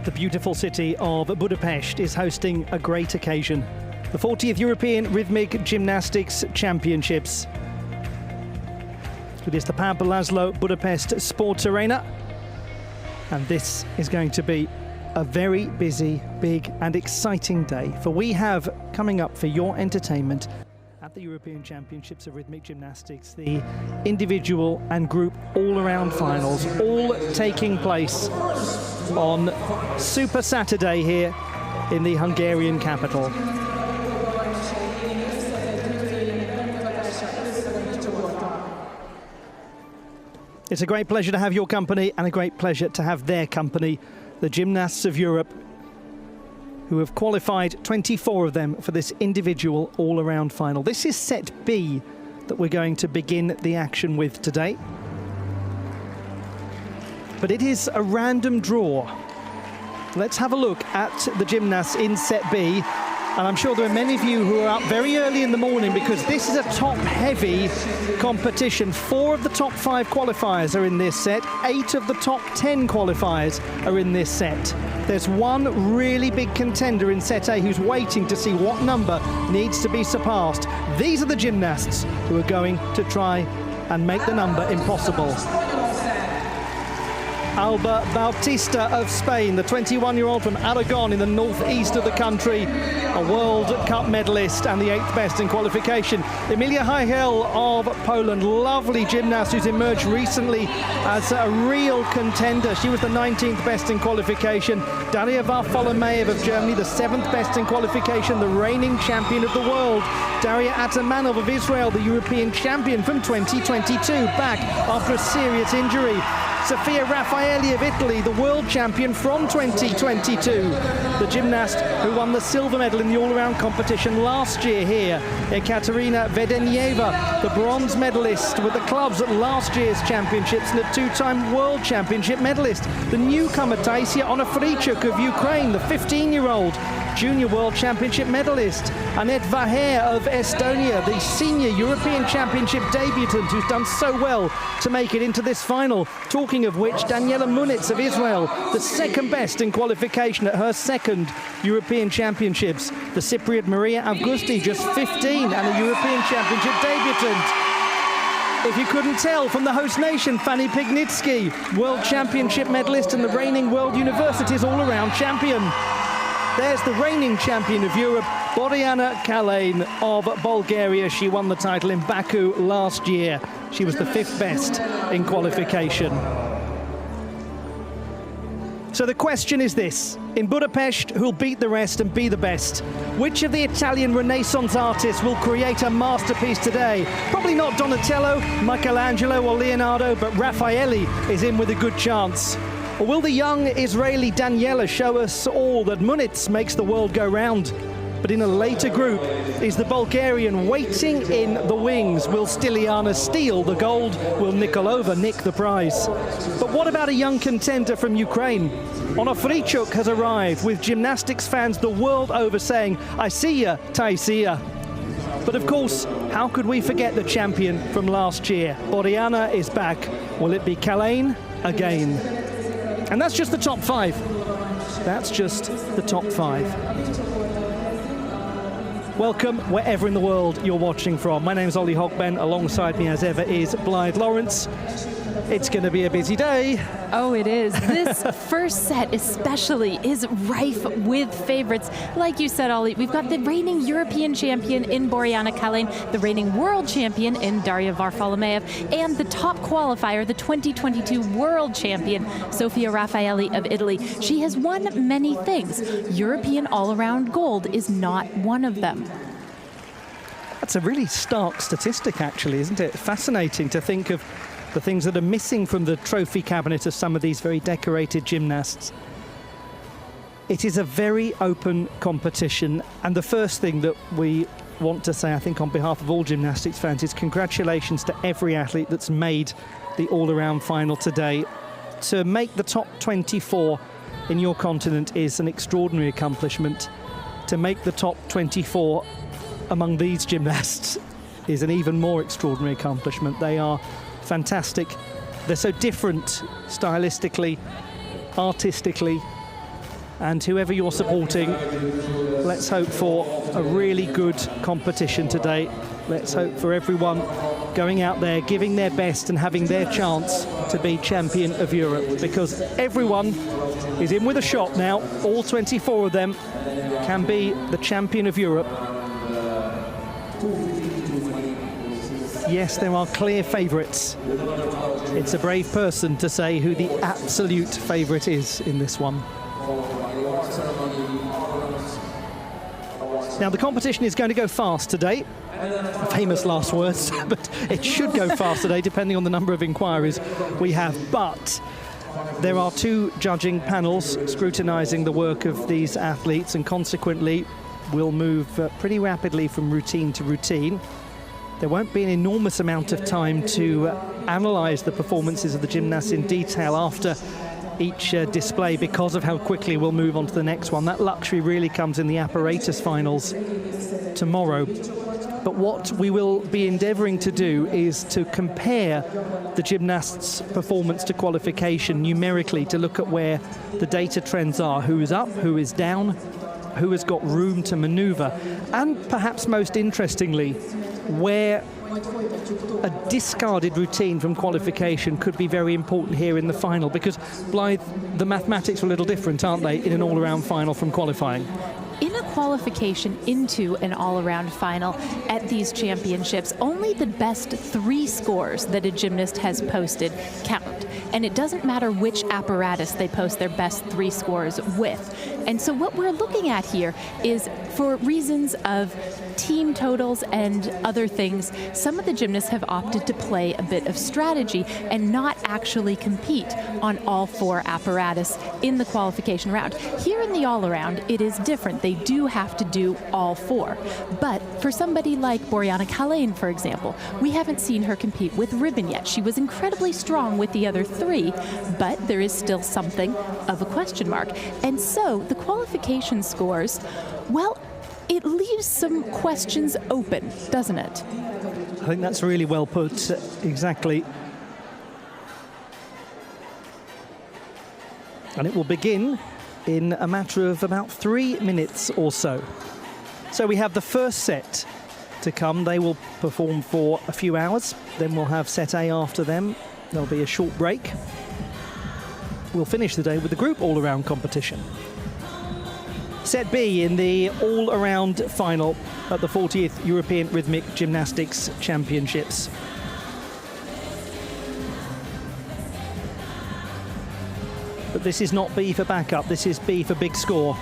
The beautiful city of Budapest is hosting a great occasion. The 40th European Rhythmic Gymnastics Championships. It is the Papa Laszlo Budapest Sports Arena. And this is going to be a very busy, big and exciting day. For we have coming up for your entertainment at the European Championships of Rhythmic Gymnastics, the individual and group all-around finals, all taking place on Super Saturday here in the Hungarian capital. It's a great pleasure to have your company and a great pleasure to have their company, the gymnasts of Europe, who have qualified 24 of them for this individual all-around final. This is set B that we're going to begin the action with today. But it is a random draw. Let's have a look at the gymnasts in set B. And I'm sure there are many of you who are up very early in the morning because this is a top-heavy competition. 4 of the top 5 qualifiers are in this set. 8 of the top 10 qualifiers are in this set. There's one really big contender in set A who's waiting to see what number needs to be surpassed. These are the gymnasts who are going to try and make the number impossible. Alba Bautista of Spain, the 21-year-old from Aragon in the northeast of the country, a World Cup medalist and the 8th best in qualification. Emilia Hajel of Poland, lovely gymnast who's emerged recently as a real contender. She was the 19th best in qualification. Daria Varfolomeev of Germany, the 7th best in qualification, the reigning champion of the world. Daria Atamanov of Israel, the European champion from 2022, back after a serious injury. Sofia Raffaelli of Italy, the world champion from 2022. The gymnast who won the silver medal in the all-around competition last year here. Ekaterina Vedenieva, the bronze medalist with the clubs at last year's championships and a 2-time world championship medalist. The newcomer Taisia Onofrichuk of Ukraine, the 15-year-old junior world championship medalist. Annette Vaher of Estonia, the senior European championship debutant who's done so well to make it into this final. Talking of which, Daniela Munitz of Israel, the 2nd best in qualification at her 2nd European championships. The Cypriot Maria Augusti, just 15 and a European championship debutant. If you couldn't tell from the host nation, Fanny Pignitsky, world championship medalist and the reigning World Universities all-around champion. There's the reigning champion of Europe, Boriana Kalane of Bulgaria. She won the title in Baku last year. She was the 5th best in qualification. So the question is this: in Budapest, who'll beat the rest and be the best? Which of the Italian Renaissance artists will create a masterpiece today? Probably not Donatello, Michelangelo or Leonardo, but Raffaelli is in with a good chance. Or will the young Israeli Daniela show us all that Munitz makes the world go round? But in a later group is the Bulgarian waiting in the wings. Will Stiliana steal the gold? Will Nikolova nick the prize? But what about a young contender from Ukraine? Onofrichuk has arrived, with gymnastics fans the world over saying, "I see ya, Taisia." But of course, how could we forget the champion from last year? Boriana is back. Will it be Kalane again? And that's just the top 5. That's just the top 5. Welcome wherever in the world you're watching from. My name's Olly Hogben. Alongside me as ever is Blythe Lawrence. It's going to be a busy day. Oh, it is. This first set especially is rife with favorites. Like you said, Olly, we've got the reigning European champion in Boriana Kalane, the reigning world champion in Daria Varfolomeev, and the top qualifier, the 2022 world champion, Sofia Raffaelli of Italy. She has won many things. European all-around gold is not one of them. That's a really stark statistic, actually, isn't it? Fascinating to think of the things that are missing from the trophy cabinet of some of these very decorated gymnasts. It is a very open competition, and the first thing that we want to say, I think, on behalf of all gymnastics fans is congratulations to every athlete that's made the all-around final today. To make the top 24 in your continent is an extraordinary accomplishment. To make the top 24 among these gymnasts is an even more extraordinary accomplishment. They are fantastic. They're so different stylistically, artistically, And whoever you're supporting, let's hope for a really good competition today. Let's hope for everyone going out there, giving their best and having their chance to be champion of Europe, because everyone is in with a shot now. All 24 of them can be the champion of Europe. Yes, there are clear favourites. It's a brave person to say who the absolute favourite is in this one. Now, the competition is going to go fast today. Famous last words, but it should go fast today, depending on the number of inquiries we have. But there are two judging panels scrutinising the work of these athletes, and consequently will move pretty rapidly from routine to routine. There won't be an enormous amount of time to analyse the performances of the gymnasts in detail after each display, because of how quickly we'll move on to the next one. That luxury really comes in the apparatus finals tomorrow. But what we will be endeavouring to do is to compare the gymnasts' performance to qualification numerically, to look at where the data trends are, who is up, who is down, who has got room to manoeuvre, and perhaps most interestingly, where a discarded routine from qualification could be very important here in the final, because, Blythe, the mathematics are a little different, aren't they, in an all-around final from qualifying? In a qualification into an all-around final at these championships, only the best 3 scores that a gymnast has posted count. And it doesn't matter which apparatus they post their best 3 scores with. And so what we're looking at here is, for reasons of team totals and other things, some of the gymnasts have opted to play a bit of strategy and not actually compete on all 4 apparatus in the qualification round. Here in the all-around, it is different. They do have to do all 4. But for somebody like Boriana Kalane, for example, we haven't seen her compete with ribbon yet. She was incredibly strong with the other 3, but there is still something of a question mark. And so the qualification scores, well, it leaves some questions open, doesn't it? I think that's really well put, exactly. And it will begin in a matter of about 3 minutes or so. So we have the first set to come. They will perform for a few hours. Then we'll have set A after them. There'll be a short break. We'll finish the day with the group all-around competition. Set B in the all-around final at the 40th European Rhythmic Gymnastics Championships. But this is not B for backup, this is B for big score.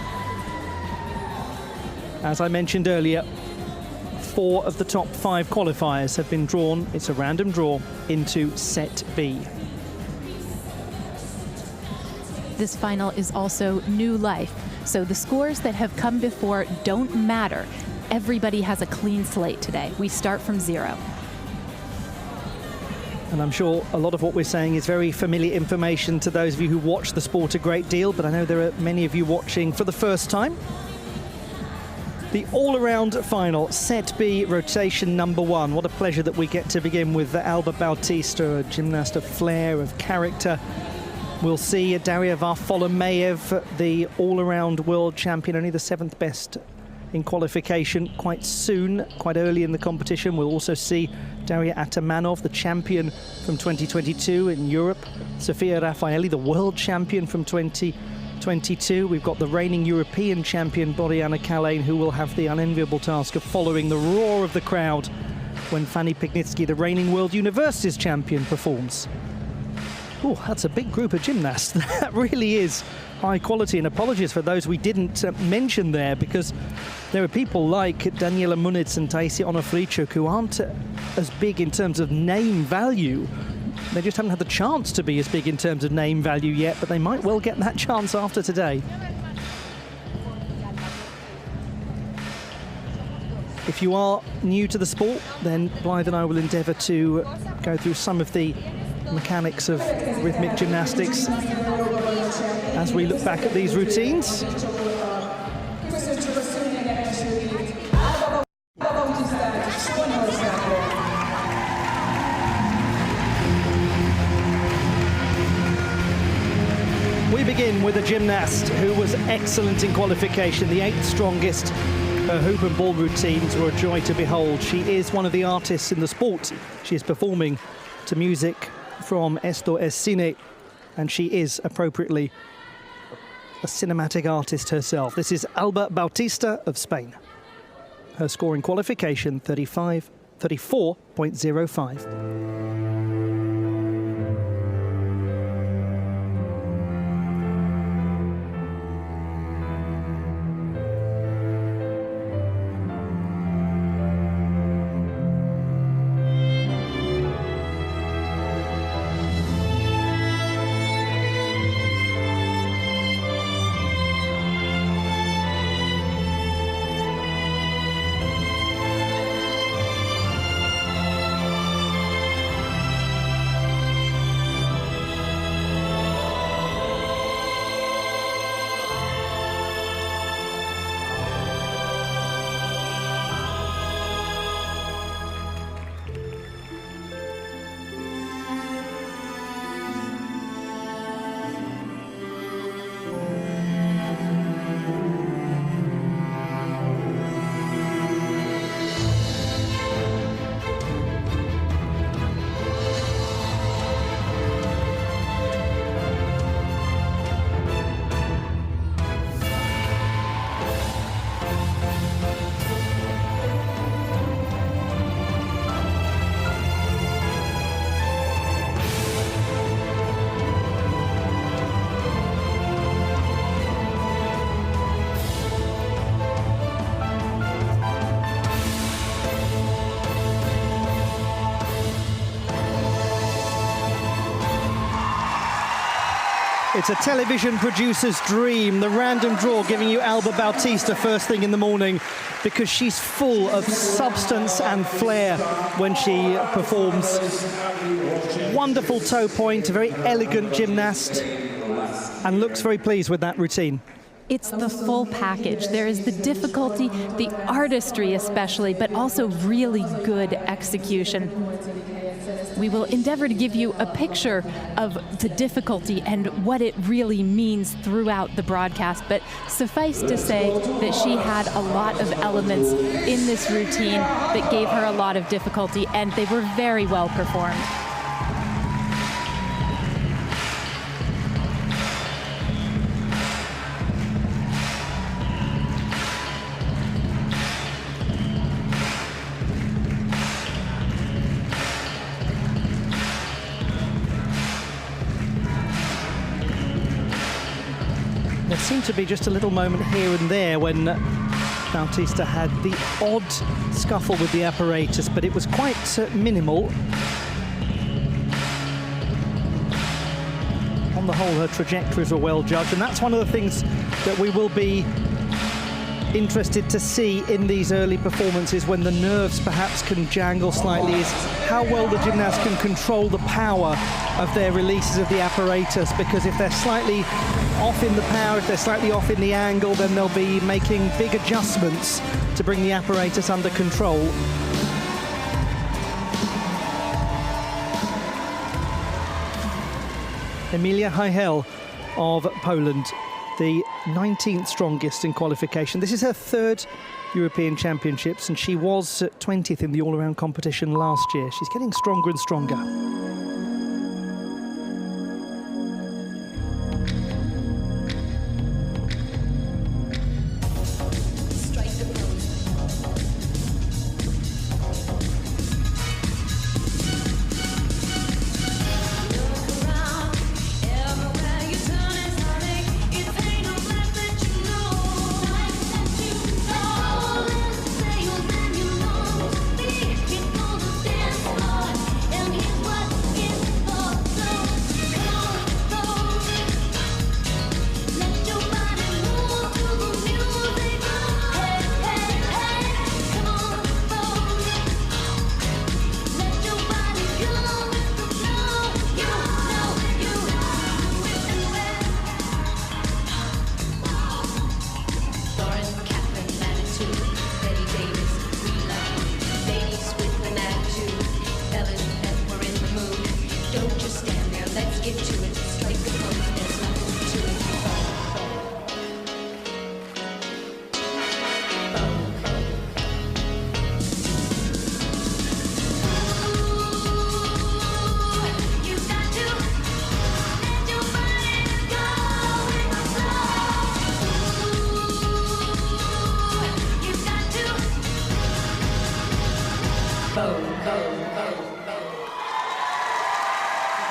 As I mentioned earlier, 4 of the top 5 qualifiers have been drawn. It's a random draw into Set B. This final is also new life. So the scores that have come before don't matter. Everybody has a clean slate today. We start from 0. And I'm sure a lot of what we're saying is very familiar information to those of you who watch the sport a great deal, but I know there are many of you watching for the first time. The all-around final, Set B, rotation number 1. What a pleasure that we get to begin with Alba Bautista, a gymnast of flair, of character. We'll see Daria Varfolomeev, the all-around world champion, only the 7th best in qualification, quite soon, quite early in the competition. We'll also see Daria Atamanov, the champion from 2022 in Europe. Sofia Raffaelli, the world champion from 2022. We've got the reigning European champion, Boriana Kalane, who will have the unenviable task of following the roar of the crowd when Fanny Pignitsky, the reigning world universities champion, performs. Oh, that's a big group of gymnasts. That really is high quality, and apologies for those we didn't mention there, because there are people like Daniela Muniz and Taisi Onofrichuk who aren't as big in terms of name value. They just haven't had the chance to be as big in terms of name value yet, but they might well get that chance after today. If you are new to the sport, then Blythe and I will endeavour to go through some of the mechanics of rhythmic gymnastics as we look back at these routines. We begin with a gymnast who was excellent in qualification, the 8th strongest. Her hoop and ball routines were a joy to behold. She is one of the artists in the sport. She is performing to music from Esto es Cine, and she is appropriately a cinematic artist herself. This is Alba Bautista of Spain. Her score in qualification, 34.05. It's a television producer's dream, the random draw giving you Alba Bautista first thing in the morning, because she's full of substance and flair when she performs. Wonderful toe point, a very elegant gymnast, and looks very pleased with that routine. It's the full package. There is the difficulty, the artistry especially, but also really good execution. We will endeavor to give you a picture of the difficulty and what it really means throughout the broadcast, but suffice to say that she had a lot of elements in this routine that gave her a lot of difficulty, and they were very well performed. There seemed to be just a little moment here and there when Bautista had the odd scuffle with the apparatus, but it was quite minimal. On the whole, her trajectories were well judged, and that's one of the things that we will be interested to see in these early performances, when the nerves perhaps can jangle slightly, is how well the gymnast can control the power of their releases of the apparatus, because if they're slightly off in the power, if they're slightly off in the angle, then they'll be making big adjustments to bring the apparatus under control. Emilia Hajel of Poland, the 19th strongest in qualification. This is her third European Championships, and she was 20th in the all-around competition last year. She's getting stronger and stronger.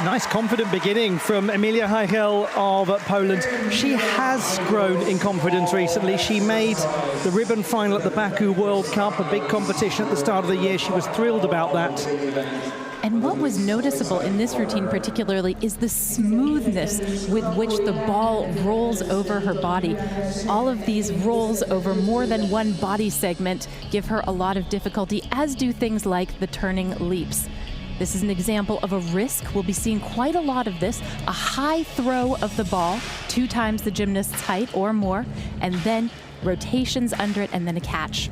Nice confident beginning from Emilia Hajel of Poland. She has grown in confidence recently. She made the ribbon final at the Baku World Cup, a big competition at the start of the year. She was thrilled about that. And what was noticeable in this routine particularly is the smoothness with which the ball rolls over her body. All of these rolls over more than one body segment give her a lot of difficulty, as do things like the turning leaps. This is an example of a risk. We'll be seeing quite a lot of this. A high throw of the ball, 2 times the gymnast's height or more, and then rotations under it, and then a catch.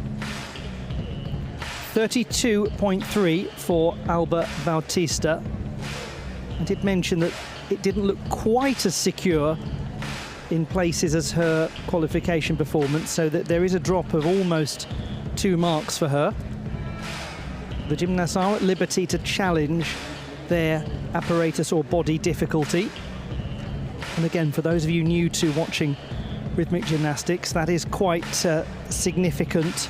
32.3 for Alba Bautista. I did mention that it didn't look quite as secure in places as her qualification performance, so that there is a drop of almost 2 marks for her. The gymnasts are at liberty to challenge their apparatus or body difficulty. And again, for those of you new to watching rhythmic gymnastics, that is quite significant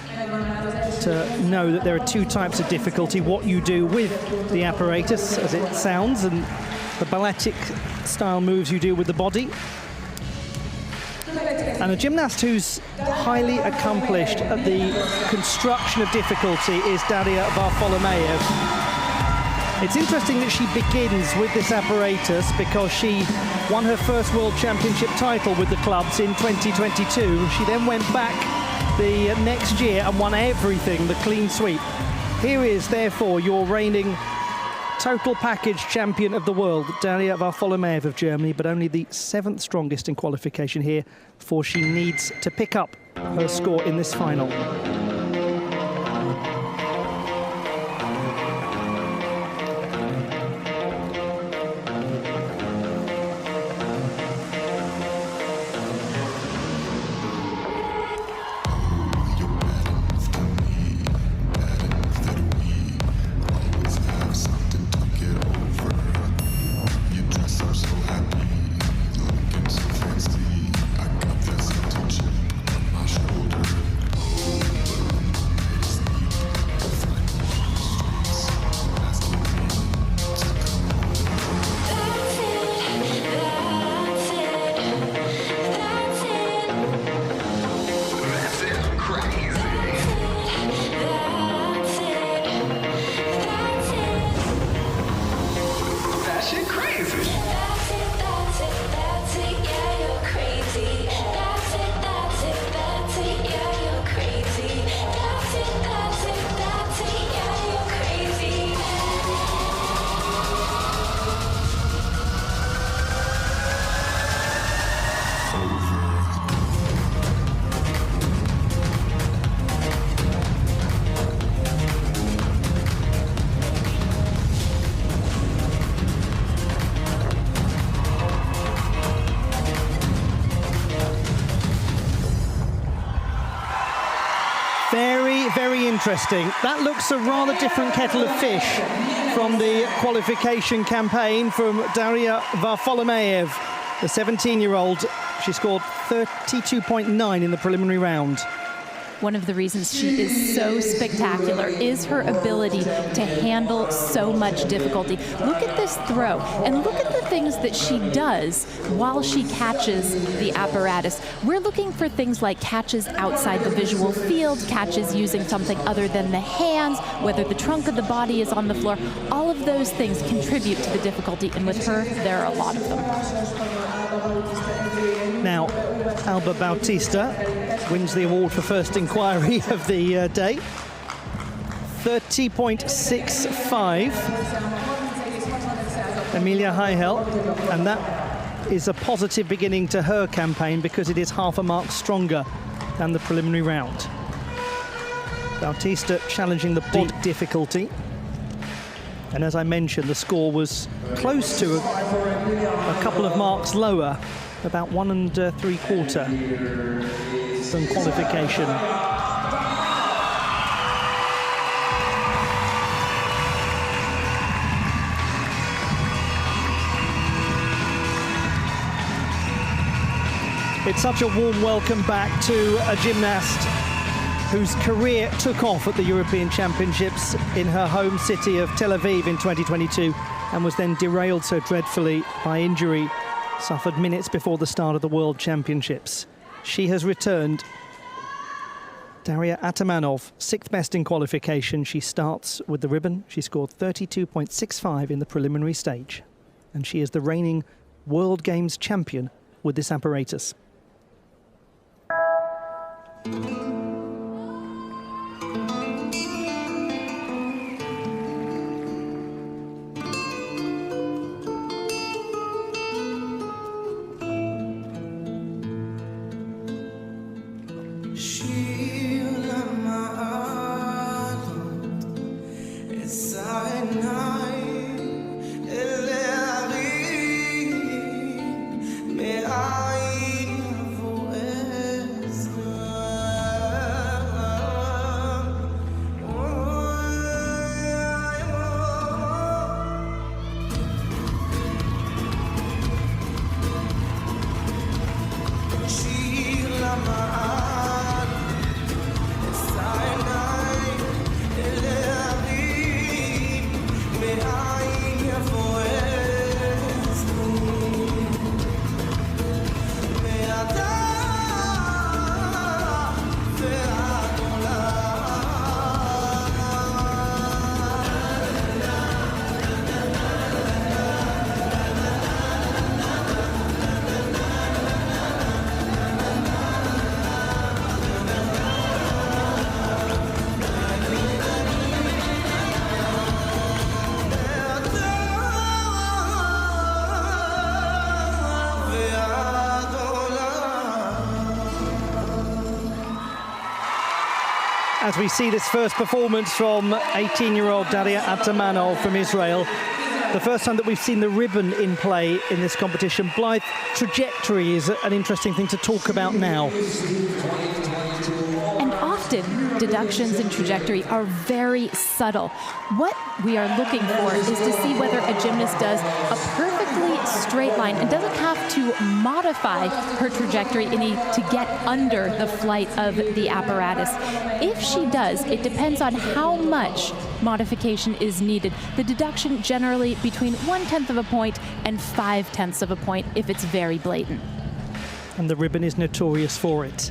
to know that there are 2 types of difficulty: what you do with the apparatus, as it sounds, and the balletic style moves you do with the body. And a gymnast who's highly accomplished at the construction of difficulty is Daria Varfolomeev. It's interesting that she begins with this apparatus because she won her first World Championship title with the clubs in 2022. She then went back the next year and won everything, the clean sweep. Here is, therefore, your reigning total package champion of the world, Daria Varfolomeev of Germany, but only the 7th strongest in qualification here, for she needs to pick up her score in this final. Very interesting. That looks a rather different kettle of fish from the qualification campaign from Daria Varfolomeev, the 17-year-old. She scored 32.9 in the preliminary round. One of the reasons she is so spectacular is her ability to handle so much difficulty. Look at this throw, and look at the things that she does while she catches the apparatus. We're looking for things like catches outside the visual field, catches using something other than the hands, whether the trunk of the body is on the floor. All of those things contribute to the difficulty, and with her, there are a lot of them. Now, Alba Bautista wins the award for first inquiry of the day. 30.65. Emilia Hajel, and that is a positive beginning to her campaign because it is half a mark stronger than the preliminary round. Bautista challenging the body difficulty. And as I mentioned, the score was close to a couple of marks lower, about 1 3/4 than qualification. It's such a warm welcome back to a gymnast whose career took off at the European Championships in her home city of Tel Aviv in 2022. and was then derailed so dreadfully by injury, suffered minutes before the start of the World Championships. She has returned. Daria Atamanov, 6th best in qualification. She starts with the ribbon. She scored 32.65 in the preliminary stage. And she is the reigning World Games champion with this apparatus. As we see this first performance from 18-year-old Daria Atamanov from Israel, the first time that we've seen the ribbon in play in this competition. Blythe, trajectory is an interesting thing to talk about now. And often, deductions in trajectory are very subtle. What we are looking for is to see whether a gymnast does a perfectly straight line and doesn't have to modify her trajectory to get under the flight of the apparatus. If she does, it depends on how much modification is needed. The deduction generally between 1/10 of a point and 5/10 of a point if it's very blatant. And the ribbon is notorious for it.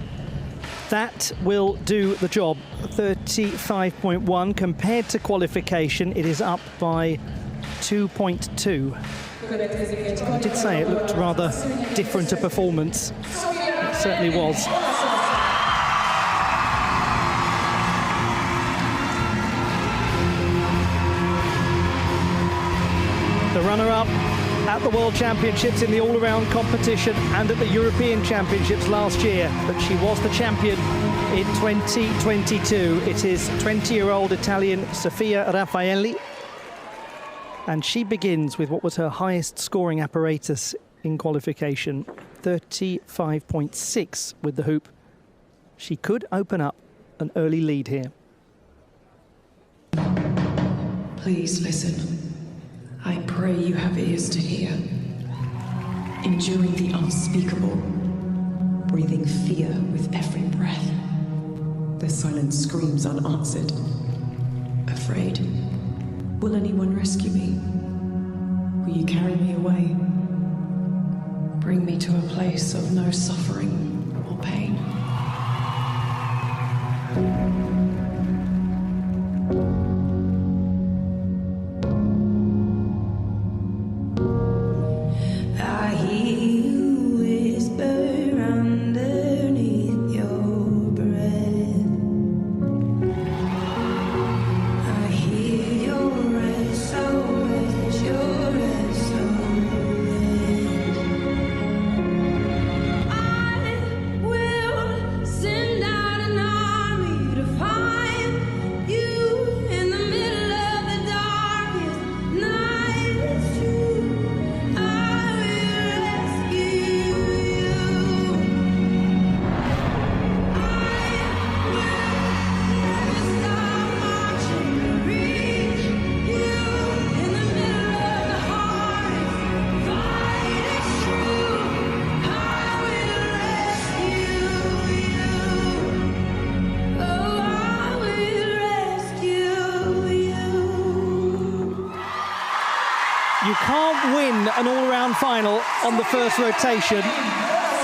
That will do the job. 35.1 compared to qualification. It is up by 2.2. I did say it looked rather different a performance. It certainly was. The runner-up at the World Championships in the all-around competition and at the European Championships last year, but she was the champion in 2022. It is 20-year-old Italian Sofia Raffaelli, and she begins with what was her highest scoring apparatus in qualification, 35.6 with the hoop. She could open up an early lead here. Please listen. I pray you have ears to hear. Enduring the unspeakable, breathing fear with every breath. The silent screams unanswered. Afraid. Will anyone rescue me? Will you carry me away? Bring me to a place of no suffering or pain. I will You can't win an all-round final on the first rotation,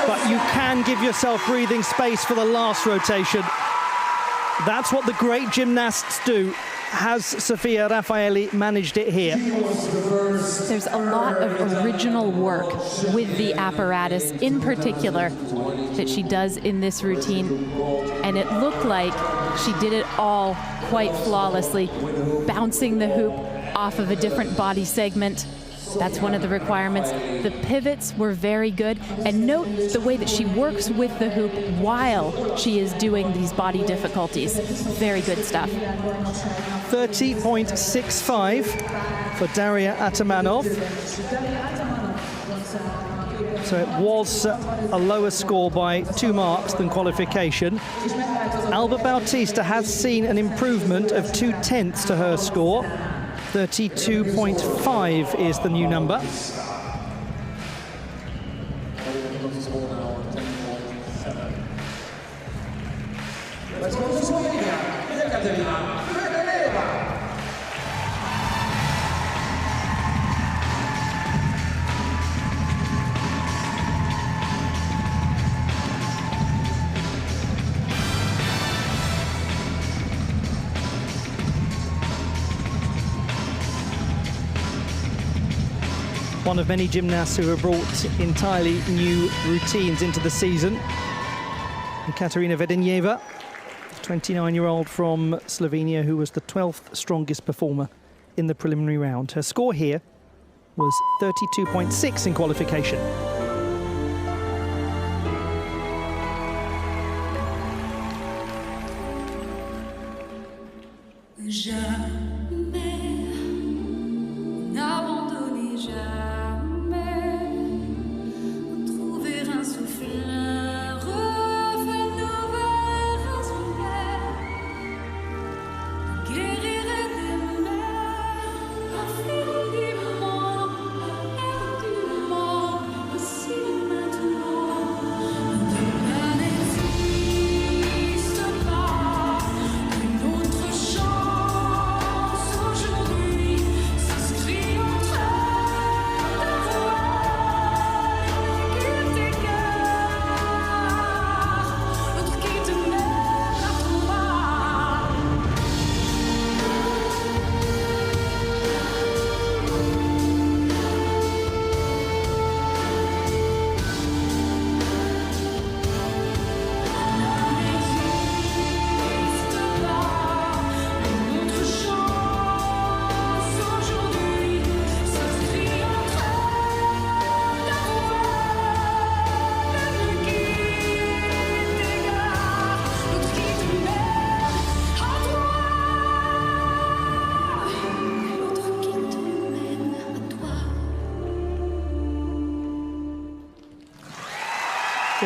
but you can give yourself breathing space for the last rotation. That's what the great gymnasts do. Has Sofia Raffaelli managed it here? There's a lot of original work with the apparatus, in particular, that she does in this routine. And it looked like she did it all quite flawlessly, bouncing the hoop off of a different body segment. That's one of the requirements. The pivots were very good. And note the way that she works with the hoop while she is doing these body difficulties. Very good stuff. 30.65 for Daria Atamanov. So it was a lower score by 2 marks than qualification. Alba Bautista has seen an improvement of 0.2 to her score. 32.5 is the new number. One of many gymnasts who have brought entirely new routines into the season. And Katarina Vedenieva, 29-year-old from Slovenia, who was the 12th strongest performer in the preliminary round. Her score here was 32.6 in qualification.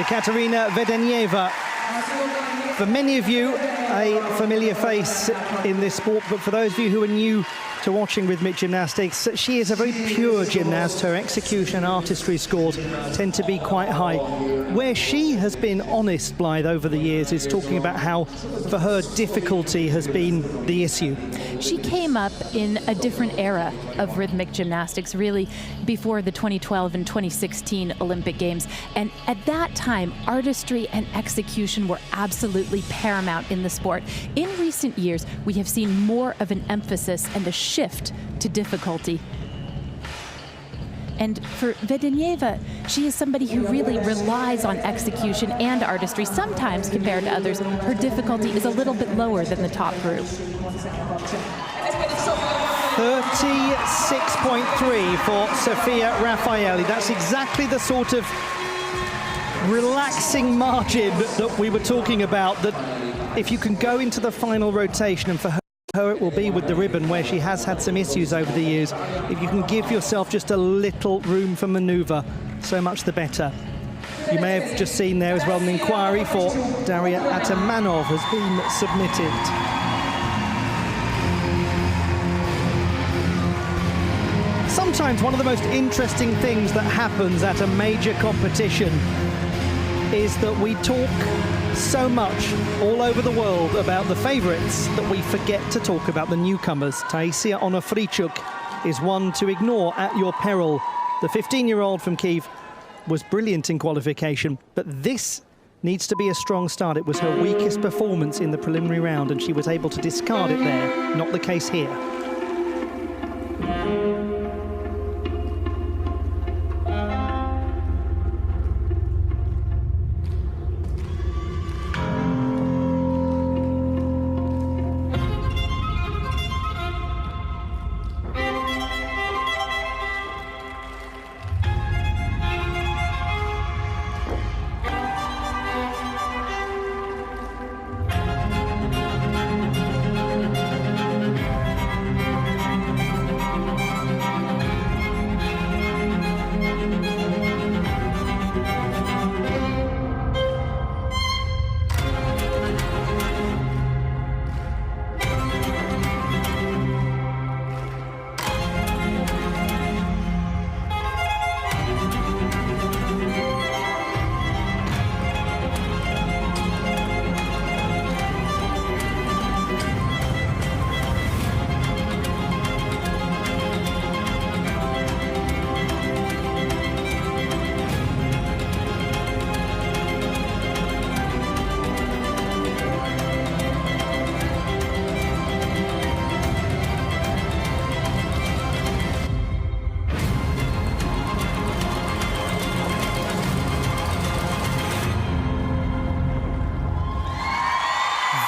Katarina Vedenieva, for many of you, a familiar face in this sport, but for those of you who are new to watching Rhythmic Gymnastics, she is a very pure gymnast. Her execution and artistry scores tend to be quite high. Where she has been honest, Blythe, over the years is talking about how, for her, difficulty has been the issue. She came up in a different era of rhythmic gymnastics, really before the 2012 and 2016 Olympic Games. And at that time, artistry and execution were absolutely paramount in the sport. In recent years, we have seen more of an emphasis and a shift to difficulty. And for Vedenieva, she is somebody who really relies on execution and artistry. Sometimes, compared to others, her difficulty is a little bit lower than the top group. 36.3 for Sofia Raffaelli. That's exactly the sort of relaxing margin that we were talking about, that if you can go into the final rotation, and for her it will be with the ribbon, where she has had some issues over the years, if you can give yourself just a little room for manoeuvre, so much the better. You may have just seen there as well an inquiry for Daria Atamanov has been submitted. Sometimes one of the most interesting things that happens at a major competition is that we talk so much all over the world about the favourites that we forget to talk about the newcomers. Taisia Onofrichuk is one to ignore at your peril. The 15-year-old from Kyiv was brilliant in qualification, but this needs to be a strong start. It was her weakest performance in the preliminary round, and she was able to discard it there. Not the case here.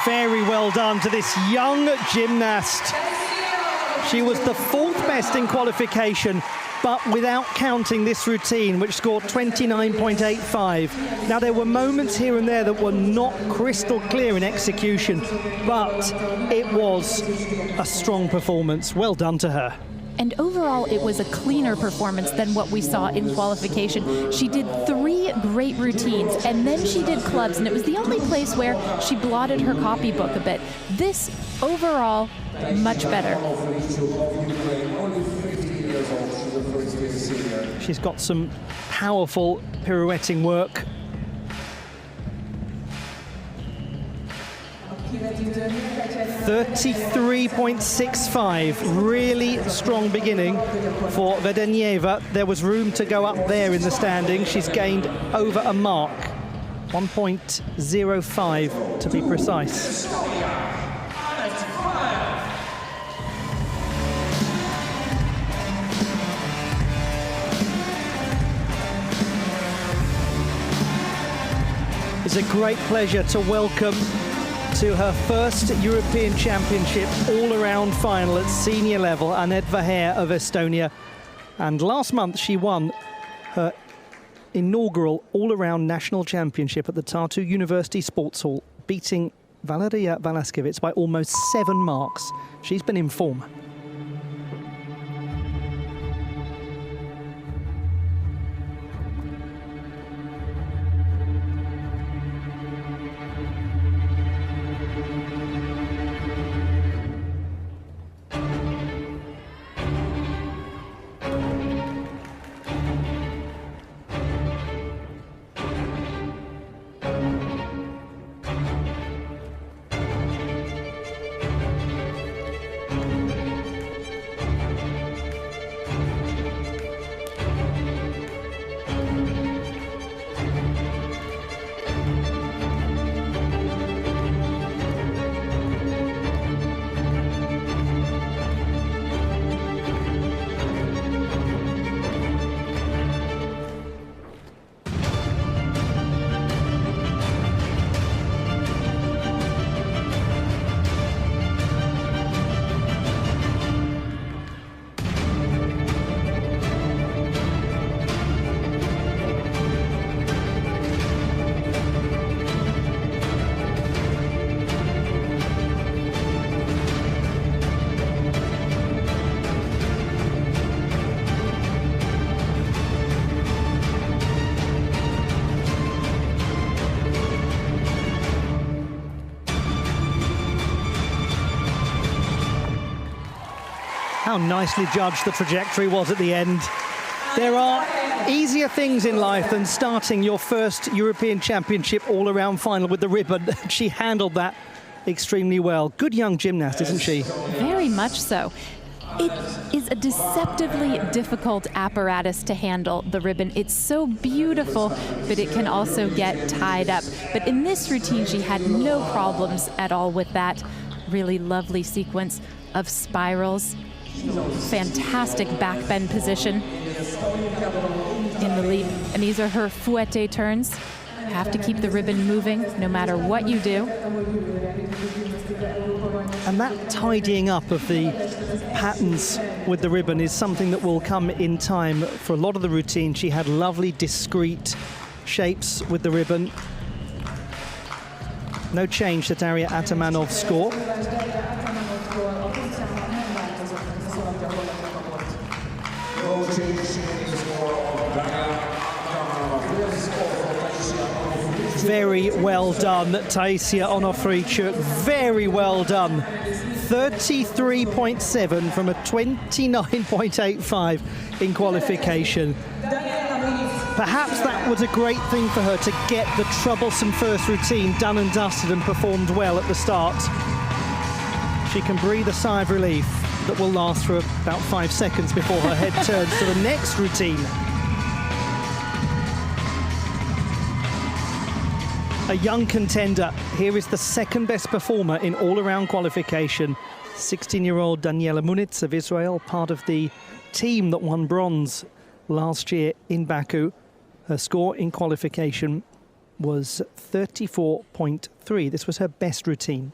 Very well done to this young gymnast. She was the 4th best in qualification, but without counting this routine, which scored 29.85. Now, there were moments here and there that were not crystal clear in execution, but it was a strong performance. Well done to her. And overall, it was a cleaner performance than what we saw in qualification. She did 3 great routines, and then she did clubs, and it was the only place where she blotted her copybook a bit. This, overall, much better. She's got some powerful pirouetting work. .33.65, really strong beginning for Vedenieva. There was room to go up there in the standings. She's gained over a mark, 1.05 to be precise. It's a great pleasure to welcome to her first European Championship all-around final at senior level, Annette Vaher of Estonia. And last month she won her inaugural all-around national championship at the Tartu University Sports Hall, beating Valeria Valaskevits by almost 7 marks. She's been in form. How nicely judged the trajectory was at the end. There are easier things in life than starting your first European Championship all-around final with the ribbon. She handled that extremely well. Good young gymnast, isn't she? Very much so. It is a deceptively difficult apparatus to handle, the ribbon. It's so beautiful, but it can also get tied up. But in this routine, she had no problems at all with that. Really lovely sequence of spirals. Fantastic backbend position in the leap. And these are her fouette turns. Have to keep the ribbon moving no matter what you do. And that tidying up of the patterns with the ribbon is something that will come in time. For a lot of the routine, she had lovely, discrete shapes with the ribbon. No change to Daria Atamanov's score. Very well done, Taisia Onofrichuk. Very well done. 33.7 from a 29.85 in qualification. Perhaps that was a great thing for her to get the troublesome first routine done and dusted and performed well at the start. She can breathe a sigh of relief that will last for about 5 seconds before her head turns to the next routine. A young contender. Here is the second best performer in all-around qualification. 16-year-old Daniela Munitz of Israel, part of the team that won bronze last year in Baku. Her score in qualification was 34.3. This was her best routine.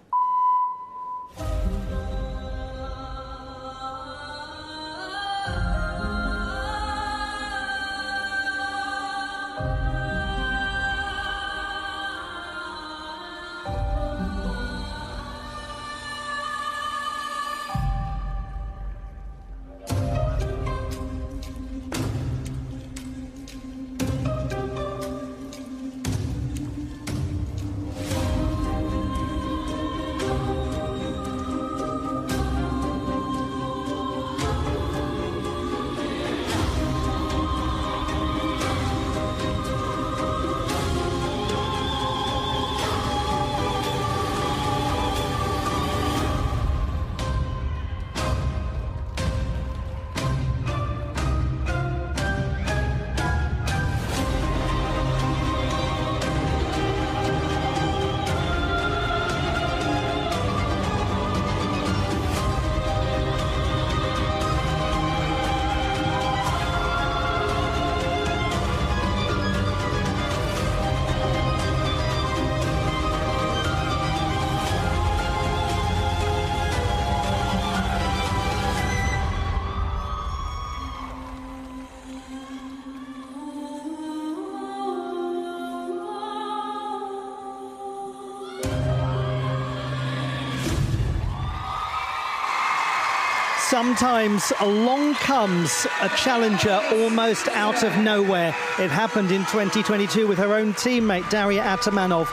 Sometimes along comes a challenger almost out of nowhere. It happened in 2022 with her own teammate, Daria Atamanov.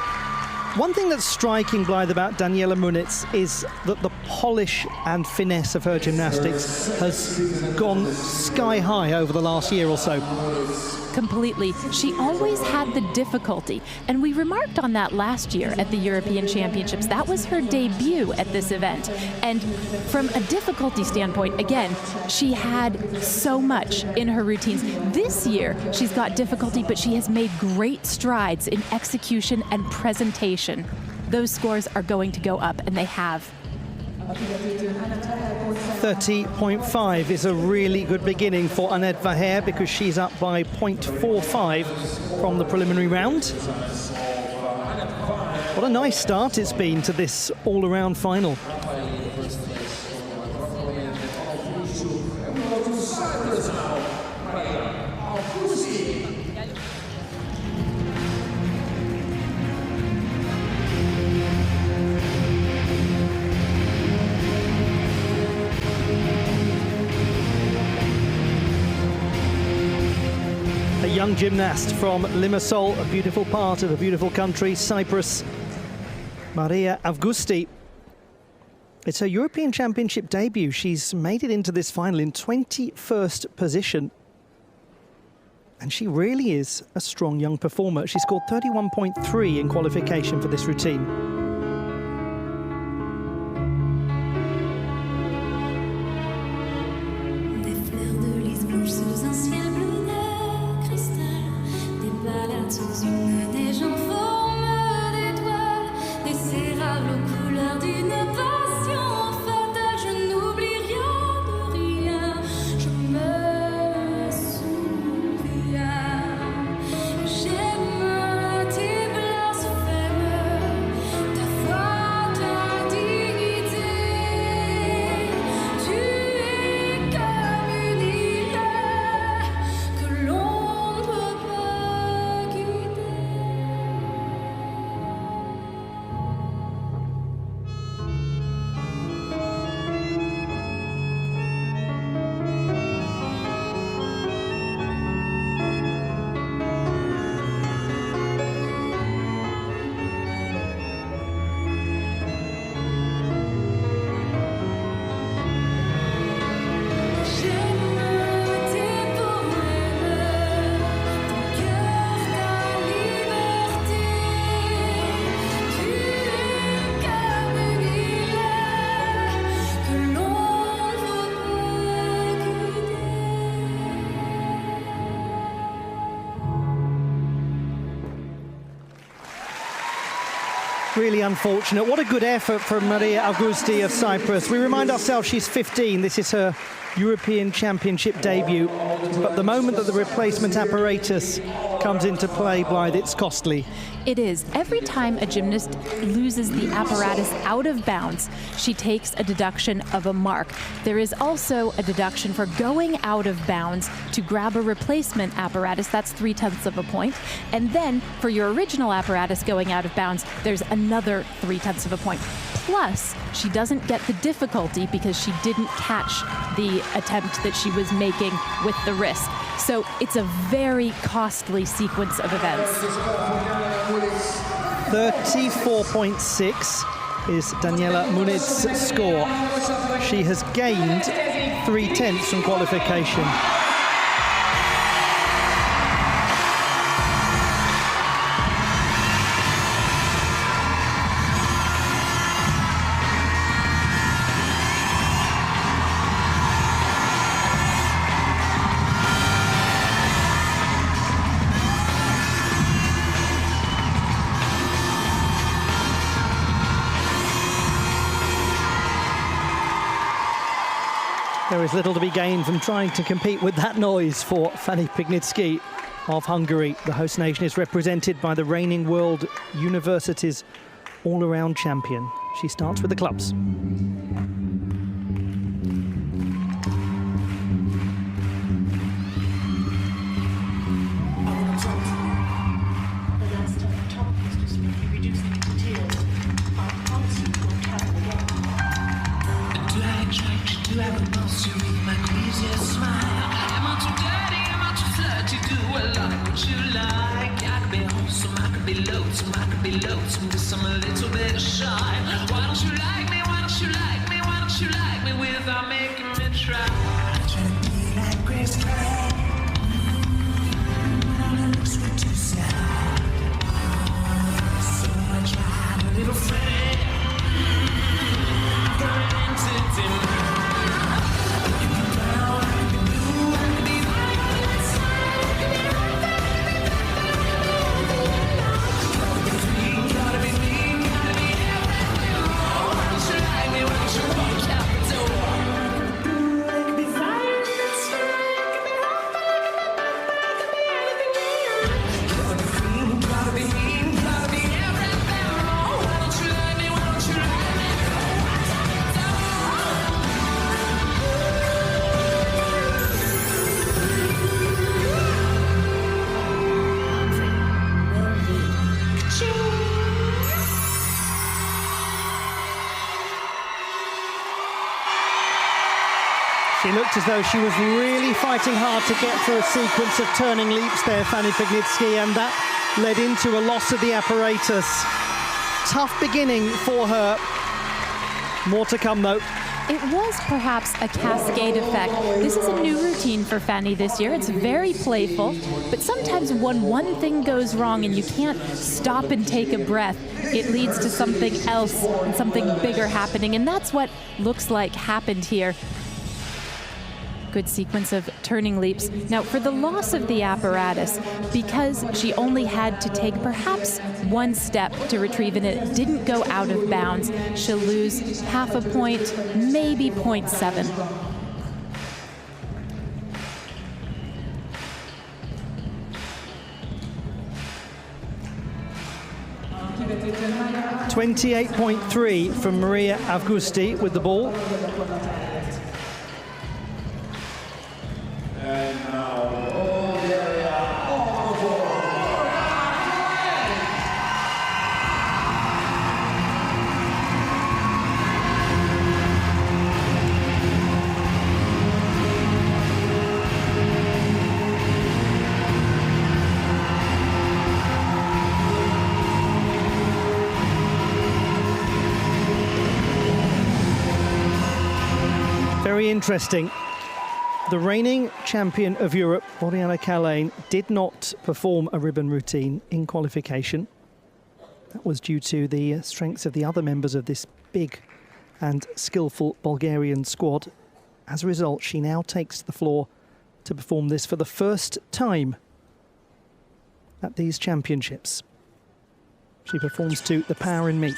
One thing that's striking, Blythe, about Daniela Munitz is that the polish and finesse of her gymnastics has gone sky high over the last year or so. Completely. She always had the difficulty, and we remarked on that last year at the European Championships. That was her debut at this event, and from a difficulty standpoint, again, she had so much in her routines. This year, she's got difficulty, but she has made great strides in execution and presentation. Those scores are going to go up, and they have. 30.5 is a really good beginning for Annette Vaher because she's up by 0.45 from the preliminary round. What a nice start it's been to this all-around final. Young gymnast from Limassol, a beautiful part of a beautiful country, Cyprus, Maria Avgusti. It's her European Championship debut. She's made it into this final in 21st position. And she really is a strong young performer. She scored 31.3 in qualification for this routine. Really unfortunate. What a good effort from Maria Augusti of Cyprus. We remind ourselves she's 15. This is her European Championship debut. But the moment that the replacement apparatus comes into play, Blythe, it's costly. It is. Every time a gymnast loses the apparatus out of bounds, she takes a deduction of a mark. There is also a deduction for going out of bounds to grab a replacement apparatus. That's 0.3 of a point. And then for your original apparatus going out of bounds, there's another 0.3 of a point. Plus, she doesn't get the difficulty because she didn't catch the attempt that she was making with the wrist. So it's a very costly sequence of events. 34.6 is Daniela Muniz's score. She has gained 0.3 from qualification. There is little to be gained from trying to compete with that noise for Fanny Pignitsky of Hungary. The host nation is represented by the reigning World Universities all-around champion. She starts with the clubs. She looked as though she was really fighting hard to get through a sequence of turning leaps there, Fanny Pignitsky, and that led into a loss of the apparatus. Tough beginning for her. More to come, though. It was perhaps a cascade effect. This is a new routine for Fanny this year. It's very playful, but sometimes when one thing goes wrong and you can't stop and take a breath, it leads to something else and something bigger happening, and that's what looks like happened here. Good sequence of turning leaps. Now, for the loss of the apparatus, because she only had to take perhaps one step to retrieve and it didn't go out of bounds, she'll lose 0.5 point, maybe 0.7. .28.3 from Maria Augusti with the ball. Very interesting. The reigning champion of Europe, Boriana Kalane, did not perform a ribbon routine in qualification. That was due to the strengths of the other members of this big and skillful Bulgarian squad. As a result, she now takes to the floor to perform this for the first time at these championships. She performs to The Power in Me.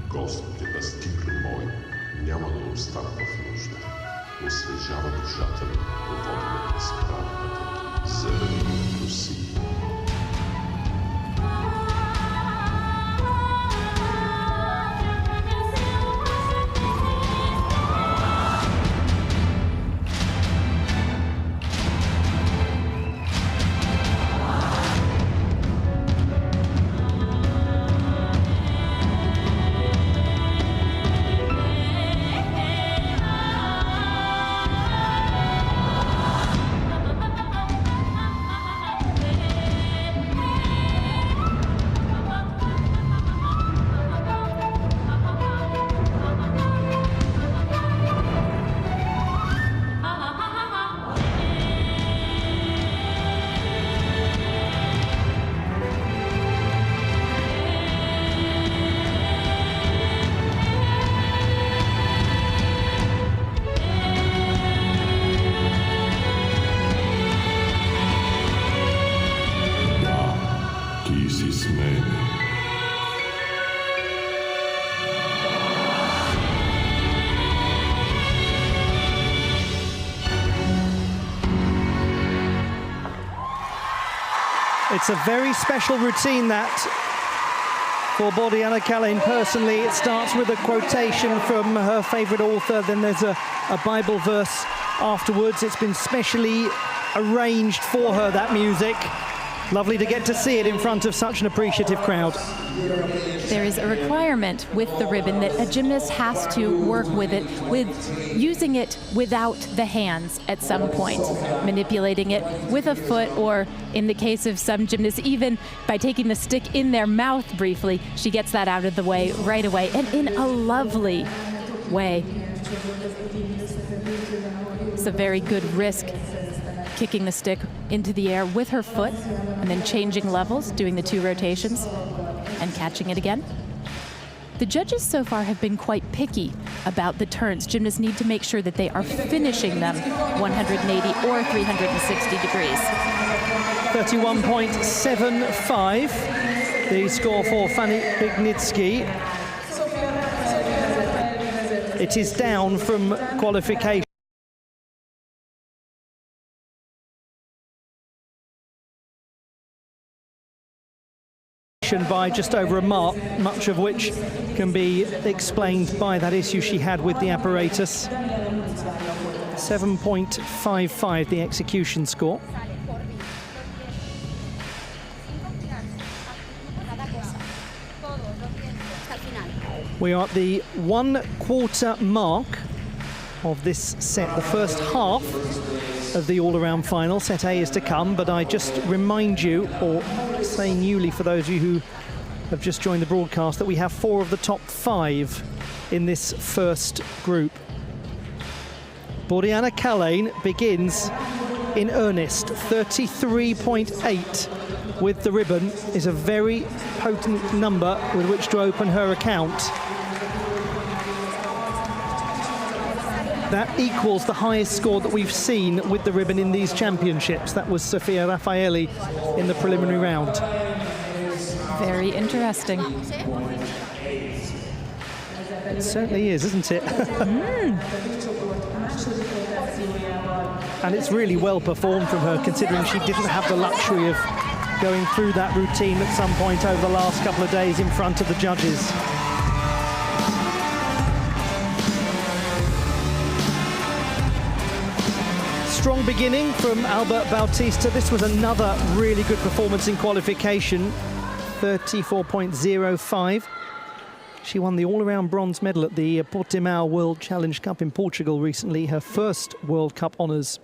Господи, достигли мой, няма да остана в нужда. Освежава душата ми, води ме през правда пътеки, заради името си. It's a very special routine, that, for Bordiana Kalin personally. It starts with a quotation from her favourite author, then there's a Bible verse afterwards. It's been specially arranged for her, that music. Lovely to get to see it in front of such an appreciative crowd. There is a requirement with the ribbon that a gymnast has to work with it, with using it without the hands at some point, manipulating it with a foot, or in the case of some gymnasts, even by taking the stick in their mouth briefly. She gets that out of the way right away, and in a lovely way. It's a very good risk, kicking the stick into the air with her foot and then changing levels, doing the 2 rotations and catching it again. The judges so far have been quite picky about the turns. Gymnasts need to make sure that they are finishing them 180 or 360 degrees. 31.75, the score for Fanny Bignitsky. It is down from qualification by just over a mark, much of which can be explained by that issue she had with the apparatus. 7.55 the execution score. We are at the 1/4 mark of this set, the first half of the all-around final. Set A is to come, but I just remind you, or say newly for those of you who have just joined the broadcast, that we have 4 of the top 5 in this first group. Bordiana Kalin begins in earnest. 33.8 with the ribbon is a very potent number with which to open her account. That equals the highest score that we've seen with the ribbon in these championships. That was Sofia Raffaelli in the preliminary round. Very interesting. It certainly is, isn't it? And it's really well performed from her, considering she didn't have the luxury of going through that routine at some point over the last couple of days in front of the judges. Strong beginning from Albert Bautista. This was another really good performance in qualification. 34.05. She won the all-around bronze medal at the Portimao World Challenge Cup in Portugal recently, her first World Cup honours.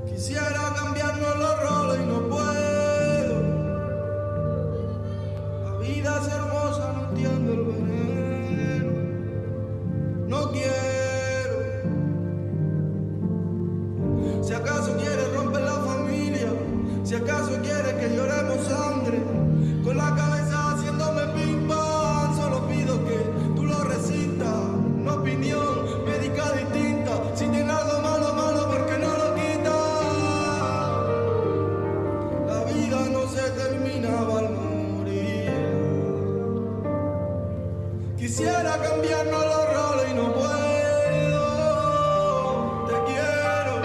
Quisiera cambiarnos los roles y no puedo. se terminaba al morir. Quisiera cambiarnos los roles y no puedo. Te quiero.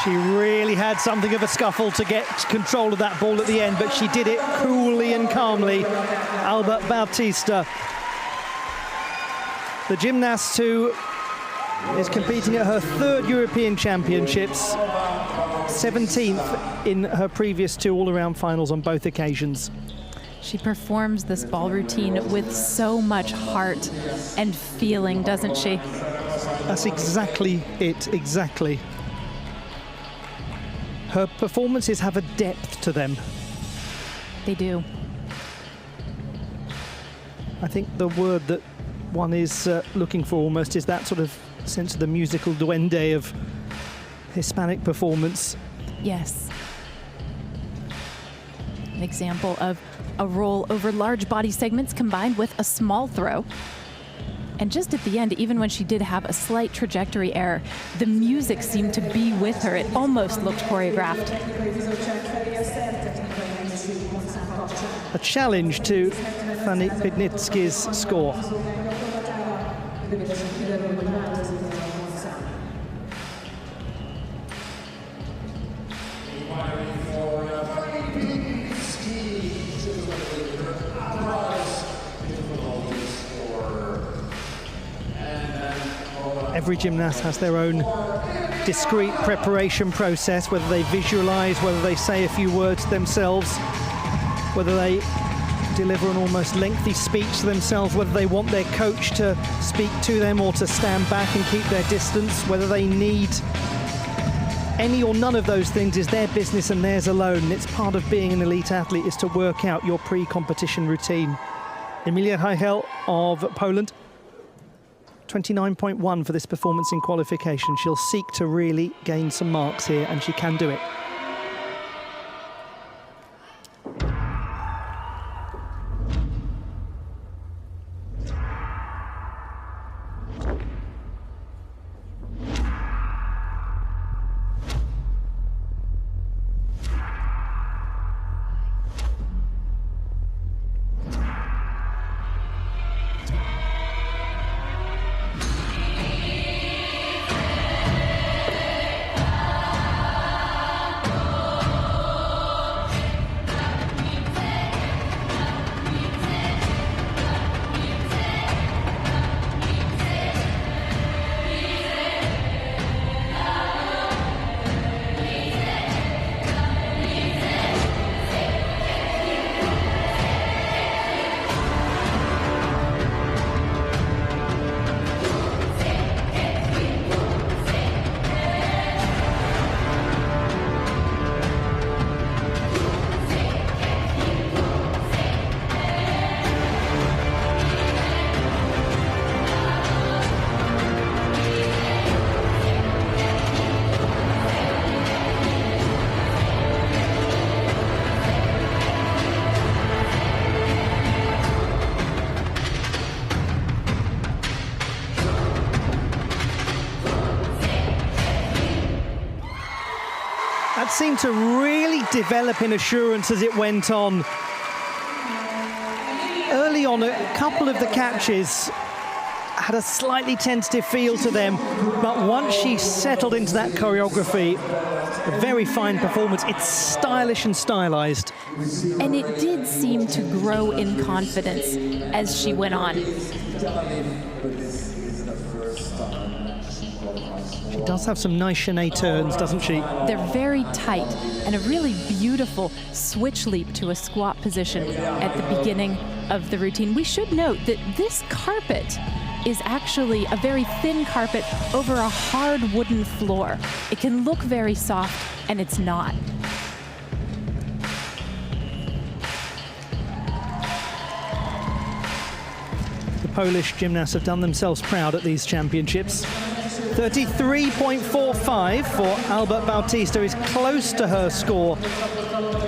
She really had something of a scuffle to get control of that ball at the end, but she did it coolly and calmly. Alba Bautista, the gymnast who is competing at her third European Championships, 17th in her previous two all-around finals on both occasions. She performs this ball routine with so much heart and feeling, doesn't she? That's exactly it, exactly. Her performances have a depth to them. They do. I think the word that one is looking for almost is that sort of sense of the musical duende of Hispanic performance. Yes. An example of a roll over large body segments combined with a small throw. And just at the end, even when she did have a slight trajectory error, the music seemed to be with her. It almost looked choreographed. A challenge to Fanny Pignitsky's score. Every gymnast has their own discrete preparation process, whether they visualize, whether they say a few words themselves, whether they deliver an almost lengthy speech to themselves, whether they want their coach to speak to them or to stand back and keep their distance, whether they need any or none of those things is their business and theirs alone. It's part of being an elite athlete is to work out your pre-competition routine. Emilia Heichel of Poland, 29.1 for this performance in qualification. She'll seek to really gain some marks here, and she can do it. That seemed to really develop in assurance as it went on. Early on, a couple of the catches had a slightly tentative feel to them, but once she settled into that choreography, a very fine performance. It's stylish and stylized. And it did seem to grow in confidence as she went on. She does have some nice chaîné turns, doesn't she? They're very tight, and a really beautiful switch leap to a squat position at the beginning of the routine. We should note that this carpet is actually a very thin carpet over a hard wooden floor. It can look very soft, and it's not. Polish gymnasts have done themselves proud at these championships. 33.45 for Albert Bautista is close to her score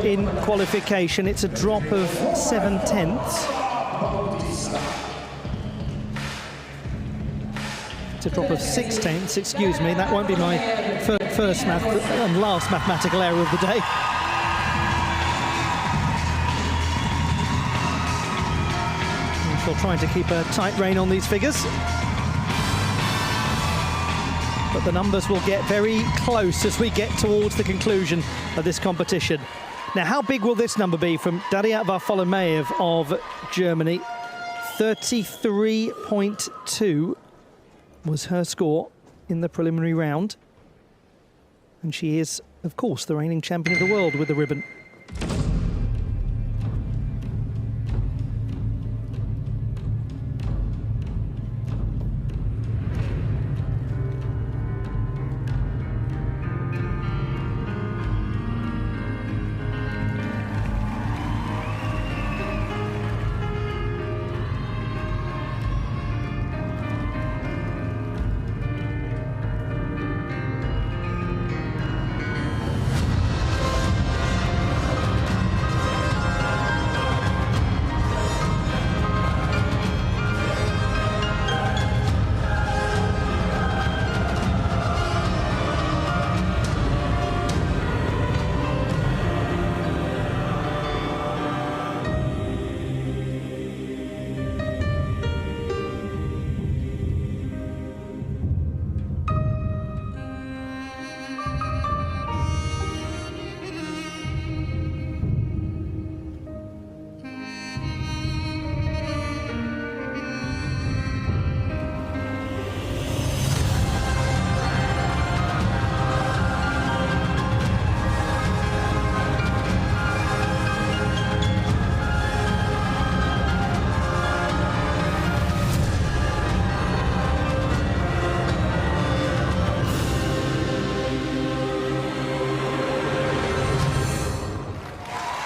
in qualification. It's a drop of 7/10. It's a drop of 6/10, excuse me. That won't be my first and last mathematical error of the day. She'll try to keep a tight rein on these figures. But the numbers will get very close as we get towards the conclusion of this competition. Now, how big will this number be from Daria Varfolomeev of Germany? 33.2 was her score in the preliminary round. And she is, of course, the reigning champion of the world with the ribbon.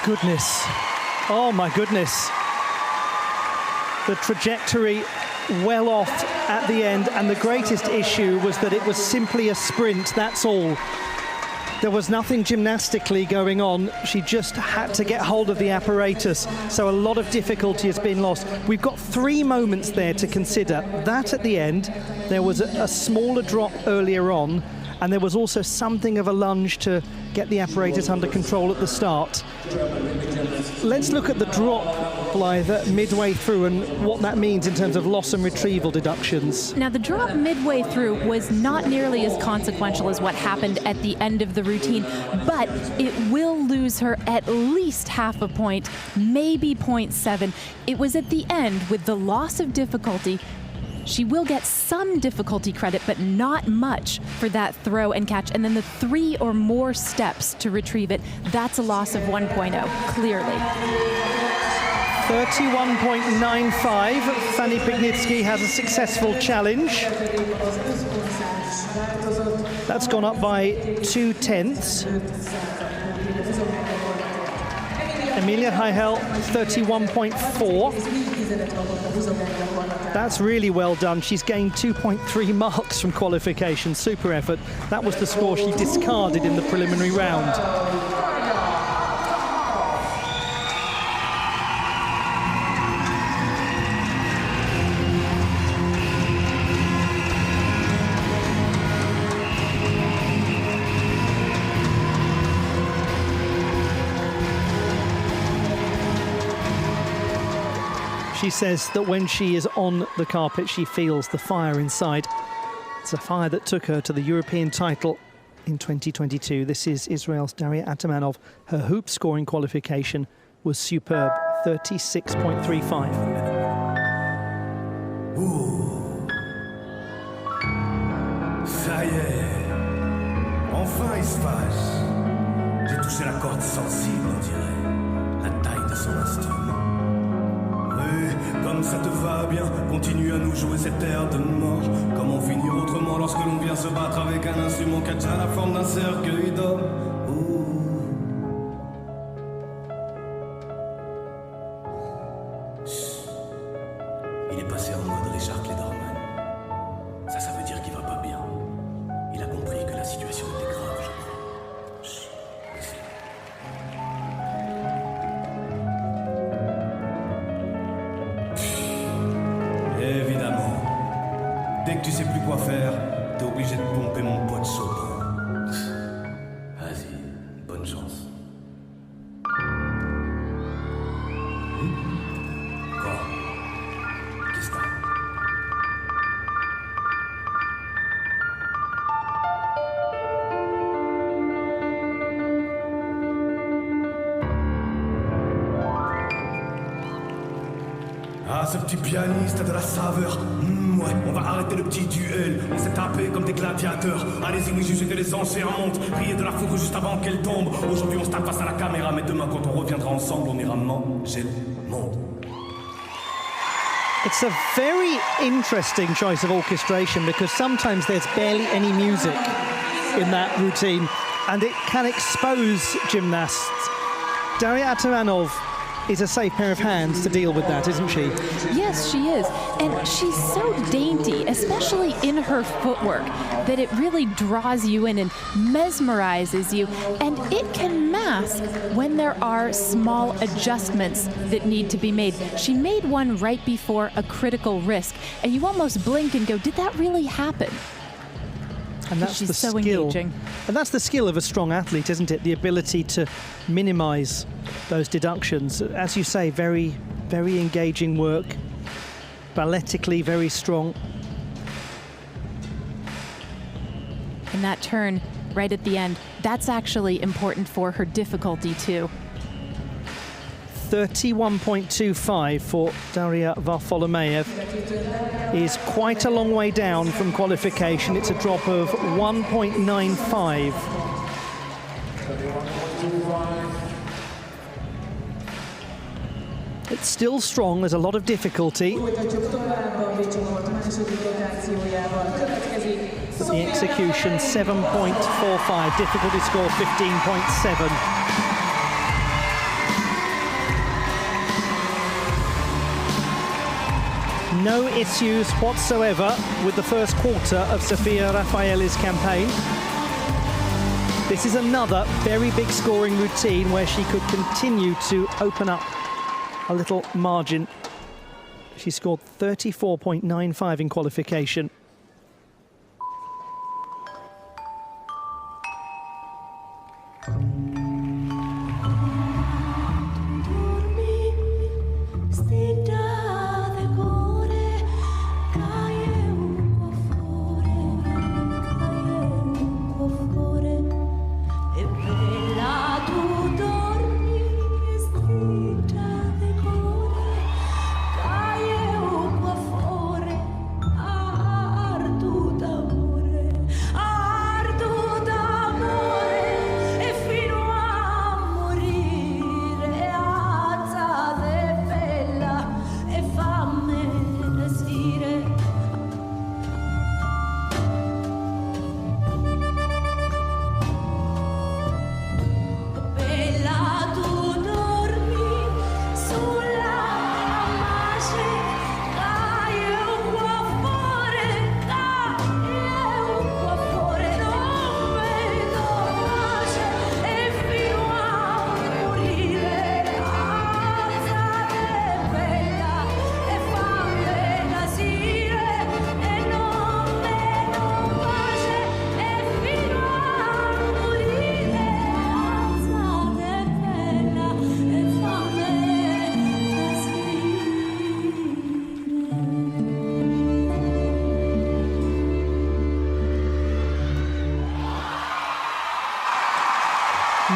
Goodness. Oh my goodness. The trajectory well off at the end, and the greatest issue was that it was simply a sprint, that's all. There was nothing gymnastically going on. She just had to get hold of the apparatus, so a lot of difficulty has been lost. We've got 3 moments there to consider. That at the end, there was a smaller drop earlier on, and there was also something of a lunge to get the apparatus under control at the start. Let's look at the drop, Blythe, midway through and what that means in terms of loss and retrieval deductions. Now, the drop midway through was not nearly as consequential as what happened at the end of the routine, but it will lose her at least half a point, maybe 0.7. It was at the end, with the loss of difficulty. She will get some difficulty credit, but not much for that throw and catch. And then the 3 or more steps to retrieve it, that's a loss of 1.0, clearly. 31.95. Fanny Pignitsky has a successful challenge. That's gone up by 0.2. Emilia Heigel, 31.4. That's really well done. She's gained 2.3 marks from qualification. Super effort. That was the score she discarded in the preliminary round. She says that when she is on the carpet, she feels the fire inside. It's a fire that took her to the European title in 2022. This is Israel's Daria Atamanov. Her hoop scoring qualification was superb, 36.35. Ouh. Ça y est. Enfin, il se passe. J'ai touché la corde sensible, on dirait. La taille de son instrument. Oui, comme ça te va bien, continue à nous jouer cette air de mort. Comment finir autrement lorsque l'on vient se battre avec un instrument qui a déjà la forme d'un cercueil d'homme. Il est passé en mode Richard Klederman. Ça veut dire qu'il va pas bien. Il a compris que la situation était grave, je crois. Chut, vas-y. Évidemment. Dès que tu sais plus quoi faire, t'es obligé de pomper mon pote Chopin. Vas-y, bonne chance. Quoi? Qu'est-ce que t'as? Ah, ce petit pianiste a de la saveur. Ouais, on va arrêter le petit duel. On s'est tapé comme des gladiateurs. Allez-y, oui, jugez que les enchères montent. Riez de la foudre juste avant qu'elle tombe. Aujourd'hui, on se tape face à la caméra, mais demain, quand on reviendra ensemble, on ira manger le monde. It's a very interesting choice of orchestration because sometimes there's barely any music in that routine and it can expose gymnasts. Daria Atamanov is a safe pair of hands to deal with that, isn't she? Yes, she is. And she's so dainty, especially in her footwork, that it really draws you in and mesmerizes you. And it can mask when there are small adjustments that need to be made. She made one right before a critical risk, and you almost blink and go, did that really happen? And that's She's the so skill. engaging. And that's the skill of a strong athlete, isn't it? The ability to minimize those deductions. As you say, very, very engaging work. Balletically very strong. And that turn right at the end, that's actually important for her difficulty too. 31.25 for Daria Varfolomeev is quite a long way down from qualification. It's a drop of 1.95. It's still strong, there's a lot of difficulty. But the execution, 7.45, difficulty score 15.7. No issues whatsoever with the first quarter of Sofia Raffaelli's campaign. This is another very big scoring routine where she could continue to open up a little margin. She scored 34.95 in qualification.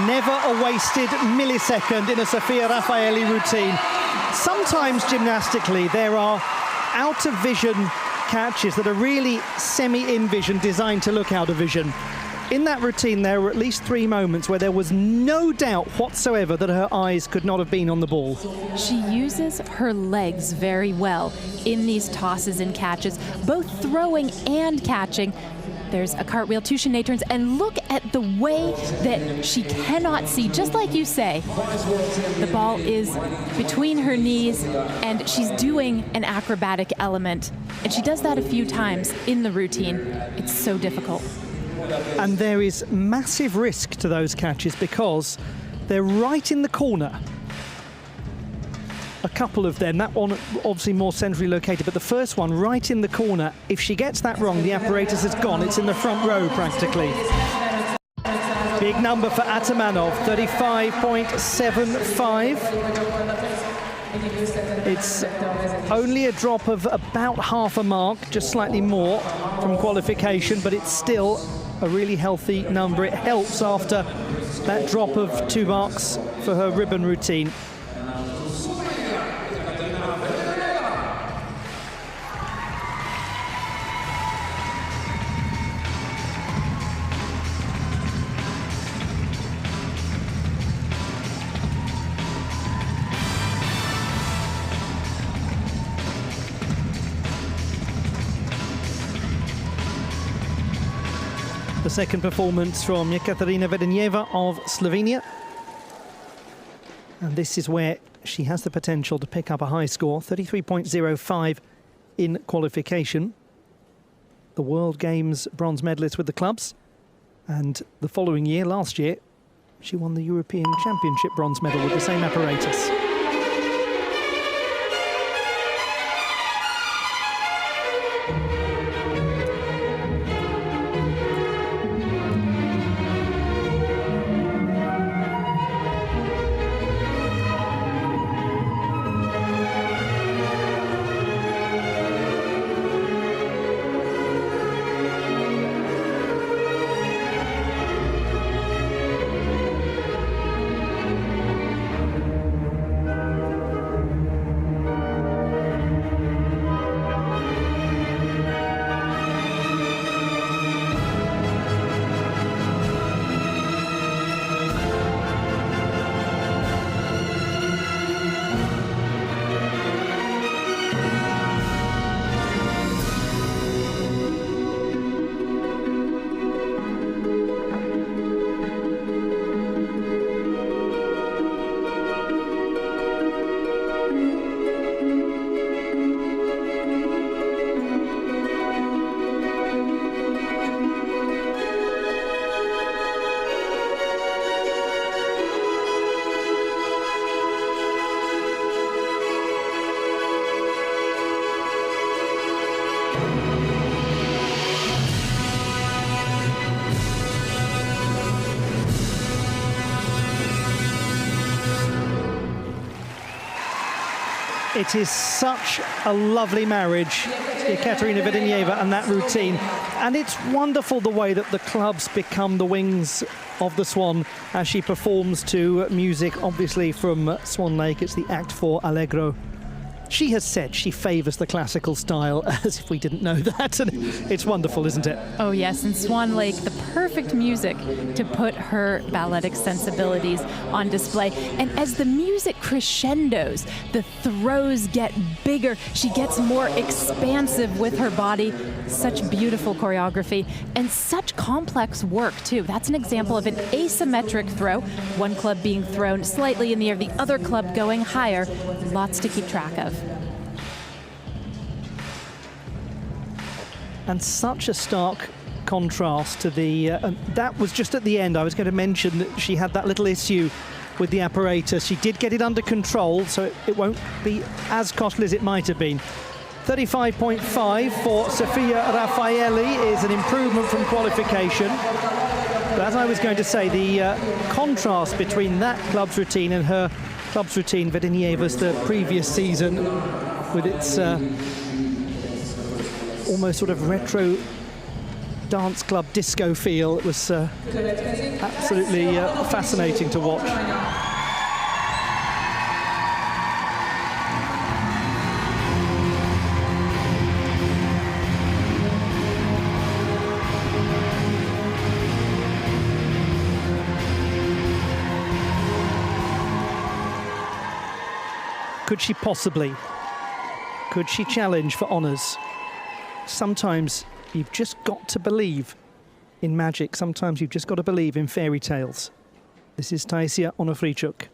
Never a wasted millisecond in a Sofia Raffaelli routine. Sometimes gymnastically there are out of vision catches that are really semi-in vision, designed to look out of vision. In that routine there were at least 3 moments where there was no doubt whatsoever that her eyes could not have been on the ball. She uses her legs very well in these tosses and catches, both throwing and catching. There's a cartwheel, 2 chaîné turns, and look at the way that she cannot see. Just like you say, the ball is between her knees, and she's doing an acrobatic element. And she does that a few times in the routine. It's so difficult. And there is massive risk to those catches because they're right in the corner. A couple of them, that one obviously more centrally located, but the first one right in the corner. If she gets that wrong, the apparatus is gone. It's in the front row practically. Big number for Atamanov, 35.75. It's only a drop of about half a mark, just slightly more from qualification, but it's still a really healthy number. It helps after that drop of 2 marks for her ribbon routine. The second performance from Ekaterina Vedenjeva of Slovenia. And this is where she has the potential to pick up a high score, 33.05 in qualification. The World Games bronze medalist with the clubs. And the following year, last year, she won the European Championship bronze medal with the same apparatus. It is such a lovely marriage, Ekaterina Vedenjeva and that routine. And it's wonderful the way that the clubs become the wings of the Swan as she performs to music, obviously from Swan Lake. It's the Act 4 Allegro. She has said she favours the classical style, as if we didn't know that. And it's wonderful, isn't it? Oh, yes, and Swan Lake, the perfect music to put her balletic sensibilities on display. And as the music crescendos, the throws get bigger. She gets more expansive with her body. Such beautiful choreography and such complex work, too. That's an example of an asymmetric throw. One club being thrown slightly in the air, the other club going higher. Lots to keep track of. And such a stark contrast to the... that was just at the end. I was going to mention that she had that little issue with the apparatus. She did get it under control, so it won't be as costly as it might have been. 35.5 for Sofia Raffaelli is an improvement from qualification. But as I was going to say, the contrast between that club's routine and her club's routine, Vedenjeva's the previous season, with its almost sort of retro dance club disco feel. It was absolutely fascinating to watch. Could she possibly? Could she challenge for honours? Sometimes you've just got to believe in magic. Sometimes you've just got to believe in fairy tales. This is Taisia Onofrichuk.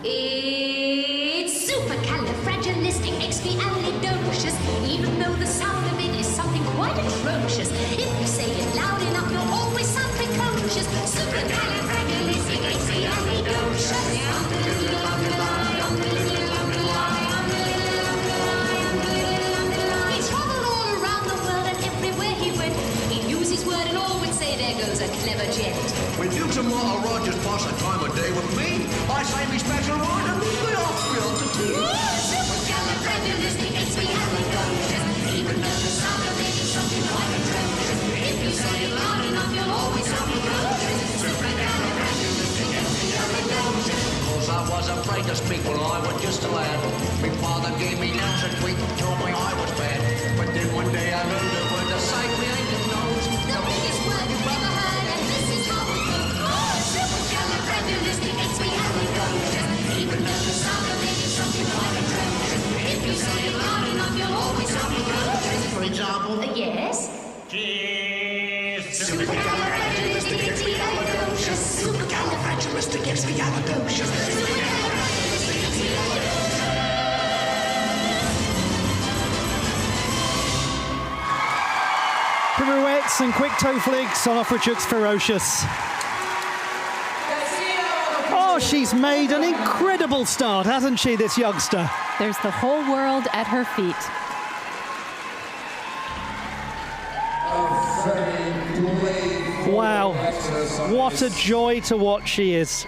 It's supercalifragilisticexpialidocious, even though the sound of it is something quite atrocious. If you say it loud enough, you'll always sound precocious. Supercalifragilisticexpialidocious. He traveled all around the world and everywhere he went, he'd use his word and all would say, there goes a clever gent. When you tomato Rogers pass a time of day with me, I say me special word and leave the hospital to tea. Supercalifragilisticexpialidocious, even though the sound of it is something quite atrocious. If you say it loud enough, you'll always sound precocious. Supercalifragilisticexpialidocious. Cause I was afraid to speak when I was just a lad. My father gave me nails and tweet and told me I was bad. But then one day I learned a word to say behind the nose. The biggest word you've ever heard, and this is how it goes. Supercalifragilisticexpialidocious, even though the sound of it is something quite atrocious. If you say it loud enough, you'll always sound precocious. For example, Yes? Supercalifragilisticexpialidocious. Supercalifragilisticexpialidocious. Pirouettes and quick toe flicks. Onofrichuk's ferocious. Oh, she's made an incredible start, hasn't she, this youngster? There's the whole world at her feet. Wow, what a joy to watch she is.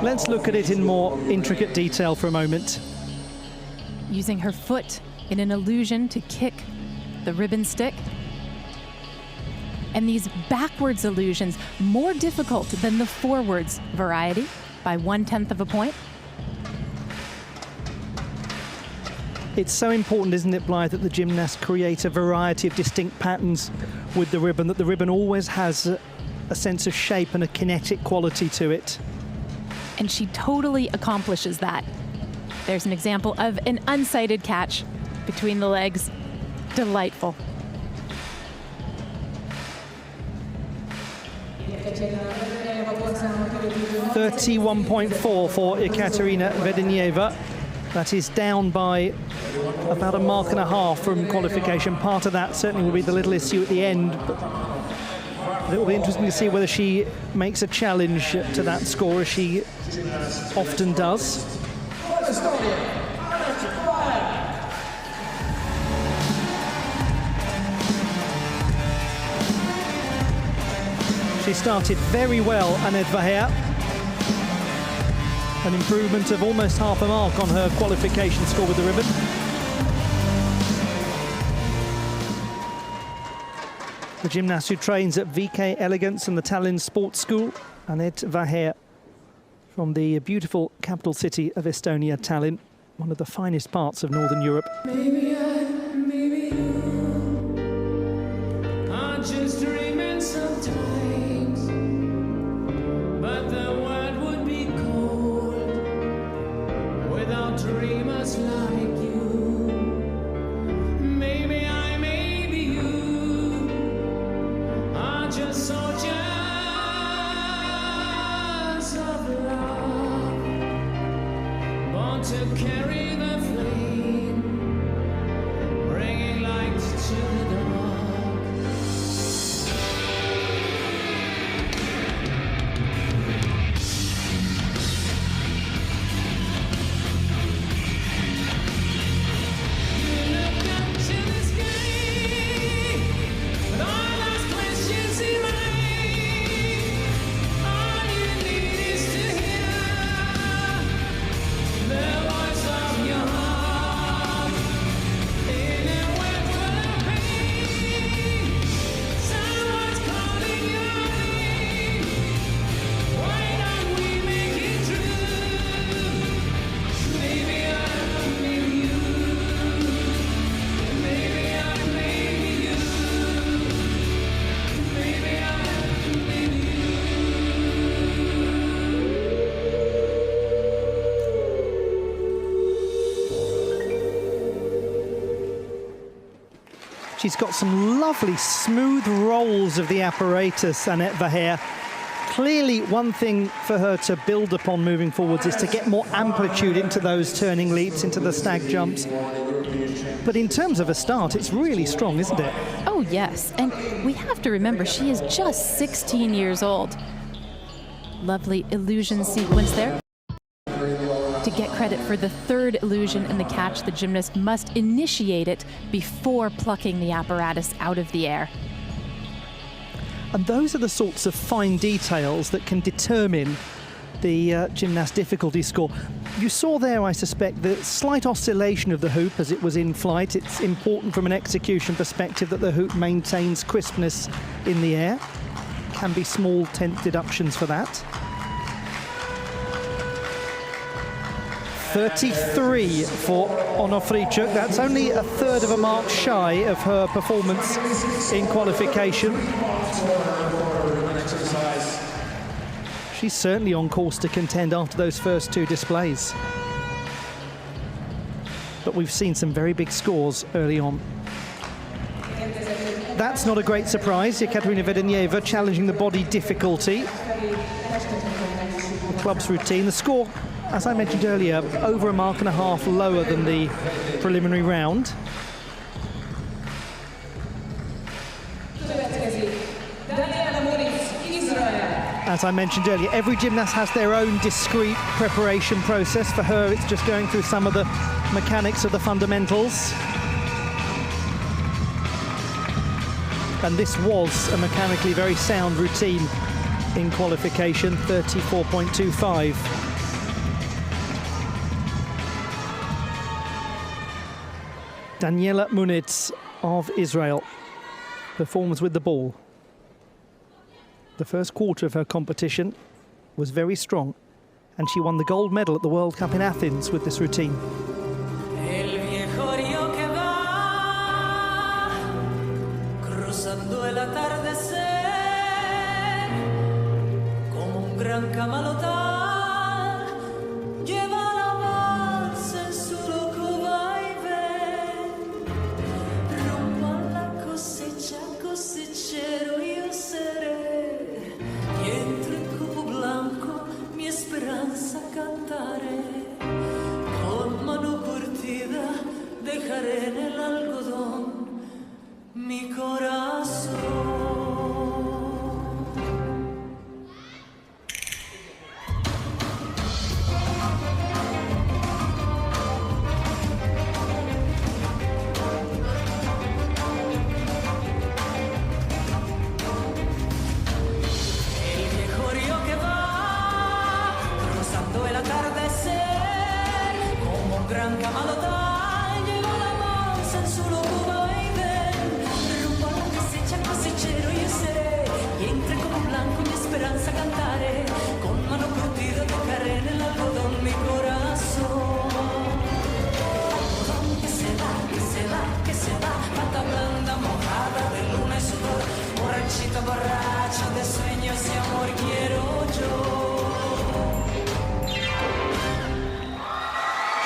Let's look at it in more intricate detail for a moment. Using her foot in an illusion to kick the ribbon stick. And these backwards illusions, more difficult than the forwards variety by 1/10 of a point. It's so important, isn't it, Blythe, that the gymnasts create a variety of distinct patterns with the ribbon, that the ribbon always has a sense of shape and a kinetic quality to it. And she totally accomplishes that. There's an example of an unsighted catch between the legs. Delightful. .31.4 for Ekaterina Vedenieva. That is down by about a mark and a half from qualification. Part of that certainly will be the little issue at the end. But it will be interesting to see whether she makes a challenge to that score, as she often does. She started very well, Annette Vaher. An improvement of almost half a mark on her qualification score with the ribbon. The gymnast who trains at VK Elegance and the Tallinn Sports School, Annette Vaher, from the beautiful capital city of Estonia, Tallinn, one of the finest parts of Northern Europe. Maybe you are just dreaming sometimes, but the world would be cold without dreamers like you. Maybe you are just soldiers of love, born to carry the flame She's got some lovely smooth rolls of the apparatus, Annette Verheer. Clearly, one thing for her to build upon moving forwards is to get more amplitude into those turning leaps, into the stag jumps. But in terms of a start, it's really strong, isn't it? Oh, yes. And we have to remember, she is just 16 years old. Lovely illusion sequence there. To get credit for the third illusion in the catch, the gymnast must initiate it before plucking the apparatus out of the air. And those are the sorts of fine details that can determine the gymnast difficulty score. You saw there, I suspect, the slight oscillation of the hoop as it was in flight. It's important from an execution perspective that the hoop maintains crispness in the air. Can be small tenth deductions for that. 33 for Onofrichuk. That's only a third of a mark shy of her performance in qualification. She's certainly on course to contend after those first two displays. But we've seen some very big scores early on. That's not a great surprise. Ekaterina Vedenieva challenging the body difficulty. The club's routine. The score, as I mentioned earlier, over a mark and a half lower than the preliminary round. As I mentioned earlier, every gymnast has their own discrete preparation process. For her, it's just going through some of the mechanics of the fundamentals. And this was a mechanically very sound routine in qualification, 34.25. Daniela Munitz of Israel performs with the ball. The first quarter of her competition was very strong, and she won the gold medal at the World Cup in Athens with this routine.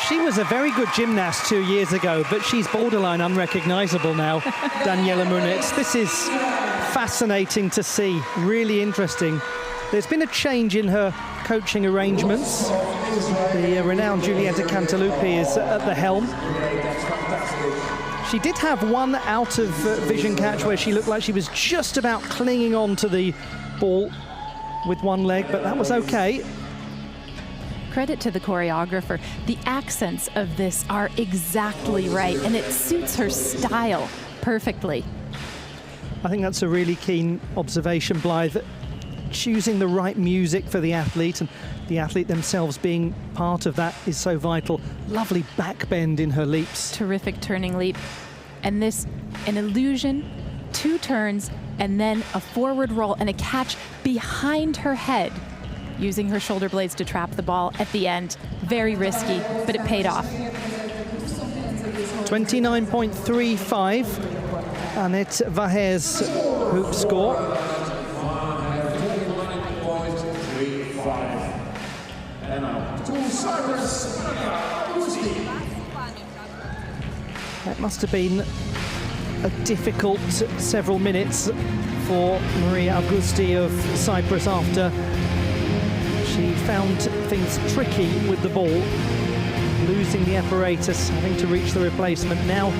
She was a very good gymnast 2 years ago, but she's borderline unrecognisable now, Daniela Munitz. This is fascinating to see, really interesting. There's been a change in her coaching arrangements. The renowned Giulietta Cantalupi is at the helm. She did have one out of vision catch where she looked like she was just about clinging on to the ball with one leg, but that was okay. Credit to the choreographer. The accents of this are exactly right, and it suits her style perfectly. I think that's a really keen observation, Blythe. Choosing the right music for the athlete, and the athlete themselves being part of that is so vital. Lovely back bend in her leaps. Terrific turning leap. And this, an illusion, 2 turns, and then a forward roll and a catch behind her head, using her shoulder blades to trap the ball at the end. Very risky, but it paid off. 29.35, Annette Verheer's hoop score. That must have been a difficult several minutes for Maria Augusti of Cyprus after she found things tricky with the ball, losing the apparatus, having to reach the replacement. Now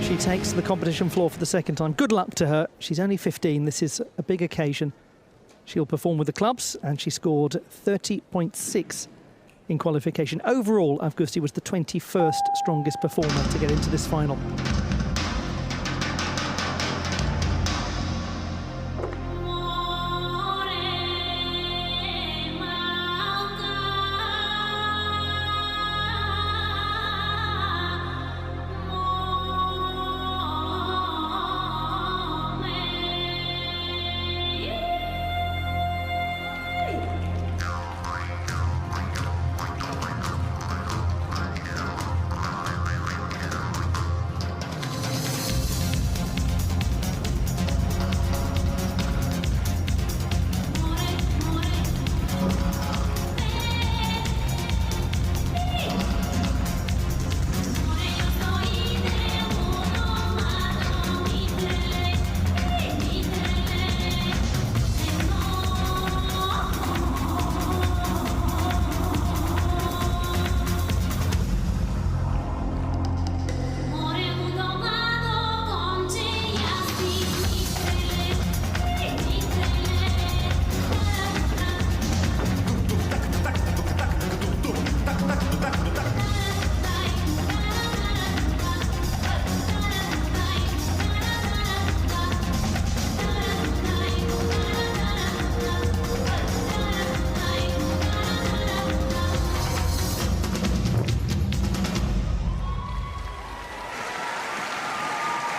she takes the competition floor for the second time. Good luck to her. She's only 15. This is a big occasion. She'll perform with the clubs, and she scored 30.6 in qualification. Overall, Augusti was the 21st strongest performer to get into this final.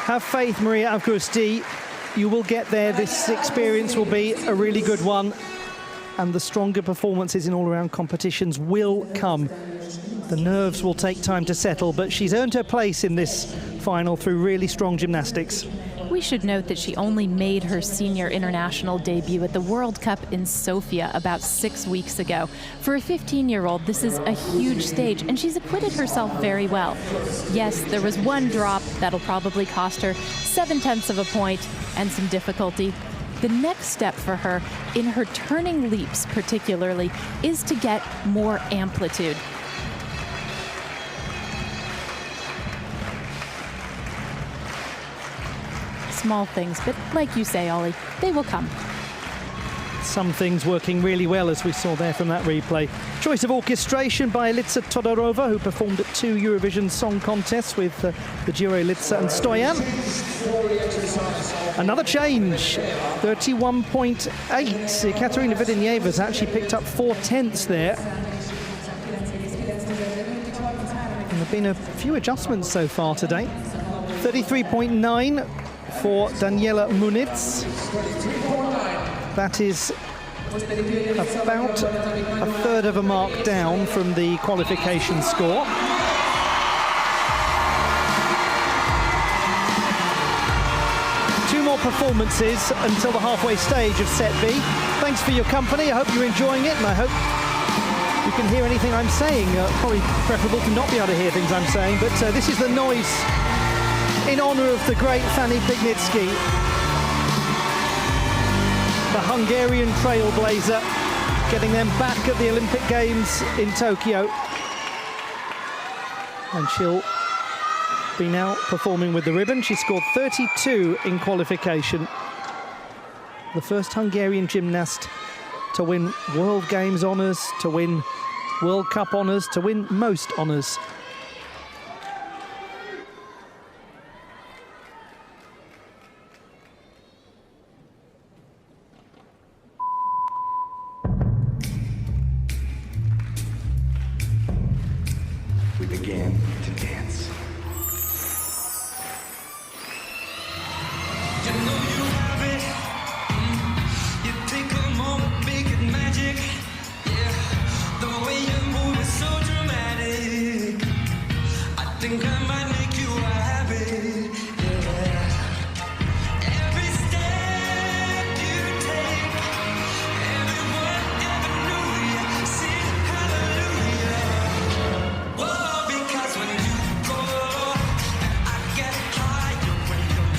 Have faith, Maria Augusti. You will get there. This experience will be a really good one. And the stronger performances in all-around competitions will come. The nerves will take time to settle, but she's earned her place in this final through really strong gymnastics. We should note that she only made her senior international debut at the World Cup in Sofia about 6 weeks ago. For a 15-year-old, this is a huge stage, and she's acquitted herself very well. Yes, there was one drop that'll probably cost her 0.7 of a point and some difficulty. The next step for her, in her turning leaps particularly, is to get more amplitude. Small things, but like you say, Olly, they will come. Some things working really well, as we saw there from that replay. Choice of orchestration by Litsa Todorova, who performed at 2 Eurovision Song Contests with the duo Litsa and Stoyan. Another change, 31.8. Katerina Vidinieva's actually picked up 4/10 there. And there have been a few adjustments so far today. 33.9 for Daniela Muniz. That is about a third of a mark down from the qualification score. Two more performances until the halfway stage of set B. Thanks for your company. I hope you're enjoying it, and I hope you can hear anything I'm saying. Probably preferable to not be able to hear things I'm saying, but this is the noise in honour of the great Fanny Pignitsky, the Hungarian trailblazer, getting them back at the Olympic Games in Tokyo. And she'll be now performing with the ribbon. She scored 32 in qualification. The first Hungarian gymnast to win World Games honours, to win World Cup honours, to win most honours. Began to dance. You know you have it. You take a moment, make it magic. Yeah, the way you move is so dramatic. I think I might make you a habit. Yeah. Every step you take, everyone ever knew you. Sing hallelujah. Whoa. Because when you go, I get higher when you're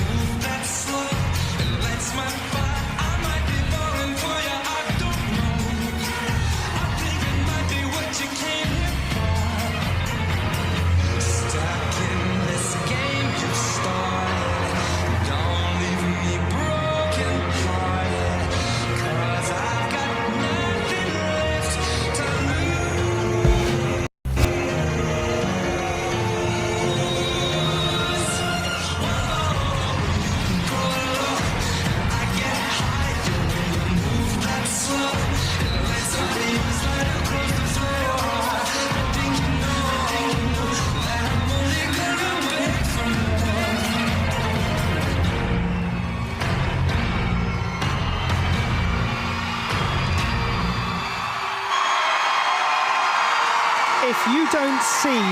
If you don't see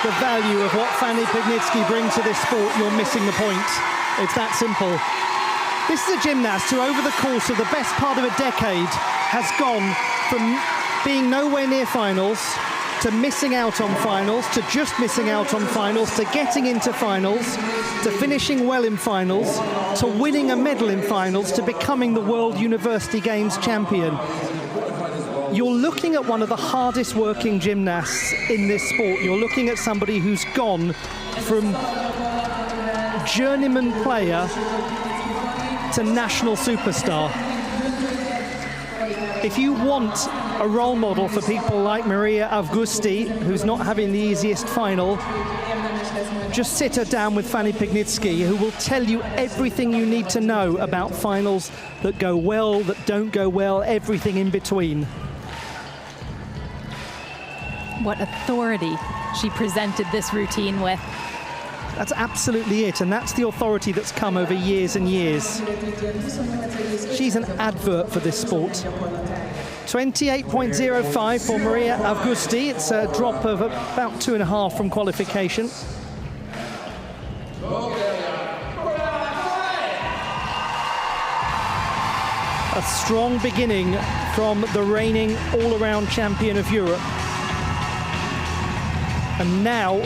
the value of what Fanny Pignitsky brings to this sport, you're missing the point. It's that simple. This is a gymnast who, over the course of the best part of a decade, has gone from being nowhere near finals to missing out on finals, to just missing out on finals, to getting into finals, to finishing well in finals, to winning a medal in finals, to becoming the World University Games champion. You're looking at one of the hardest working gymnasts in this sport. You're looking at somebody who's gone from journeyman player to national superstar. If you want a role model for people like Maria Avgusti, who's not having the easiest final, just sit her down with Fanny Pignitsky, who will tell you everything you need to know about finals that go well, that don't go well, everything in between. What authority she presented this routine with. That's absolutely it, and that's the authority that's come over years and years. She's an advert for this sport. 28.05 for Maria Avgusti. It's a drop of about 2.5 from qualification. A strong beginning from the reigning all-around champion of Europe. And now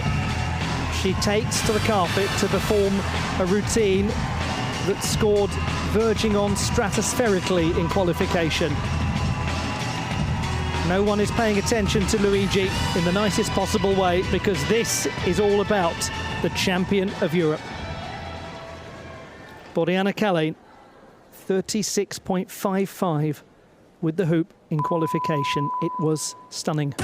she takes to the carpet to perform a routine that scored verging on stratospherically in qualification. No one is paying attention to Luigi in the nicest possible way, because this is all about the champion of Europe. Boriana Kalén, 36.55 with the hoop in qualification. It was stunning.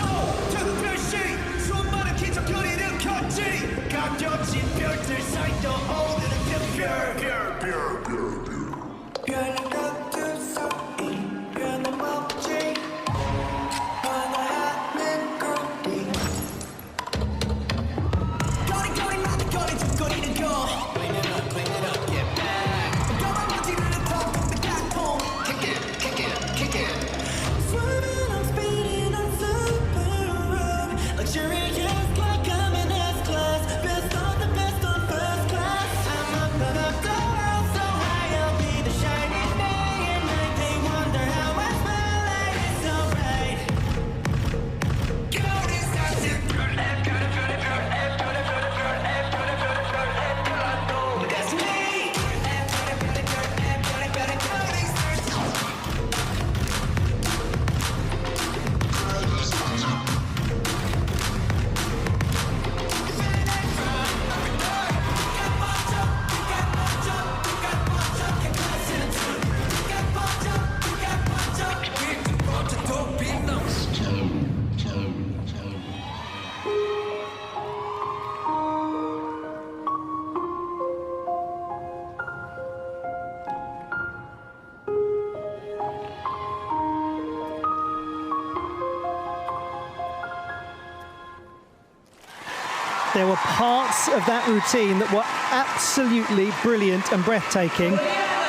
There were parts of that routine that were absolutely brilliant and breathtaking.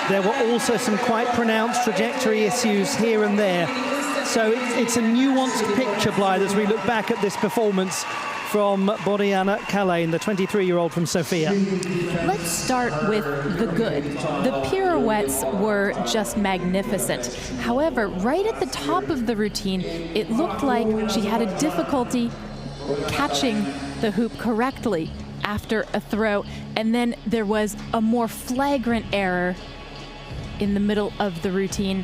There were also some quite pronounced trajectory issues here and there. So it's a nuanced picture, Blythe, as we look back at this performance from Boriana Kalén, the 23-year-old from Sofia. Let's start with the good. The pirouettes were just magnificent. However, right at the top of the routine, it looked like she had a difficulty catching the hoop correctly after a throw, and then there was a more flagrant error in the middle of the routine.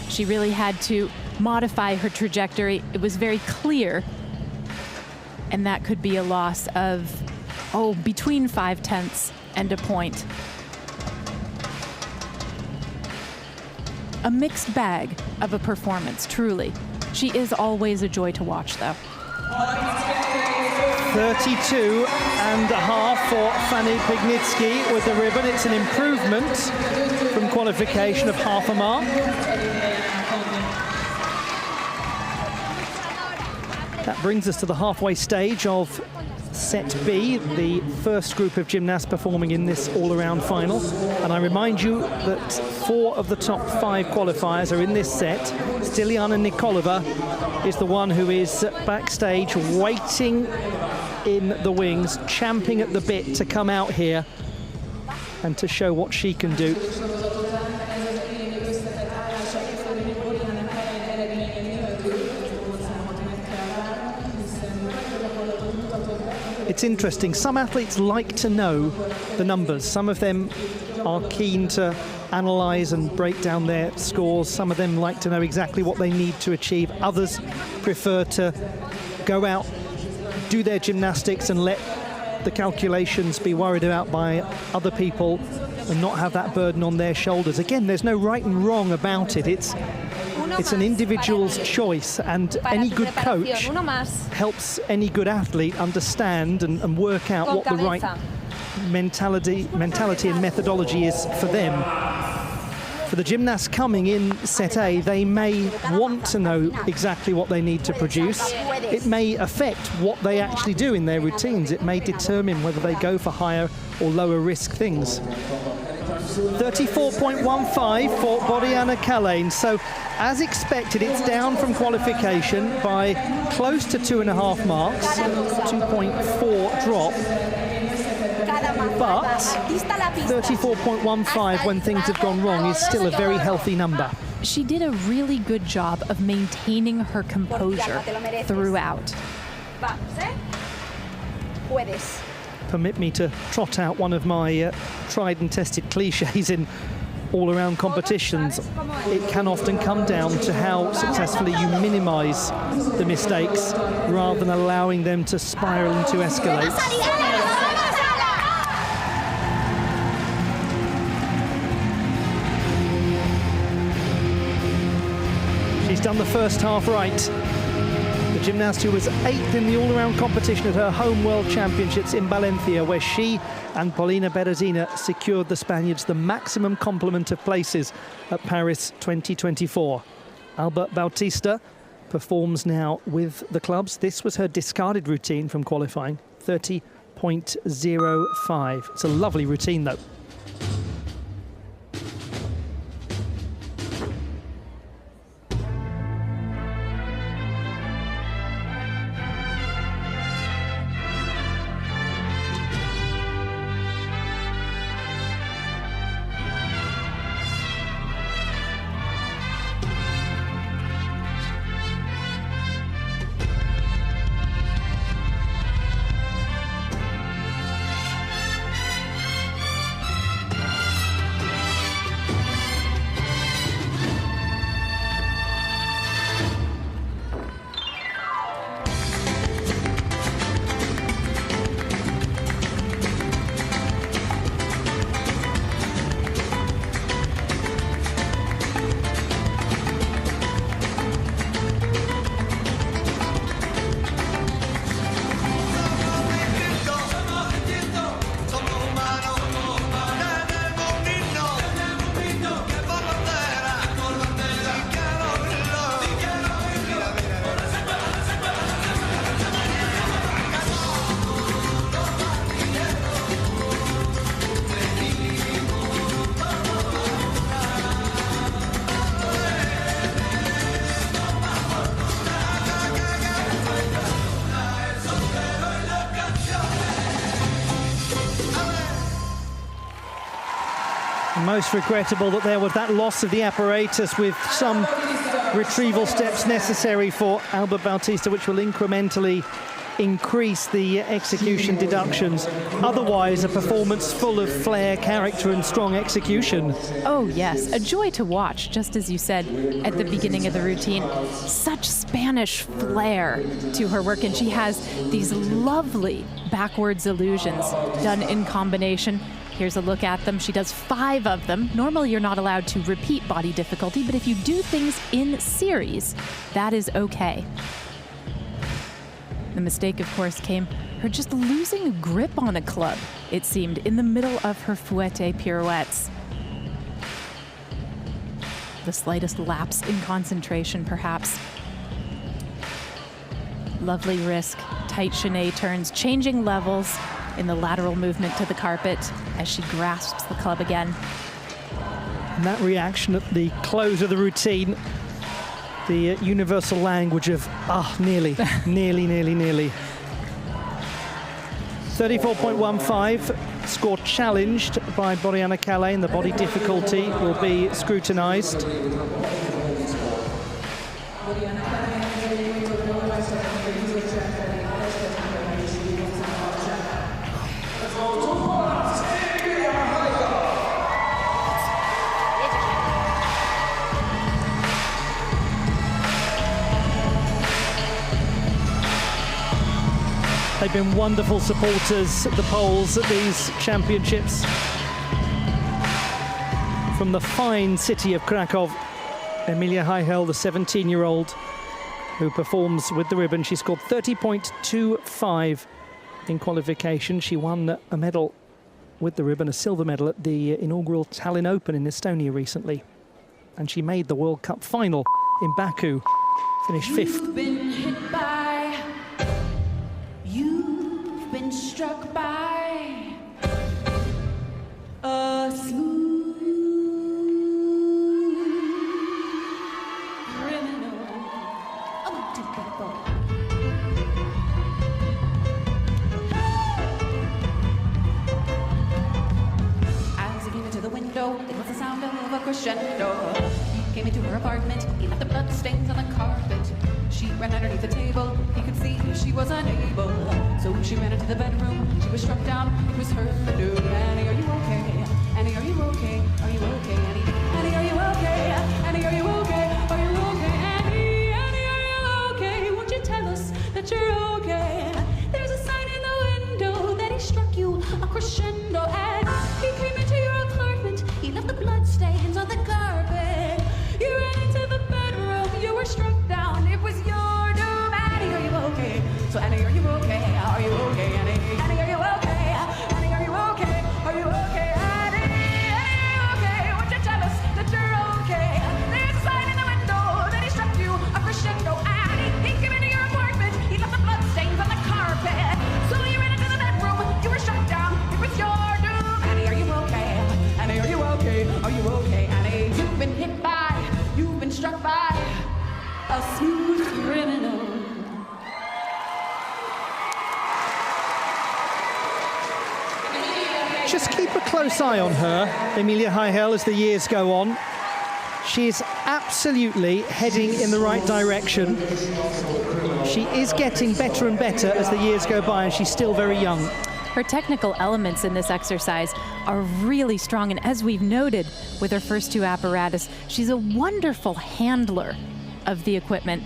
She really had to modify her trajectory. It was very clear, and that could be a loss of, between 0.5 and a point. A mixed bag of a performance, truly. She is always a joy to watch, though. 32.5 for Fanny Pignitsky with the ribbon. It's an improvement from qualification of half a mark. That brings us to the halfway stage of Set B, the first group of gymnasts performing in this all-around final. And I remind you that 4 of the top 5 qualifiers are in this set. Styliana Nikolova is the one who is backstage waiting in the wings, champing at the bit to come out here and to show what she can do. It's interesting, some athletes like to know the numbers. Some of them are keen to analyse and break down their scores. Some of them like to know exactly what they need to achieve. Others prefer to go out, do their gymnastics and let the calculations be worried about by other people and not have that burden on their shoulders. Again, there's no right and wrong about it. It's an individual's choice, and any good coach helps any good athlete understand and work out what the right mentality and methodology is for them. For the gymnasts coming in set A, they may want to know exactly what they need to produce. It may affect what they actually do in their routines. It may determine whether they go for higher or lower risk things. 34.15 for Boriana Kalane. So, as expected, it's down from qualification by close to 2.5 marks, 2.4 drop. But 34.15 when things have gone wrong is still a very healthy number. She did a really good job of maintaining her composure throughout. Permit me to trot out one of my tried and tested cliches in all-around competitions. It can often come down to how successfully you minimise the mistakes rather than allowing them to spiral and to escalate. She's done the first half right. The gymnast who was 8th in the all-around competition at her home World Championships in Valencia, where she and Paulina Berezina secured the Spaniards the maximum complement of places at Paris 2024. Alba Bautista performs now with the clubs. This was her discarded routine from qualifying, 30.05. It's a lovely routine, though. Most regrettable that there was that loss of the apparatus, with some retrieval steps necessary for Alba Bautista, which will incrementally increase the execution deductions. Otherwise, a performance full of flair, character and strong execution. Oh yes, a joy to watch, just as you said at the beginning of the routine. Such Spanish flair to her work, and she has these lovely backwards illusions done in combination. Here's a look at them. She does 5 of them. Normally, you're not allowed to repeat body difficulty, but if you do things in series, that is okay. The mistake, of course, came her just losing grip on a club, it seemed, in the middle of her fouette pirouettes. The slightest lapse in concentration, perhaps. Lovely risk, tight chaîné turns, changing levels in the lateral movement to the carpet as she grasps the club again. And that reaction at the close of the routine, the universal language of, nearly, nearly, nearly, nearly. 34.15, score challenged by Boriana Calais, and the body difficulty will be scrutinised. They've been wonderful supporters, the Poles, at these championships. From the fine city of Krakow, Emilia Heigl, the 17-year-old who performs with the ribbon. She scored 30.25 in qualification. She won a medal with the ribbon, a silver medal at the inaugural Tallinn Open in Estonia recently. And she made the World Cup final in Baku, finished 5th. You've been hit by, you've been struck by a smooth criminal. Oh, take that ball. As he came into the window, it was the sound of a crescendo. He came into her apartment, he left the blood stains on the carpet. She ran underneath the table, he could see she was unable. So she ran into the bedroom, she was struck down, it was her doom. Annie, are you okay? Annie, are you okay? Are you okay, Annie? Annie, are you okay? Annie, are you okay? Are you okay, Annie? Annie, are you okay? Won't you tell us that you're okay? There's a sign in the window that he struck you, a crescendo, and he came into your apartment, he left the blood stains on the carpet. You ran into the bedroom, you were struck down, it was your doom. Annie, are you okay? So Annie, are you okay? Are you okay, Annie? Annie, are you okay? Annie, are you okay? Are you okay, Annie? Annie, are you okay? Won't you tell us that you're okay? There's a sign in the window that he struck you, a crescendo, Annie. He came into your apartment, he left the blood stains on the carpet. So you ran into the bedroom, you were struck down, it was your doom. Annie, are you okay? Annie, are you okay? Are you okay, Annie? You've been hit by, you've been struck by a smooth criminal. Just keep a close eye on her, Emilia Heigl, as the years go on. She is absolutely heading in the right direction. She is getting better and better as the years go by, and she's still very young. Her technical elements in this exercise are really strong, and as we've noted with her first two apparatus, she's a wonderful handler of the equipment.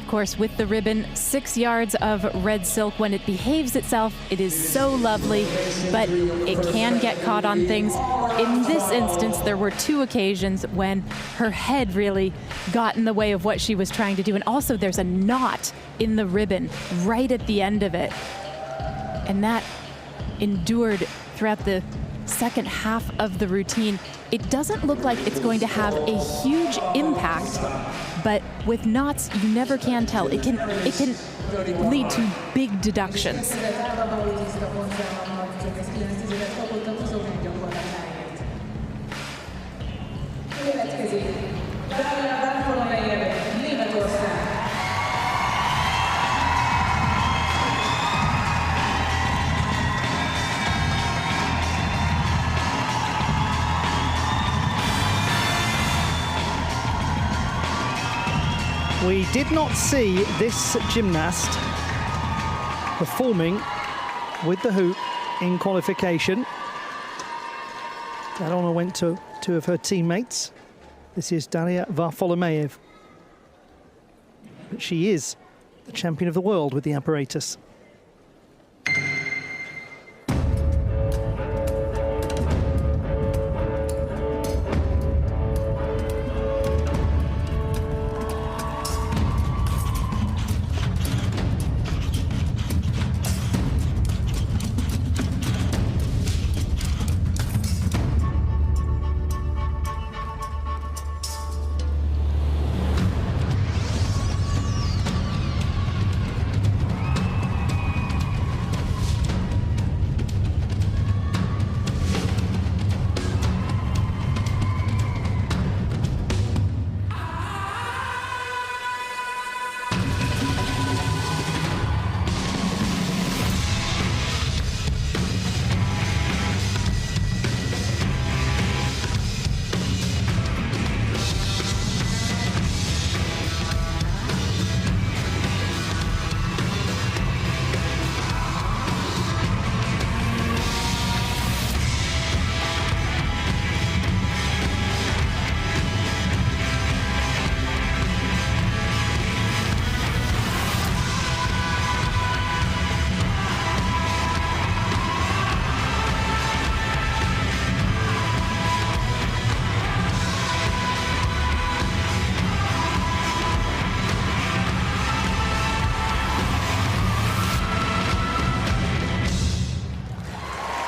Of course, with the ribbon, 6 yards of red silk. When it behaves itself, it is so lovely, but it can get caught on things. In this instance, there were two occasions when her head really got in the way of what she was trying to do, and also there's a knot in the ribbon right at the end of it, and that endured throughout the second half of the routine. It doesn't look like it's going to have a huge impact, but with knots, you never can tell. It can lead to big deductions. We did not see this gymnast performing with the hoop in qualification. That honour went to two of her teammates. This is Daria Varfolomeev. But she is the champion of the world with the apparatus.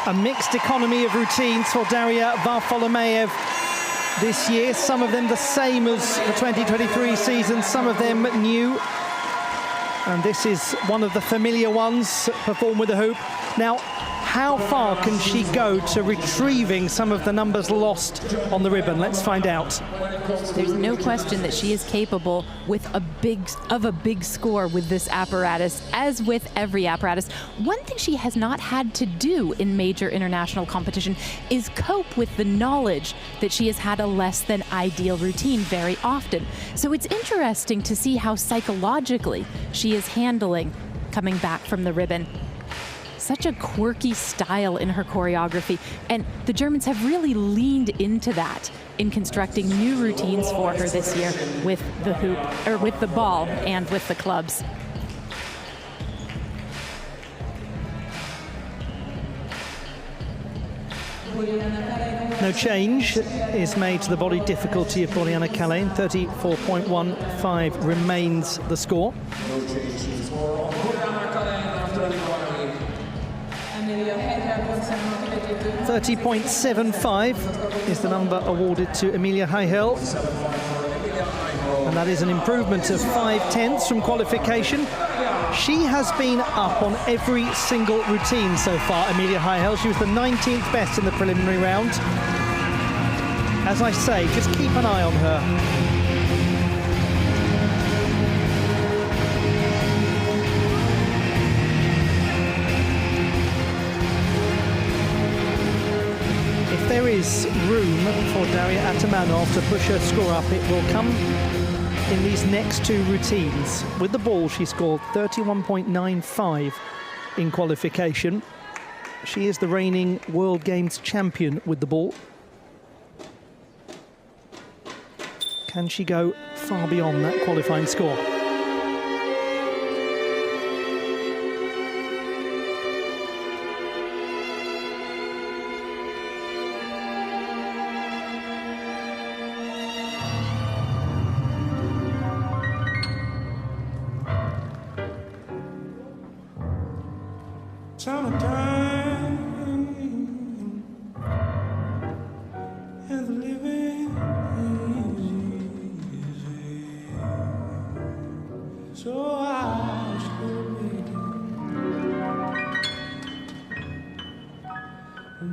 A mixed economy of routines for Daria Varfolomeev this year. Some of them the same as the 2023 season, some of them new. And this is one of the familiar ones, performed with the hoop. Now, how far can she go to retrieving some of the numbers lost on the ribbon? Let's find out. There's no question that she is capable with a big score with this apparatus, as with every apparatus. One thing she has not had to do in major international competition is cope with the knowledge that she has had a less than ideal routine very often. So it's interesting to see how psychologically she is handling coming back from the ribbon. Such a quirky style in her choreography, and the Germans have really leaned into that in constructing new routines for her this year with the hoop, or with the ball and with the clubs. No change is made to the body difficulty of Boriana Kalin. 34.15 remains the score. 30.75 is the number awarded to Emilia Haihel. And that is an improvement of 5/10 from qualification. She has been up on every single routine so far, Emilia Haihel. She was the 19th best in the preliminary round. As I say, just keep an eye on her. If there is room for Daria Atamanov to push her score up, it will come in these next two routines. With the ball, she scored 31.95 in qualification. She is the reigning World Games champion with the ball. Can she go far beyond that qualifying score? Summertime and the living is easy, so I should wait.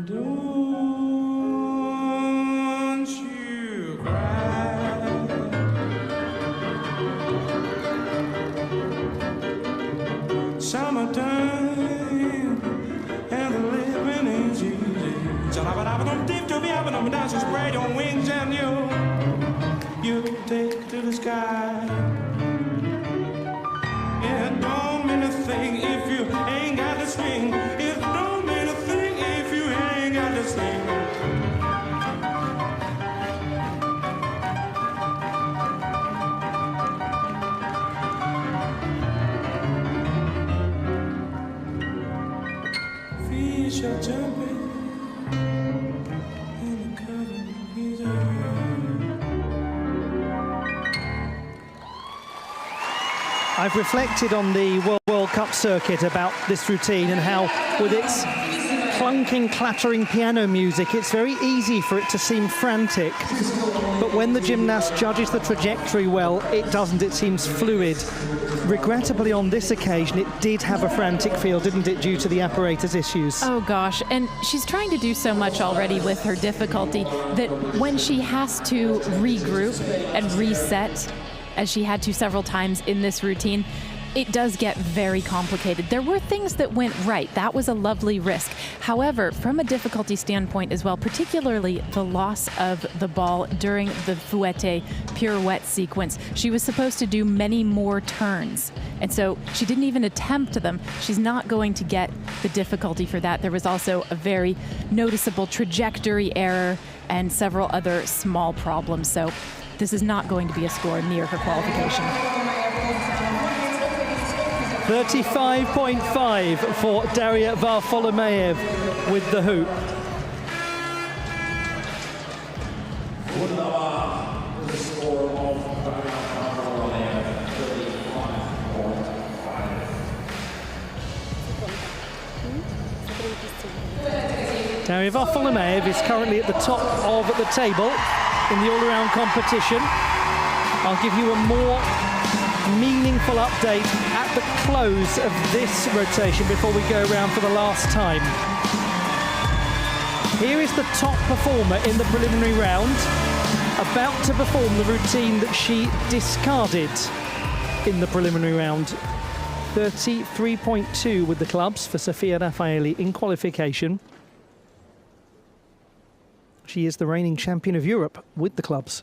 Don't you cry. Summertime. I'm dancing, spread your wings and you take to the sky. It don't mean a thing if you ain't got the swing. It don't mean a thing if you ain't got the swing. Fish are jumping. I've reflected on the World Cup circuit about this routine and how, with its clunking, clattering piano music, it's very easy for it to seem frantic. But when the gymnast judges the trajectory well, it doesn't. It seems fluid. Regrettably, on this occasion, it did have a frantic feel, didn't it, due to the apparatus issues? Oh, gosh. And she's trying to do so much already with her difficulty that when she has to regroup and reset, as she had to several times in this routine, it does get very complicated. There were things that went right. That was a lovely risk. However, from a difficulty standpoint as well, particularly the loss of the ball during the fouette pirouette sequence, she was supposed to do many more turns. And so she didn't even attempt them. She's not going to get the difficulty for that. There was also a very noticeable trajectory error and several other small problems. So this is not going to be a score near her qualification. 35.5 for Daria Varfolomeev with the hoop. The score of Daria Varfolomeev, 31.5. Now, Ivar Folomeev is currently at the top of the table in the all-around competition. I'll give you a more meaningful update at the close of this rotation before we go around for the last time. Here is the top performer in the preliminary round, about to perform the routine that she discarded in the preliminary round. 33.2 with the clubs for Sofia Raffaeli in qualification. She is the reigning champion of Europe with the clubs.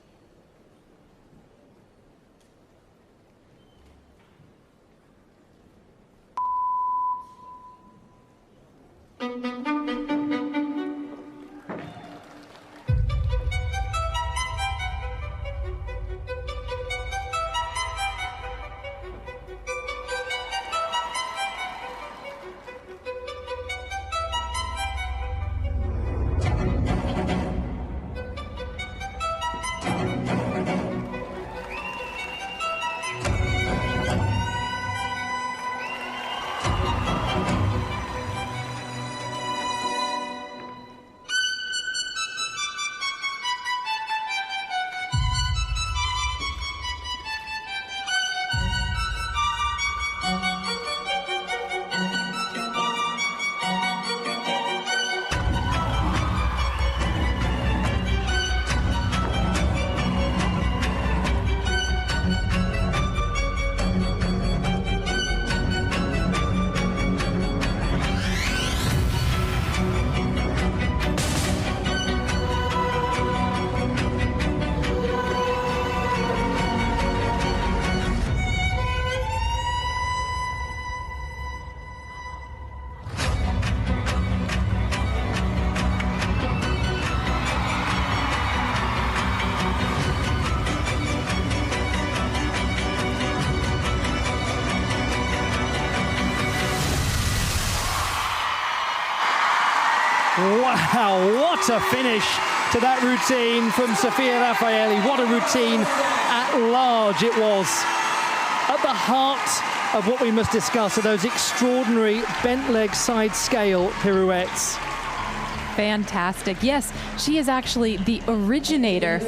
Wow, what a finish to that routine from Sofia Raffaeli. What a routine at large it was. At the heart of what we must discuss are those extraordinary bent leg side scale pirouettes. Fantastic. Yes, she is actually the originator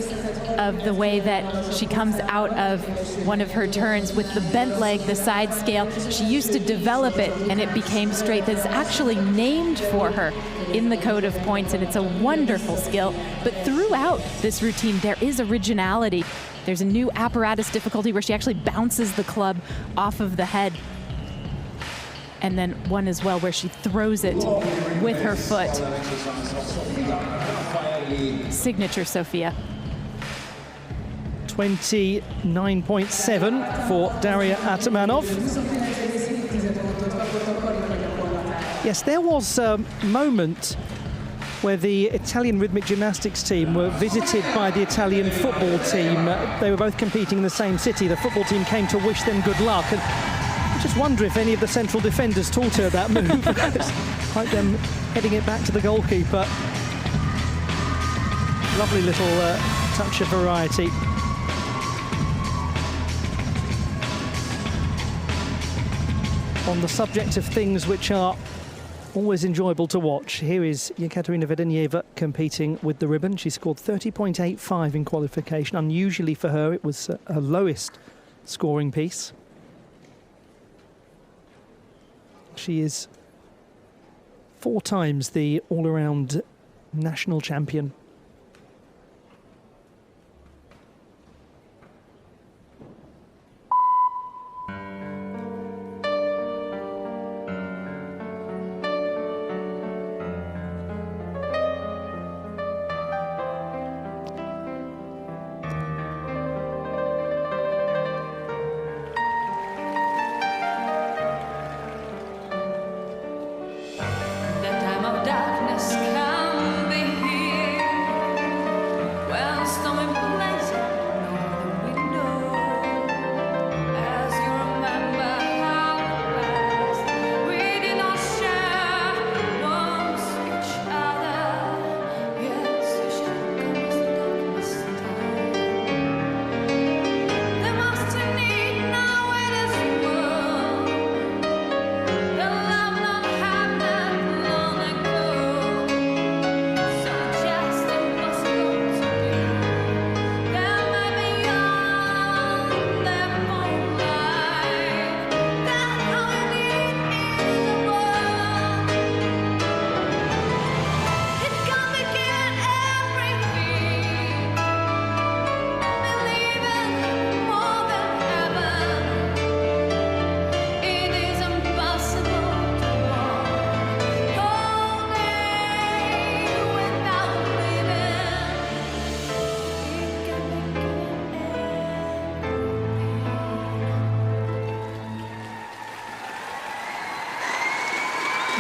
of the way that she comes out of one of her turns with the bent leg, the side scale. She used to develop it and it became straight. That's actually named for her in the code of points, and it's a wonderful skill. But throughout this routine, there is originality. There's a new apparatus difficulty where she actually bounces the club off of the head. And then one as well where she throws it with her foot. Signature Sofia. 29.7 for Daria Atamanov. Yes, there was a moment where the Italian rhythmic gymnastics team were visited by the Italian football team. They were both competing in the same city. The football team came to wish them good luck. And I just wonder if any of the central defenders taught her that move. It's like them heading it back to the goalkeeper. Lovely little touch of variety. On the subject of things which are always enjoyable to watch, here is Yekaterina Vedenieva competing with the ribbon. She scored 30.85 in qualification. Unusually for her, it was her lowest scoring piece. She is 4 times the all-around national champion. The time of darkness can be here.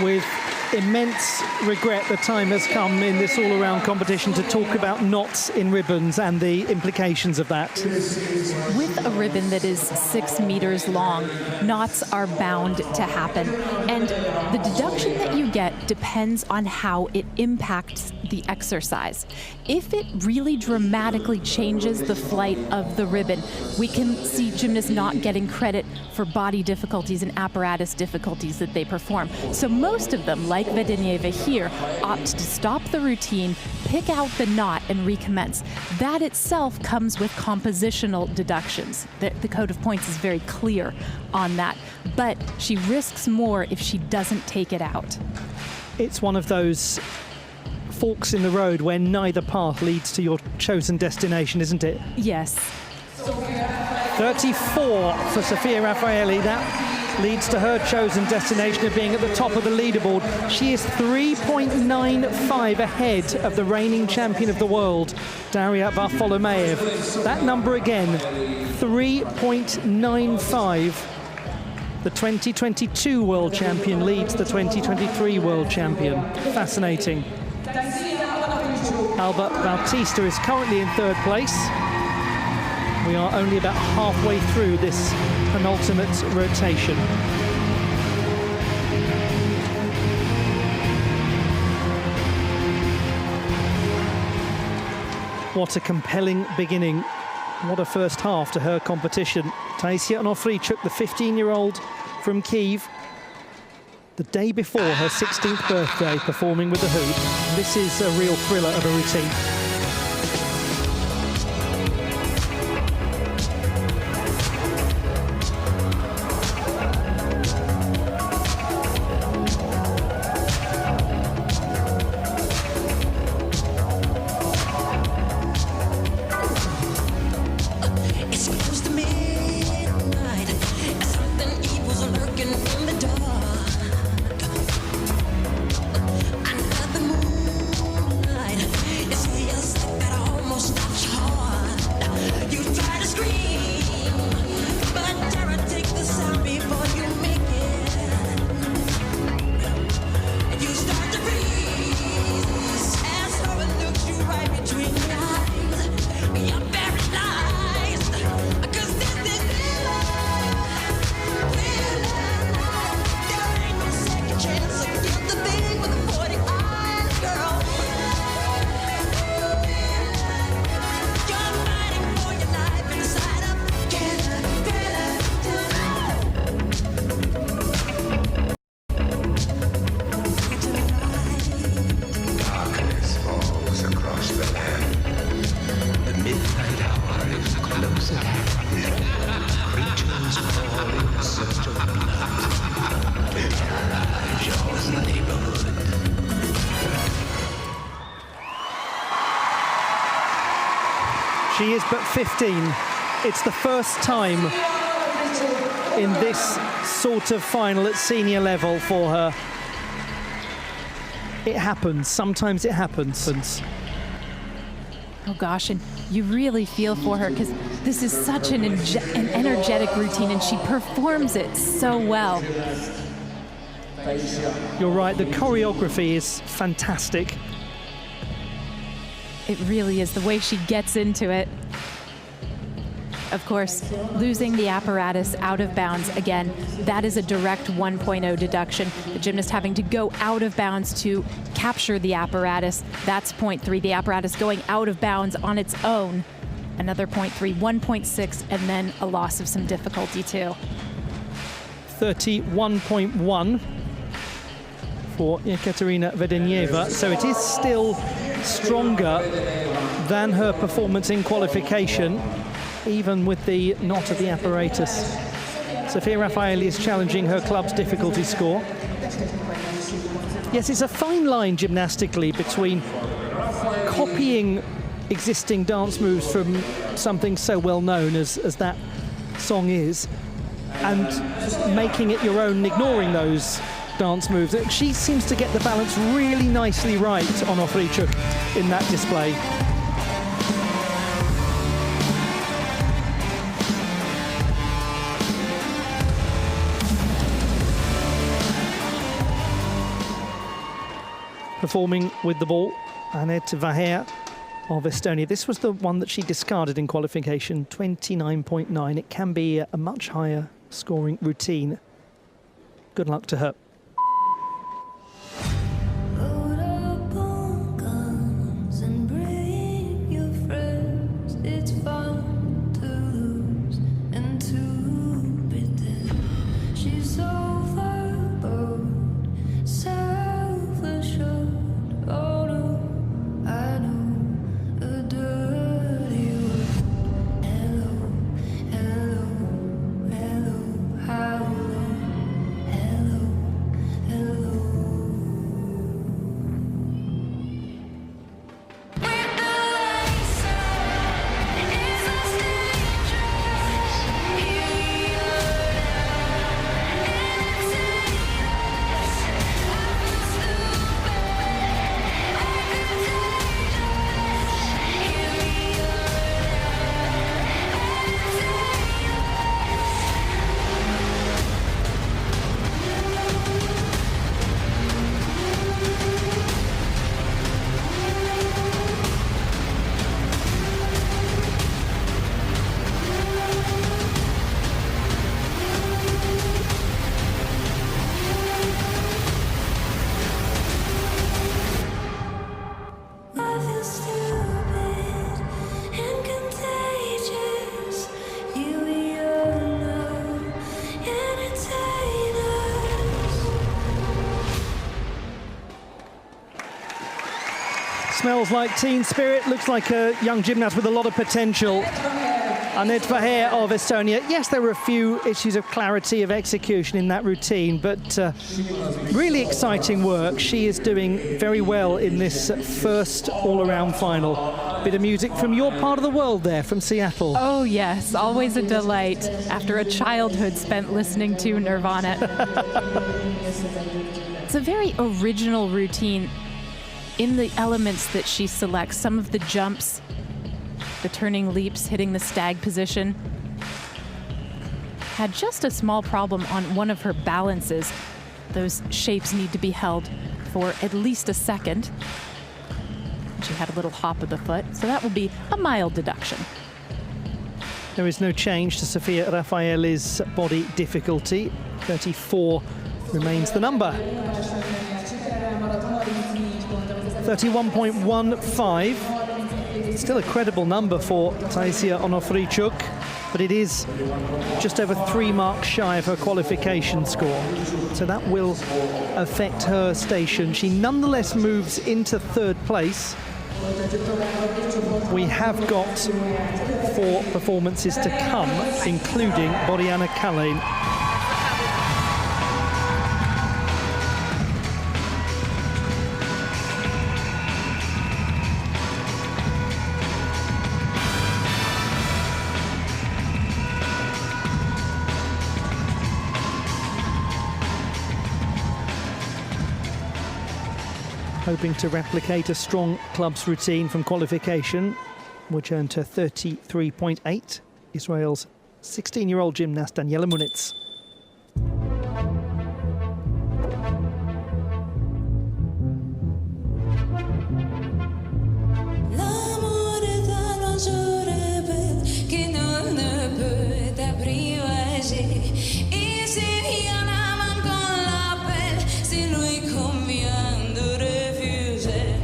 with immense regret, the time has come in this all-around competition to talk about knots in ribbons and the implications of that. With a ribbon that is 6 meters long, knots are bound to happen. And the deduction that you get depends on how it impacts the exercise. If it really dramatically changes the flight of the ribbon, we can see gymnasts not getting credit for body difficulties and apparatus difficulties that they perform. So most of them, like Vedenyeva here, opt to stop the routine, pick out the knot, and recommence. That itself comes with compositional deductions. The code of points is very clear on that, but she risks more if she doesn't take it out. It's one of those forks in the road where neither path leads to your chosen destination, isn't it? Yes. 34 for Sofia Raffaelli. That leads to her chosen destination of being at the top of the leaderboard. She is 3.95 ahead of the reigning champion of the world, Daria Varfolomeev. That number again, 3.95. The 2022 world champion leads the 2023 world champion. Fascinating. Alba Bautista is currently in third place. We are only about halfway through this penultimate rotation. What a compelling beginning. What a first half to her competition. Taisia Onofrichuk, the 15-year-old from Kyiv, the day before her 16th birthday, performing with the hoop. This is a real thriller of a routine. It's close to midnight. Something evil's lurking in the dark. Under the moonlight, it feels like that almost stops your heart. You try to scream, but terror takes the sound before you make it. And you start to freeze as horror looks you right between your eyes. You're paralyzed, 'cause this is real life. There ain't no second chance, so you're the thing with the 40 eyes, girl. You're fighting for your life inside a killer. Darkness falls across the land. The midnight hour is close at hand. Creatures call in search of blood. Terrorize your neighborhood. She is but 15. It's the first time in this sort of final at senior level for her. It happens. Sometimes it happens. Oh gosh, and you really feel for her because this is such an energetic routine and she performs it so well. You're right, the choreography is fantastic. It really is, the way she gets into it. Of course, losing the apparatus out of bounds, again, that is a direct 1.0 deduction. The gymnast having to go out of bounds to capture the apparatus, that's 0.3. The apparatus going out of bounds on its own, another 0.3, 1.6, and then a loss of some difficulty too. 31.1 for Ekaterina Vedenyeva, so it is still stronger than her performance in qualification, even with the knot of the apparatus. Sofia Raffaelli is challenging her club's difficulty score. Yes, it's a fine line gymnastically between copying existing dance moves from something so well known as that song is, and making it your own, ignoring those dance moves. She seems to get the balance really nicely right on Onofrichuk in that display. performing with the ball. Annette Vaher of Estonia. This was the one that she discarded in qualification, 29.9. It can be a much higher scoring routine. Good luck to her. Load up on guns and bring your friends. It's fun to lose and to pretend. She's overboard, self-assured. Oh no, I know a dirty word. Hello, hello, hello, how long? Hello, hello. With the lights on, it's a dangerous. Here we are now, and it's dangerous. I feel stupid, I feel dangerous. Here we are now, and it's I feel stupid and contagious. Here we are now, entertain us. Smells like teen spirit, looks like a young gymnast with a lot of potential. Annette Vaher of Estonia. Yes, there were a few issues of clarity of execution in that routine, but really exciting work. She is doing very well in this first all-around final. Bit of music from your part of the world there, from Seattle. Oh yes, always a delight after a childhood spent listening to Nirvana. It's a very original routine in the elements that she selects. Some of the jumps, the turning leaps, hitting the stag position. Had just a small problem on one of her balances. Those shapes need to be held for at least a second. She had a little hop of the foot, so that will be a mild deduction. There is no change to Sofia Raffaelli's body difficulty. 34 remains the number. 31.15. Still a credible number for Taisia Onofrichuk, but it is just over 3 marks shy of her qualification score. So that will affect her station. She nonetheless moves into 3rd place. We have got 4 performances to come, including Boriana Kalin. Hoping to replicate a strong club's routine from qualification, which earned her 33.8. Israel's 16-year-old gymnast Daniela Munitz. L'amour est un jour répète qui ne peut t'apprivoiser. Et si rien n'amène qu'on l'appelle, si lui convient de refuser.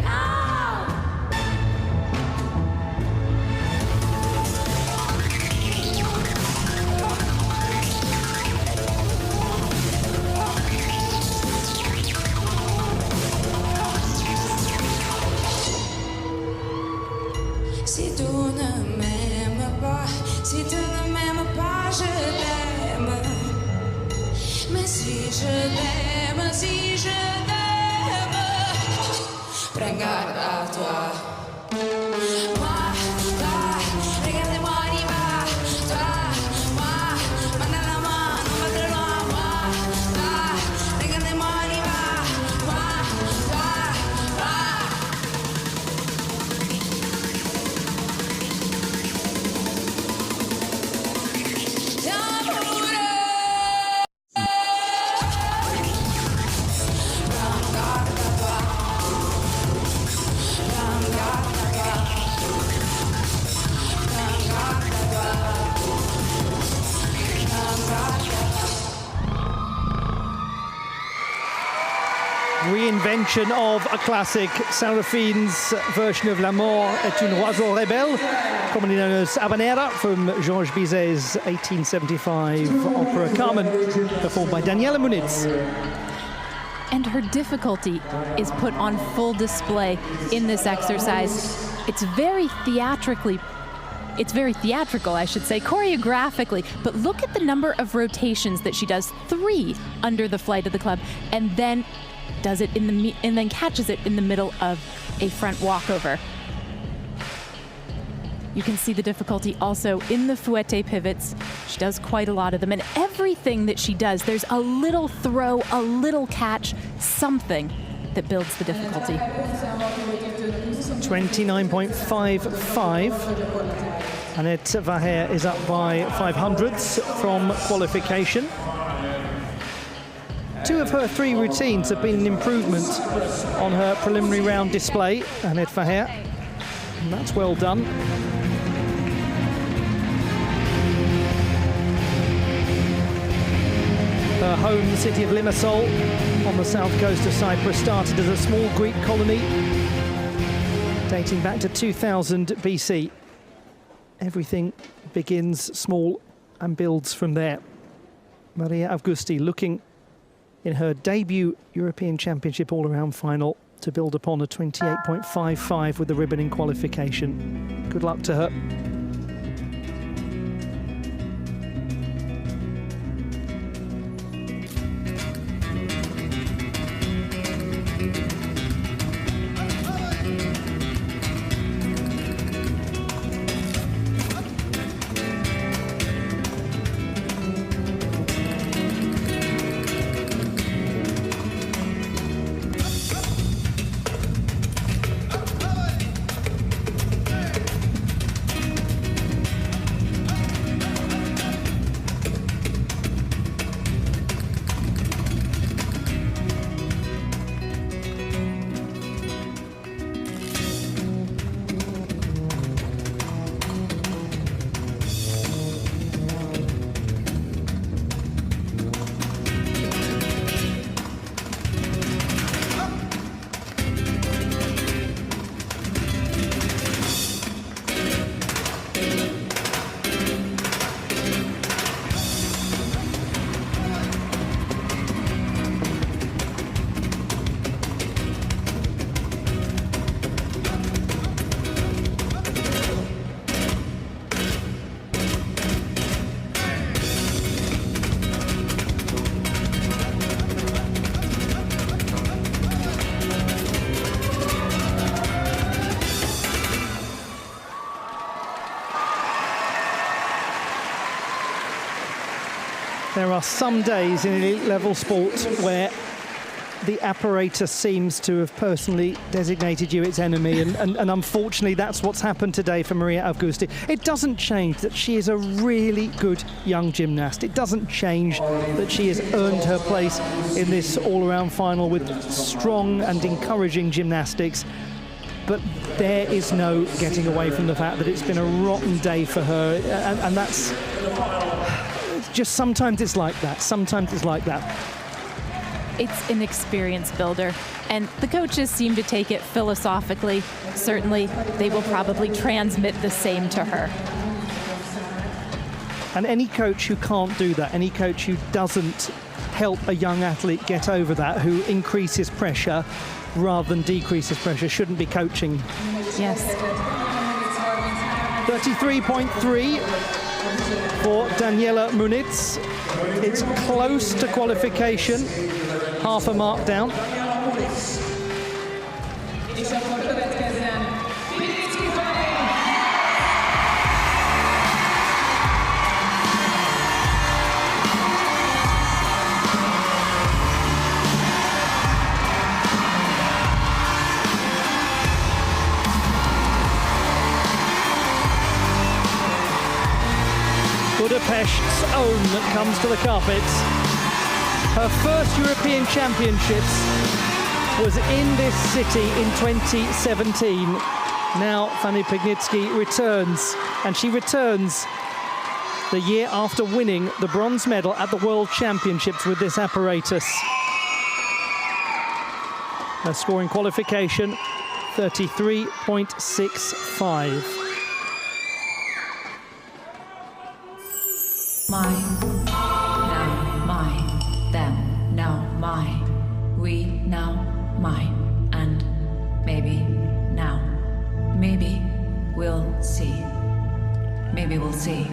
Si tu ne m'aimes pas, si tu ne m'aimes pas, je t'aime. Mais si je t'aime, si je t'aime, prends garde à toi. Moi, toi, regarde-moi, on y va. Toi, moi, manda la main, on va très loin. Moi, toi, regarde-moi, on y va. Moi, toi, toi. reinvention of a classic, Saraphine's version of La Mort est une oiseau rebelle, commonly known as Habanera, from Georges Bizet's 1875 opera Carmen, performed by Daniela Muniz. And her difficulty is put on full display in this exercise. It's very theatrical, I should say, choreographically, but look at the number of rotations that she does, 3 under the flight of the club, and then does it and then catches it in the middle of a front walkover. You can see the difficulty also in the fouette pivots. She does quite a lot of them, and everything that she does, there's a little throw, a little catch, something that builds the difficulty. 29.55. Annette Vaher is up by 500ths from qualification. 2 of her 3 routines have been an improvement on her preliminary round display, Annette Vaher, and that's well done. Her home city of Limassol on the south coast of Cyprus started as a small Greek colony dating back to 2000 BC. Everything begins small and builds from there. Maria Augusti looking in her debut European Championship all-around final to build upon a 28.55 with the ribbon in qualification. Good luck to her. There are some days in elite level sport where the apparatus seems to have personally designated you its enemy, and unfortunately that's what's happened today for Maria Augusti. It doesn't change that she is a really good young gymnast. It doesn't change that she has earned her place in this all-around final with strong and encouraging gymnastics. But there is no getting away from the fact that it's been a rotten day for her, and that's just sometimes it's like that. Sometimes it's like that. It's an experience builder, and the coaches seem to take it philosophically. Certainly, they will probably transmit the same to her. And any coach who can't do that, any coach who doesn't help a young athlete get over that, who increases pressure rather than decreases pressure, shouldn't be coaching. Yes. 33.3 for Daniela Muniz. It's close to qualification, half a mark down. Budapest's own comes to the carpets. Her first European Championships was in this city in 2017. Now Fanny Pignitsky returns, and she returns the year after winning the bronze medal at the World Championships with this apparatus. Her score in qualification, 33.65. My, now, my, them, now, my, we, now, my, and maybe, now, maybe we'll see. Maybe we'll see.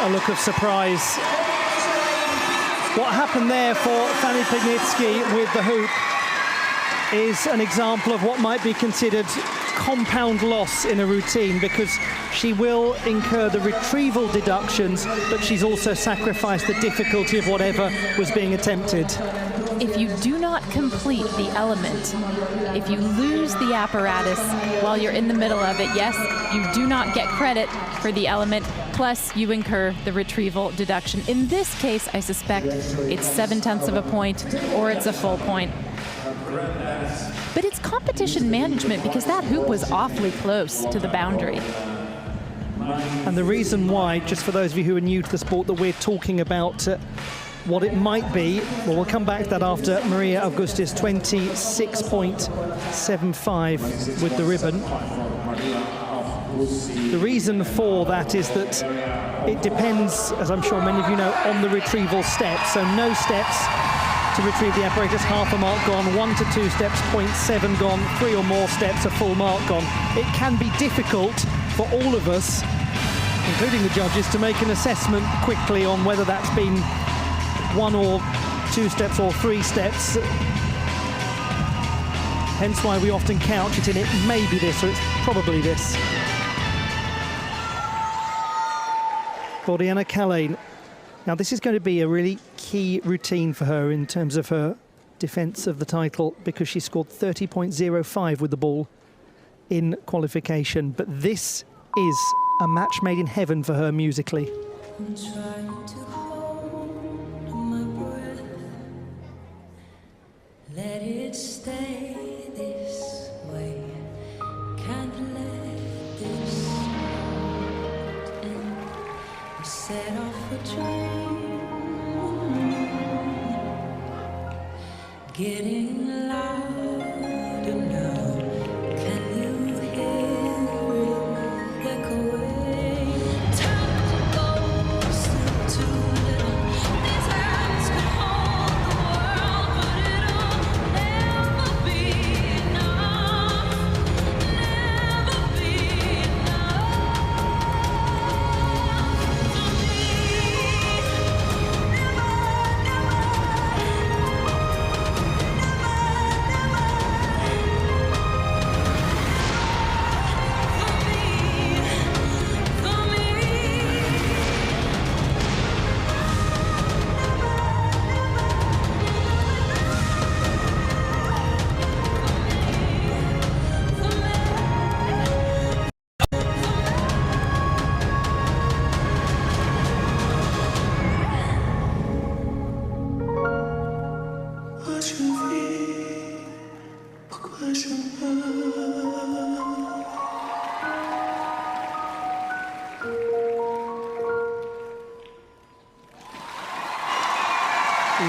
A look of surprise. What happened there for Fanny Pignitsky with the hoop is an example of what might be considered compound loss in a routine, because she will incur the retrieval deductions, but she's also sacrificed the difficulty of whatever was being attempted. If you do not complete the element, if you lose the apparatus while you're in the middle of it, yes, you do not get credit for the element, plus you incur the retrieval deduction. In this case, I suspect it's 0.7 of a point or it's a full point. But it's competition management, because that hoop was awfully close to the boundary. And the reason why, just for those of you who are new to the sport, that we're talking about what it might be, well, we'll come back to that after Maria Augusta's 26.75 with the ribbon. The reason for that is that it depends, as I'm sure many of you know, on the retrieval steps. So no steps to retrieve the apparatus, half a mark gone, 1 to 2 steps, 0.7 gone, 3 or more steps, a full mark gone. It can be difficult for all of us, including the judges, to make an assessment quickly on whether that's been 1 or 2 steps or 3 steps. Hence why we often couch it in it may be this, or it's probably this. Boriana Kalane. Now this is going to be a really key routine for her in terms of her defence of the title, because she scored 30.05 with the ball in qualification. But this is a match made in heaven for her musically. I'm trying to hold my breath. Let it stay this way. Can't let this end. We set off a dream. Getting louder now. Can you hear it echoing? Time to go, still too little. These hands could hold the world, but it'll never be enough. Never be enough for me. Never, never.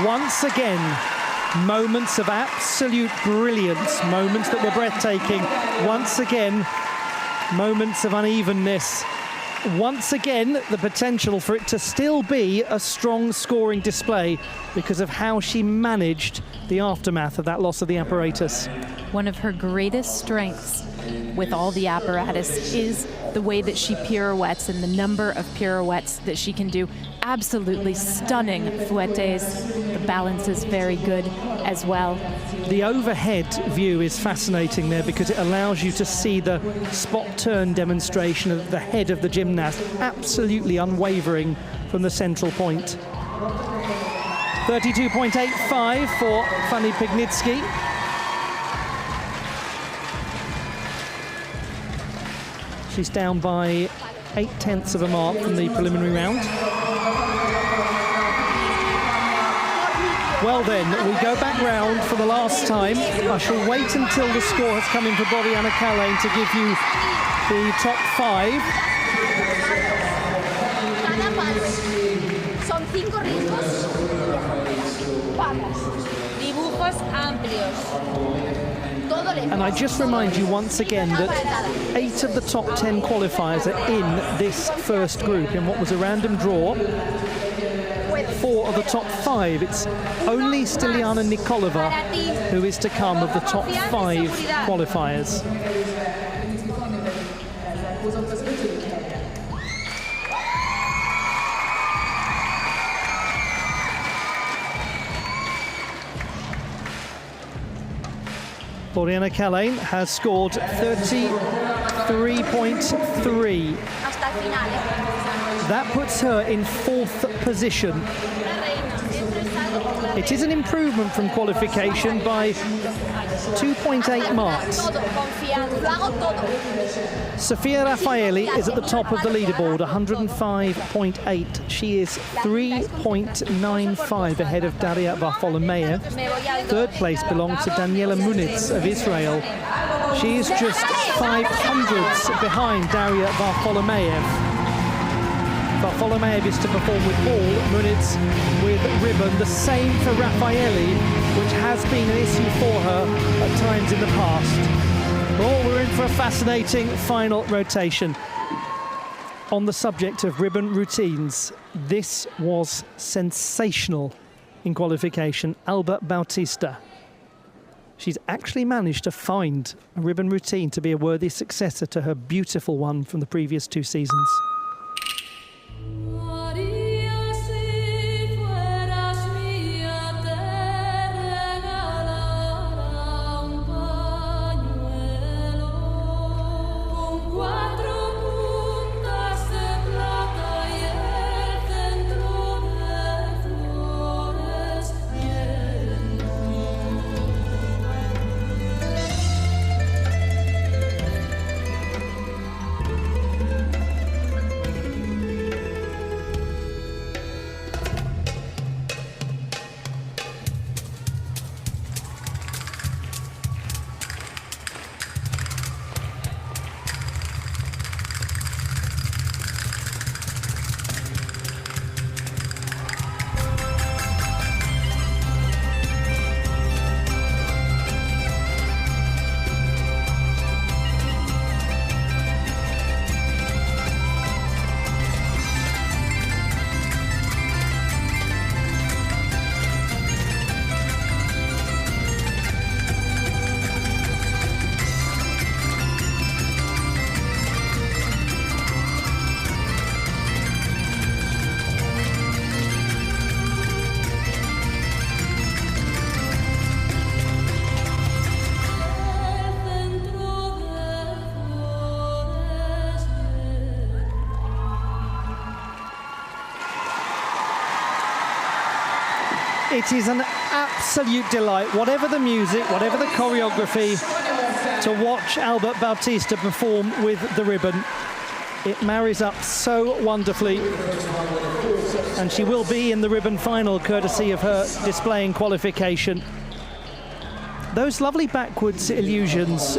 Once again, moments of absolute brilliance, moments that were breathtaking. Once again, moments of unevenness. Once again, the potential for it to still be a strong scoring display because of how she managed the aftermath of that loss of the apparatus. One of her greatest strengths with all the apparatus is the way that she pirouettes and the number of pirouettes that she can do. Absolutely stunning fouettes. The balance is very good as well. The overhead view is fascinating there because it allows you to see the spot turn demonstration of the head of the gymnast, absolutely unwavering from the central point. 32.85 for Fanny Pignitsky. She's down by 0.8 of a mark from the preliminary round. Well then, we go back round for the last time. I shall wait until the score has come in for Boriana Kalane to give you the top 5. Son 5 ritmos. Vamos. Dibujos amplios. And I just remind you once again that 8 of the top 10 qualifiers are in this first group in what was a random draw. 4 of the top 5. It's only Stiliana Nikolova who is to come of the top 5 qualifiers. Boriana Kalane has scored 33.3. That puts her in 4th position. It is an improvement from qualification by 2.8 marks. Sofia Raffaelli is at the top of the leaderboard, 105.8. She is 3.95 ahead of Daria Varfolomeev. 3rd place belongs to Daniela Muniz of Israel. She is just 500ths behind Daria Varfolomeev. Varfolomeev is to perform with ball, Muniz with ribbon. The same for Raffaelli, which has been an issue for her at times in the past. Well, we're in for a fascinating final rotation. On the subject of ribbon routines, this was sensational in qualification. Alba Bautista. She's actually managed to find a ribbon routine to be a worthy successor to her beautiful one from the previous 2 seasons. It is an absolute delight, whatever the music, whatever the choreography, to watch Alba Bautista perform with the ribbon. It marries up so wonderfully, and she will be in the ribbon final courtesy of her display in qualification. Those lovely backwards illusions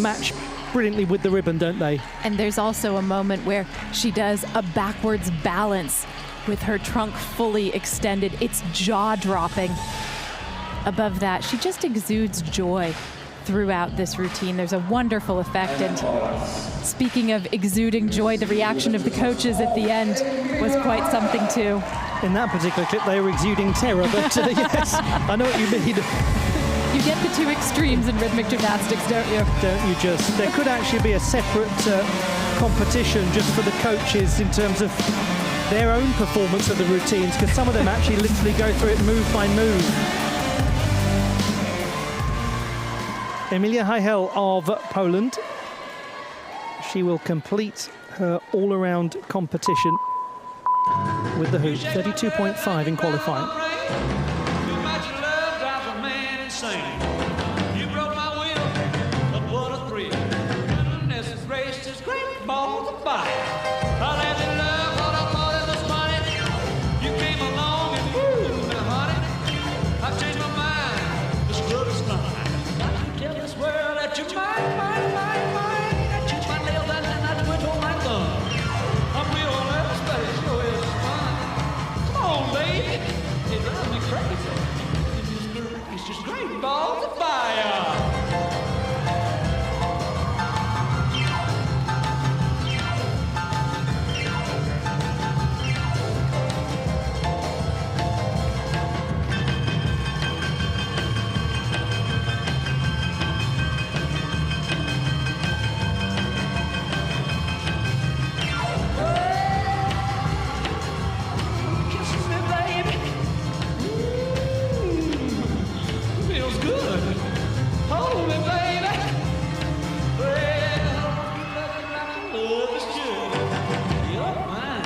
match brilliantly with the ribbon, don't they? And there's also a moment where she does a backwards balance with her trunk fully extended. It's jaw-dropping. Above that, she just exudes joy throughout this routine. There's a wonderful effect. And speaking of exuding joy, the reaction of the coaches at the end was quite something too. In that particular clip, they were exuding terror, but yes, I know what you mean. You get the two extremes in rhythmic gymnastics, don't you? Don't you just? There could actually be a separate competition just for the coaches in terms of their own performance of the routines, because some of them actually literally go through it move by move. Emilia Hajel of Poland. She will complete her all-around competition with the hoop, 32.5 in qualifying. You broke my will, but what a thrill. Goodness gracious, this great balls of fire. I let you love what I thought it was funny. You came along and woo, honey. I've changed my mind, this love is fine. I can tell this world that you're mine, mine, mine, mine. I choose my nails and I twitch on my thumb. I'm real nervous, but it sure is fun. Come on, baby, it drives me crazy. It's just great balls of fire. Kisses me, baby. Feels good. Hold me, baby. Well, love is good. You're mine.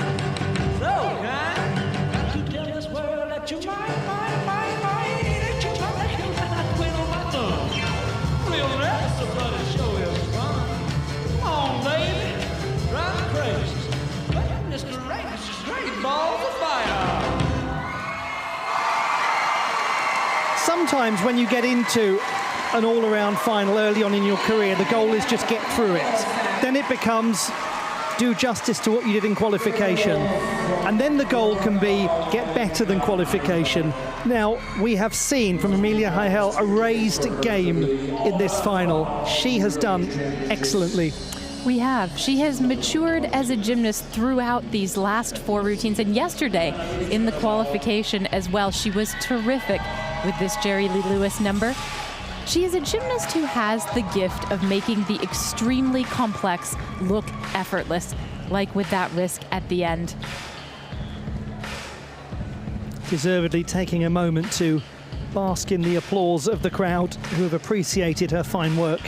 So kind. Got to tell this world that you're mine, mine, mine, mine. That you're mine. And I quit on my thumb. Real nervous, but it sure is fun. Come on, baby. Drive me crazy. Goodness gracious, it's great balls of fire. Sometimes when you get into an all-around final early on in your career, the goal is just get through it. Then it becomes do justice to what you did in qualification. And then the goal can be get better than qualification. Now, we have seen from Emilia Hajel a raised game in this final. She has done excellently. We have. She has matured as a gymnast throughout these last four routines. And yesterday in the qualification as well, she was terrific with this Jerry Lee Lewis number. She is a gymnast who has the gift of making the extremely complex look effortless, like with that risk at the end. Deservedly taking a moment to bask in the applause of the crowd who have appreciated her fine work.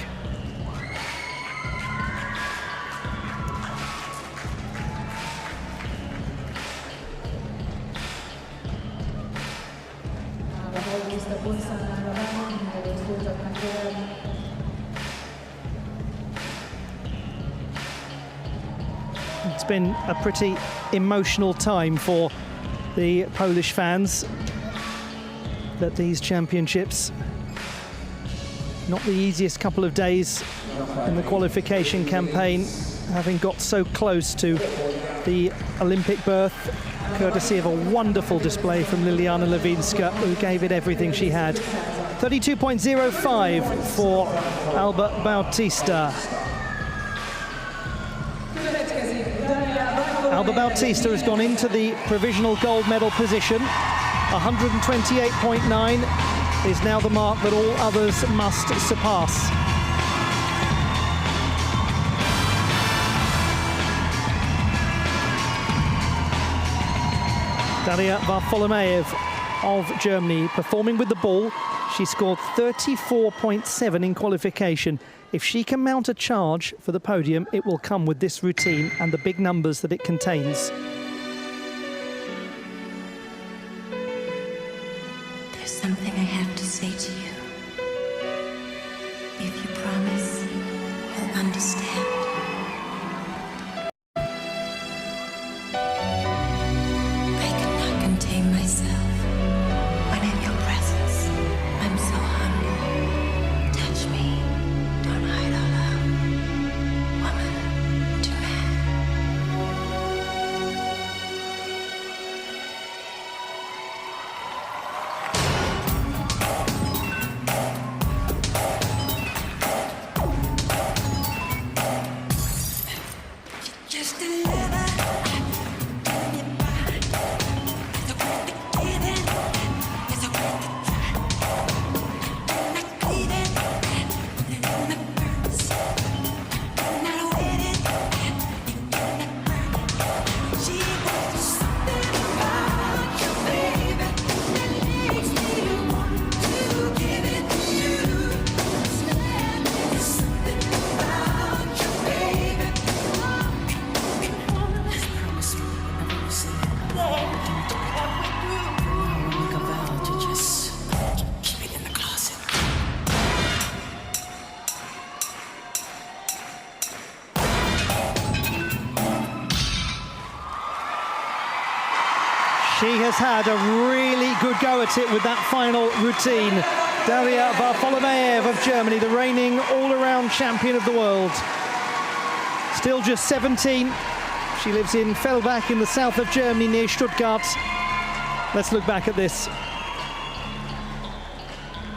It's been a pretty emotional time for the Polish fans at these championships. Not the easiest couple of days in the qualification campaign, having got so close to the Olympic berth, courtesy of a wonderful display from Liliana Lewinska, who gave it everything she had. 32.05 for Alba Bautista. Alba Bautista has gone into the provisional gold medal position. 128.9 is now the mark that all others must surpass. Daria Varfolomeev of Germany performing with the ball. She scored 34.7 in qualification. If she can mount a charge for the podium, it will come with this routine and the big numbers that it contains. There's something I have to say to you. If you promise, you'll understand. I cannot contain myself when in your presence. I'm so hungry. Touch me. Don't hide all out. Woman to man. has had a really good go at it with that final routine. Daria Varfolomeev of Germany, the reigning all-around champion of the world. Still just 17. She lives in Fellbach in the south of Germany near Stuttgart. Let's look back at this.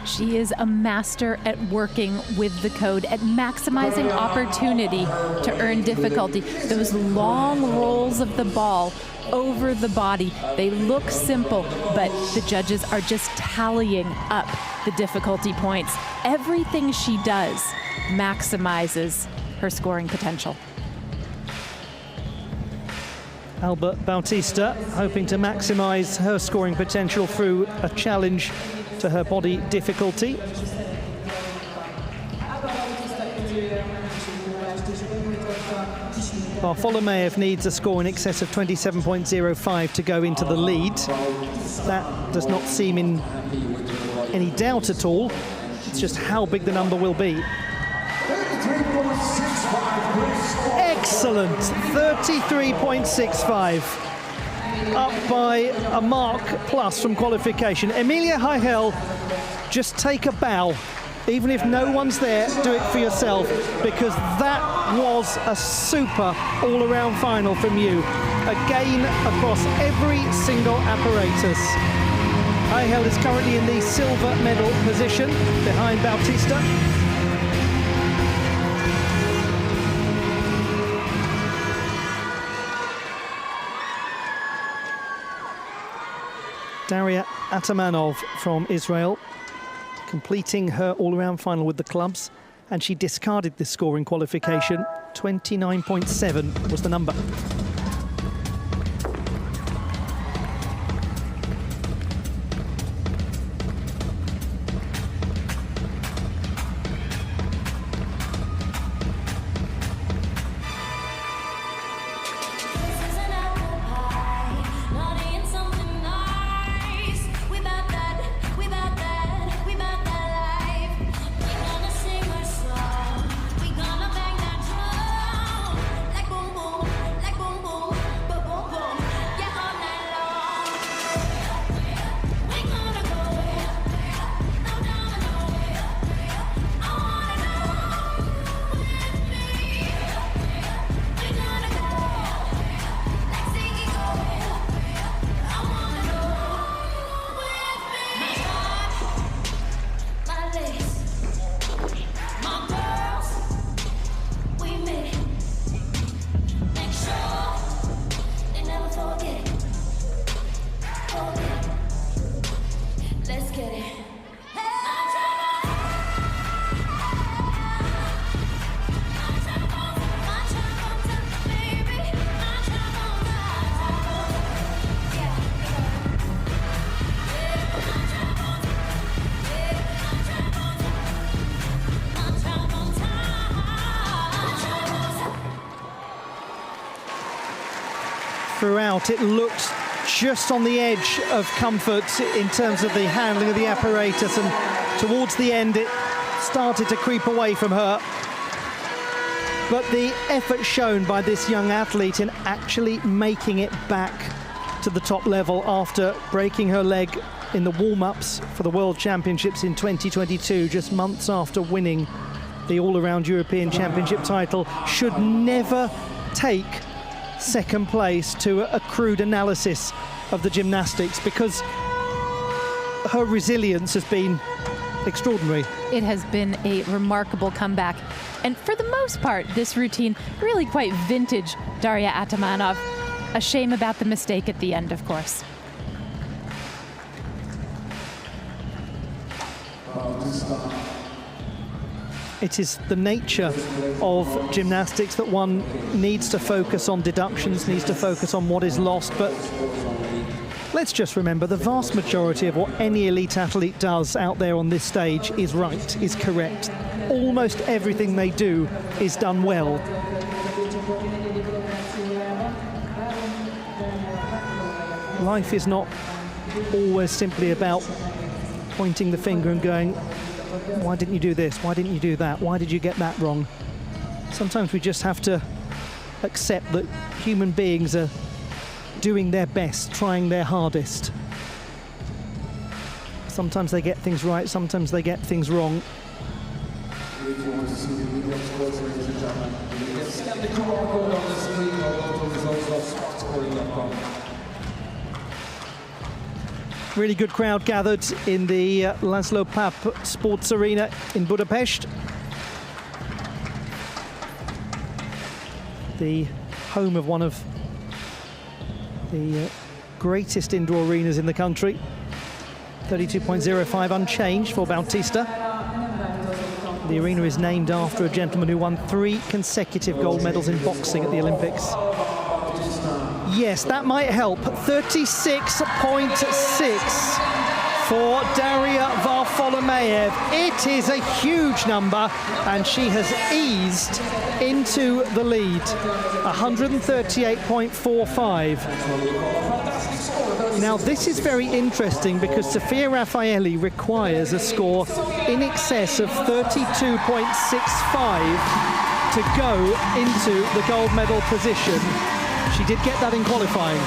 She is a master at working with the code, at maximizing opportunity to earn difficulty. Those long rolls of the ball over the body, they look simple, but the judges are just tallying up the difficulty points. Everything she does maximizes her scoring potential. Alba Bautista hoping to maximize her scoring potential through a challenge to her body difficulty. Varfolomeev needs a score in excess of 27.05 to go into the lead. That does not seem in any doubt at all. It's just how big the number will be. Excellent, 33.65. Up by a mark plus from qualification. Emilia Heigel, just take a bow. Even if no one's there, do it for yourself, because that was a super all-around final from you. Again, across every single apparatus. Heigel is currently in the silver medal position behind Bautista. Daria Atamanov from Israel, completing her all-around final with the clubs, and she discarded this score in qualification. 29.7 was the number. Throughout, it looked just on the edge of comfort in terms of the handling of the apparatus, and towards the end it started to creep away from her. But the effort shown by this young athlete in actually making it back to the top level after breaking her leg in the warm-ups for the World Championships in 2022, just months after winning the all-around European Championship title, should never take second place to a crude analysis of the gymnastics, because her resilience has been extraordinary. It has been a remarkable comeback. And for the most part, this routine really quite vintage Daria Atamanov. A shame about the mistake at the end, of course. It is the nature of gymnastics that one needs to focus on deductions, needs to focus on what is lost, but let's just remember the vast majority of what any elite athlete does out there on this stage is right, is correct. Almost everything they do is done well. Life is not always simply about pointing the finger and going, why didn't you do this? Why didn't you do that? Why did you get that wrong? Sometimes we just have to accept that human beings are doing their best, trying their hardest. Sometimes they get things right, sometimes they get things wrong. If you want to see the video scores, ladies and gentlemen, you can scan the QR code on the screen or go to results.smartscoring.com. Really good crowd gathered in the Laszlo Papp Sports Arena in Budapest. The home of one of the greatest indoor arenas in the country. 32.05 unchanged for Bautista. The arena is named after a gentleman who won 3 consecutive gold medals in boxing at the Olympics. Yes, that might help. 36.6 for Daria Varfolomeev. It is a huge number, and she has eased into the lead. 138.45. Now, this is very interesting because Sofia Raffaelli requires a score in excess of 32.65 to go into the gold medal position. She did get that in qualifying.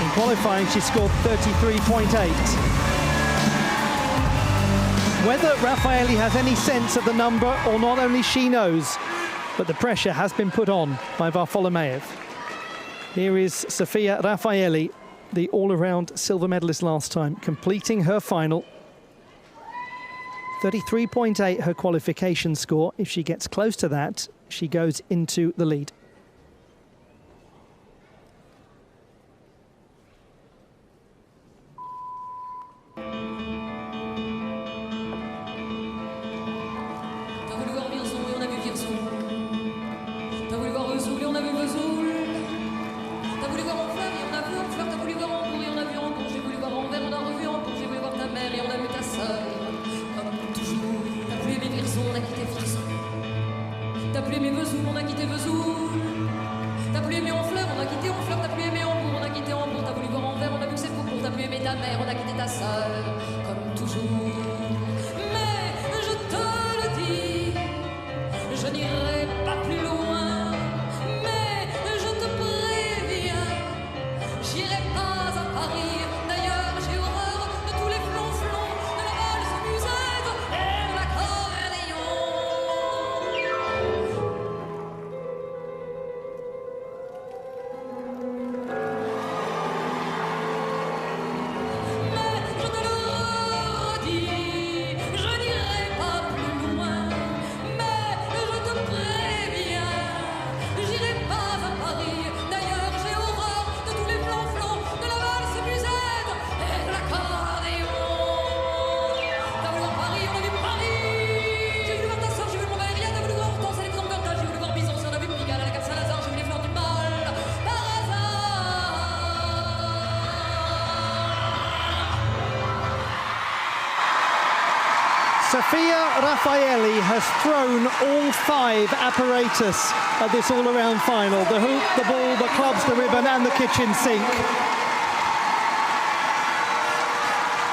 In qualifying, she scored 33.8. Whether Raffaelli has any sense of the number or not, only she knows. But the pressure has been put on by Varfolomeev. Here is Sofia Raffaelli, the all-around silver medalist last time, completing her final. 33.8 her qualification score. If she gets close to that, she goes into the lead. Sofia Raffaelli has thrown all 5 apparatus at this all-around final. The hoop, the ball, the clubs, the ribbon and the kitchen sink.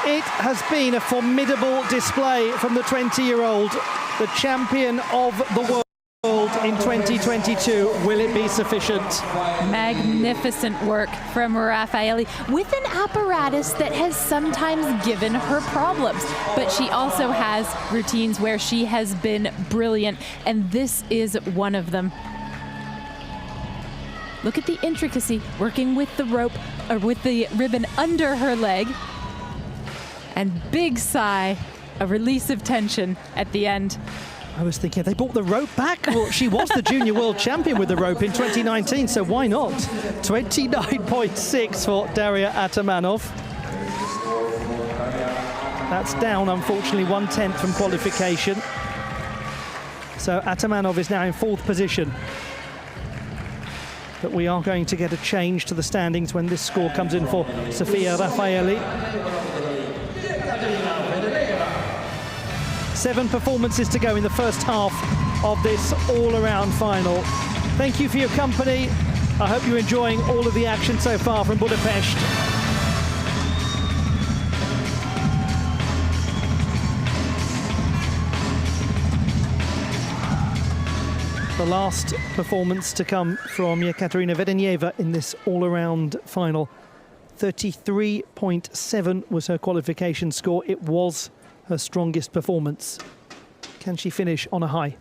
It has been a formidable display from the 20-year-old, the champion of the world in 2022. Will it be sufficient? Magnificent work from Raffaelli with an apparatus that has sometimes given her problems, but she also has routines where she has been brilliant, and this is one of them. Look at the intricacy, working with the rope or with the ribbon under her leg, and big sigh, a release of tension at the end. I was thinking, they brought the rope back? Well, she was the junior world champion with the rope in 2019, so why not? 29.6 for Daria Atamanov. That's down, unfortunately, 1/10 from qualification. So Atamanov is now in 4th position. But we are going to get a change to the standings when this score comes in for Sofia Raffaelli. 7 performances to go in the first half of this all-around final. Thank you for your company. I hope you're enjoying all of the action so far from Budapest. The last performance to come from Yekaterina Vedenyeva in this all-around final. 33.7 was her qualification score. It was her strongest performance. Can she finish on a high?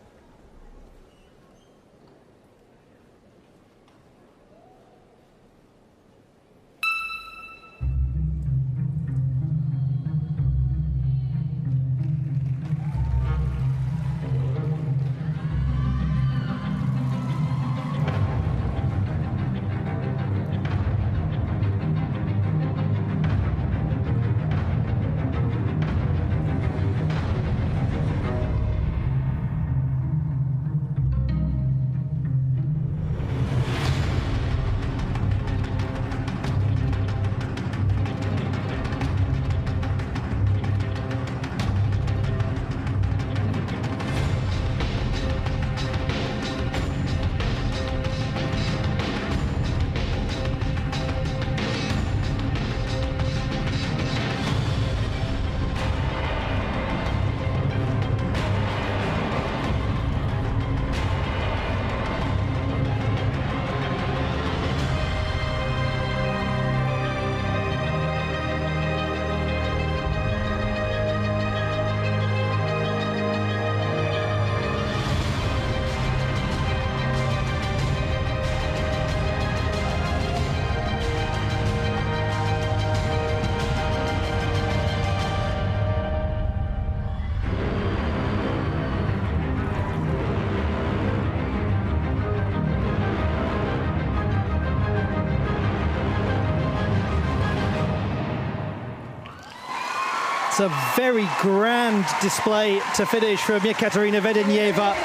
It's a very grand display to finish from Yekaterina Vedenyeva,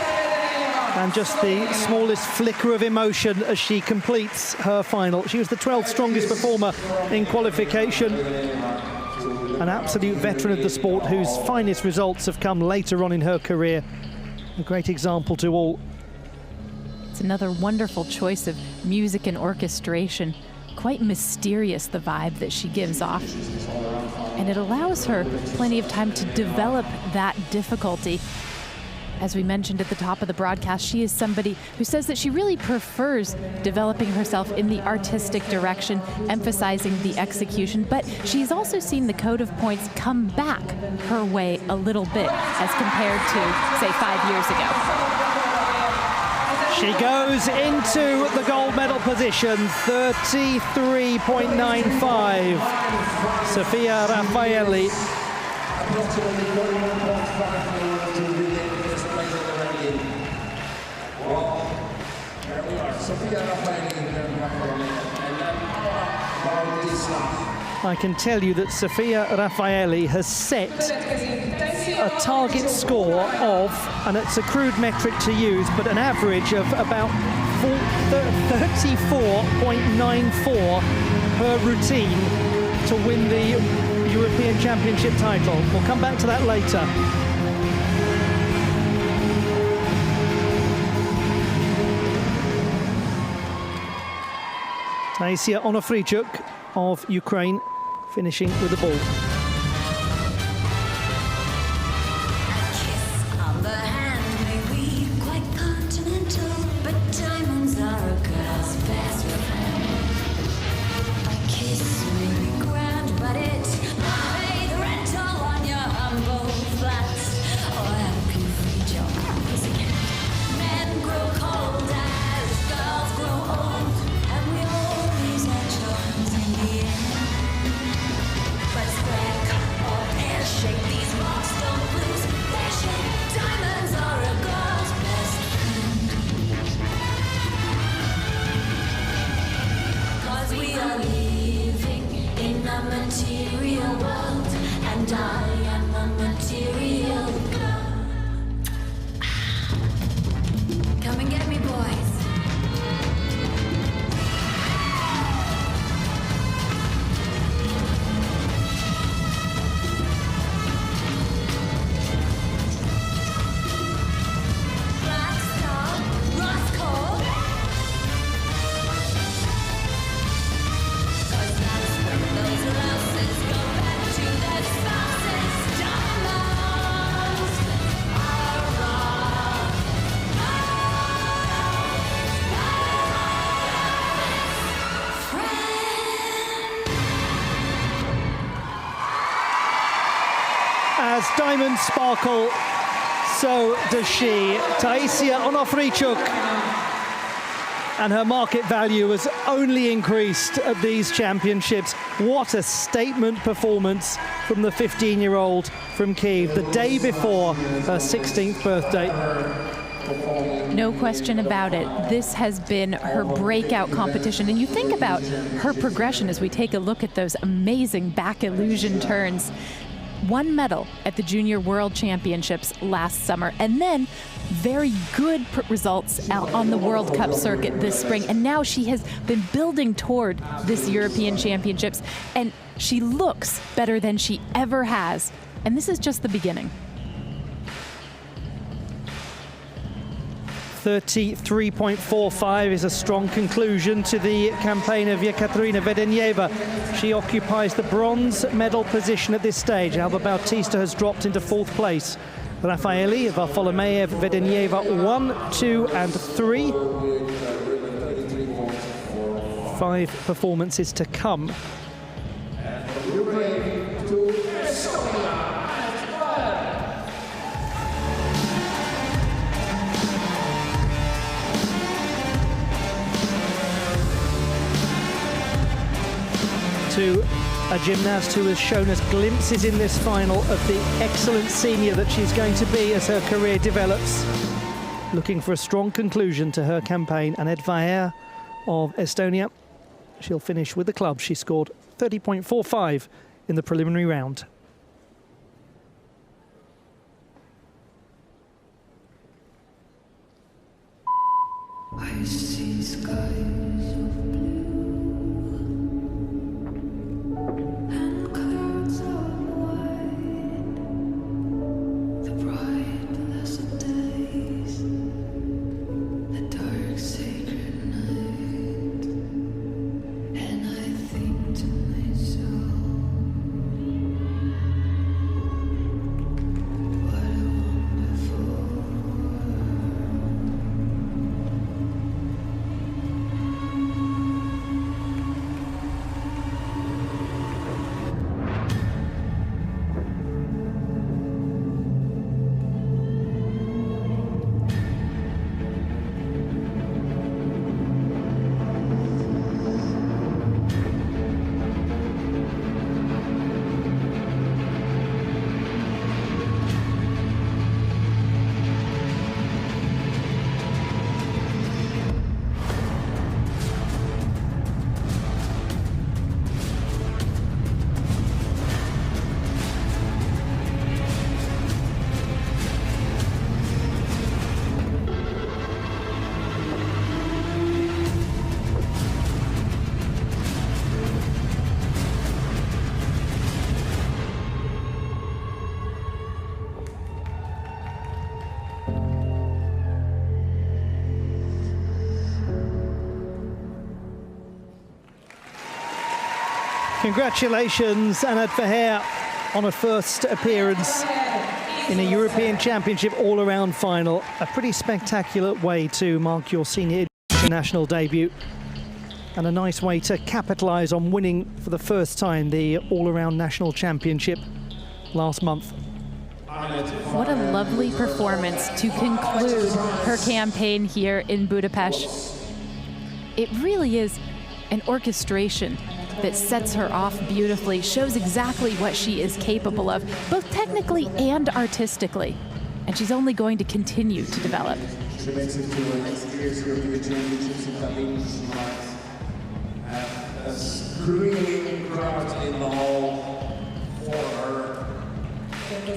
and just the smallest flicker of emotion as she completes her final. She was the 12th strongest performer in qualification, an absolute veteran of the sport whose finest results have come later on in her career. A great example to all. It's another wonderful choice of music and orchestration. Quite mysterious, the vibe that she gives off. And it allows her plenty of time to develop that difficulty. As we mentioned at the top of the broadcast, she is somebody who says that she really prefers developing herself in the artistic direction, emphasizing the execution, but she's also seen the code of points come back her way a little bit as compared to, say, 5 years ago. She goes into the gold medal position, 33.95. Sofia Raffaelli. I can tell you that Sofia Raffaelli has set a target score of, and it's a crude metric to use, but an average of about 34.94 per routine to win the European Championship title. We'll come back to that later. Taisia Onofrichuk of Ukraine finishing with the ball. Let's go. as diamonds sparkle, so does she. Taisia Onofrichuk. And her market value has only increased at these championships. What a statement performance from the 15-year-old from Kyiv the day before her 16th birthday. No question about it. This has been her breakout competition. And you think about her progression as we take a look at those amazing back illusion turns. 1 medal at the Junior World Championships last summer, and then very good results out on the World Cup circuit this spring. And now she has been building toward this European Championships, and she looks better than she ever has. And this is just the beginning. 33.45 is a strong conclusion to the campaign of Yekaterina Vedenyeva. She occupies the bronze medal position at this stage. Alba Bautista has dropped into 4th place. Rafaeli, Varfolomeev, Vedenyeva 1, 2 and 3. 5 performances to come. To a gymnast who has shown us glimpses in this final of the excellent senior that she's going to be as her career develops. Looking for a strong conclusion to her campaign. Annette Vaher of Estonia. She'll finish with the club. She scored 30.45 in the preliminary round. I see skies of blue and clouds of white, the bright blessed days, the dark sacred night, and I think to myself, what a wonderful Congratulations, Annette Vaher, on a first appearance in a European Championship all-around final. A pretty spectacular way to mark your senior international debut, and a nice way to capitalise on winning for the first time the all-around national championship last month. What a lovely performance to conclude her campaign here in Budapest. It really is an orchestration that sets her off beautifully, shows exactly what she is capable of, both technically and artistically. And she's only going to continue to develop. She makes it to next year's European Championships in Berlin. She has a screaming crowd in the hall for her.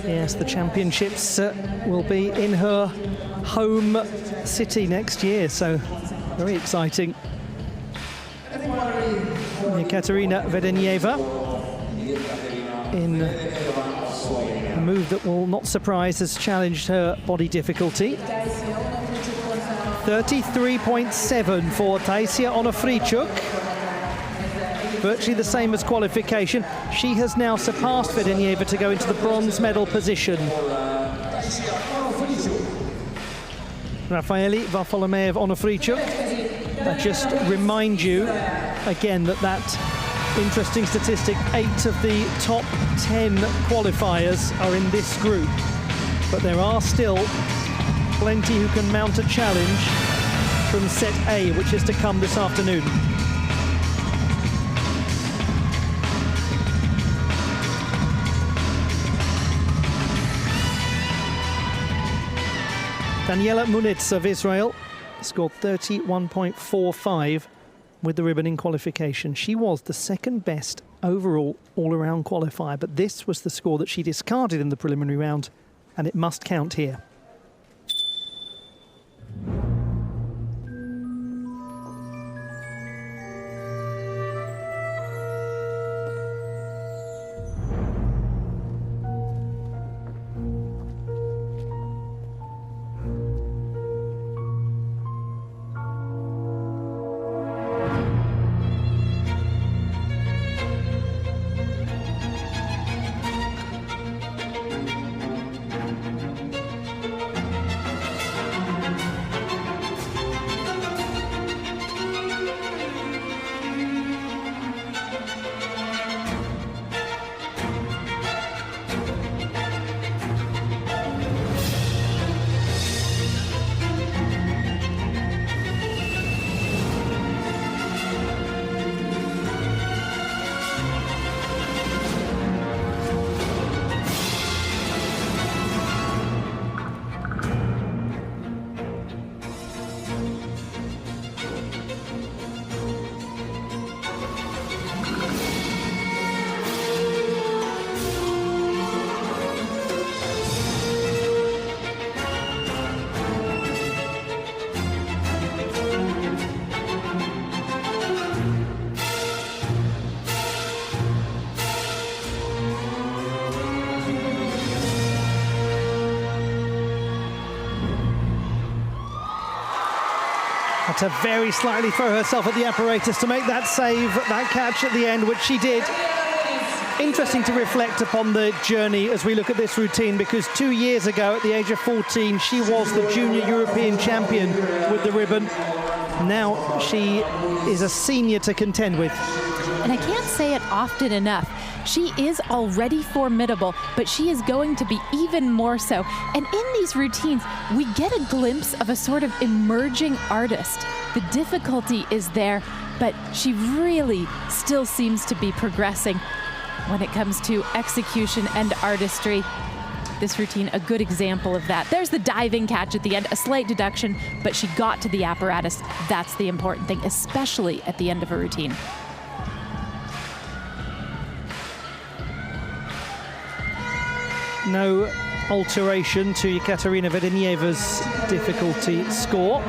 Yes, the championships will be in her home city next year, so very exciting. Yekaterina Vedenyeva in a move that will not surprise, has challenged her body difficulty. 33.7 for Taisia Onofrichuk. Virtually the same as qualification. She has now surpassed Vedenyeva to go into the bronze medal position. Rafaeli Varfolomeev Onofrichuk. I just remind you again that Interesting statistic, 8 of the top 10 qualifiers are in this group, but there are still plenty who can mount a challenge from set A, which is to come this afternoon. Daniela Munitz of Israel scored 31.45 with the ribbon in qualification. She was the second best overall all-around qualifier, but this was the score that she discarded in the preliminary round, and it must count here. Had to very slightly throw herself at the apparatus to make that save, that catch at the end, which she did. Interesting to reflect upon the journey as we look at this routine, because 2 years ago, at the age of 14, she was the junior European champion with the ribbon. Now she is a senior to contend with. And I can't say it often enough. She is already formidable, but she is going to be even more so. And in these routines, we get a glimpse of a sort of emerging artist. The difficulty is there, but she really still seems to be progressing when it comes to execution and artistry. This routine, a good example of that. There's the diving catch at the end, a slight deduction, but she got to the apparatus. That's the important thing, especially at the end of a routine. No alteration to Ekaterina Vedenieva's difficulty score.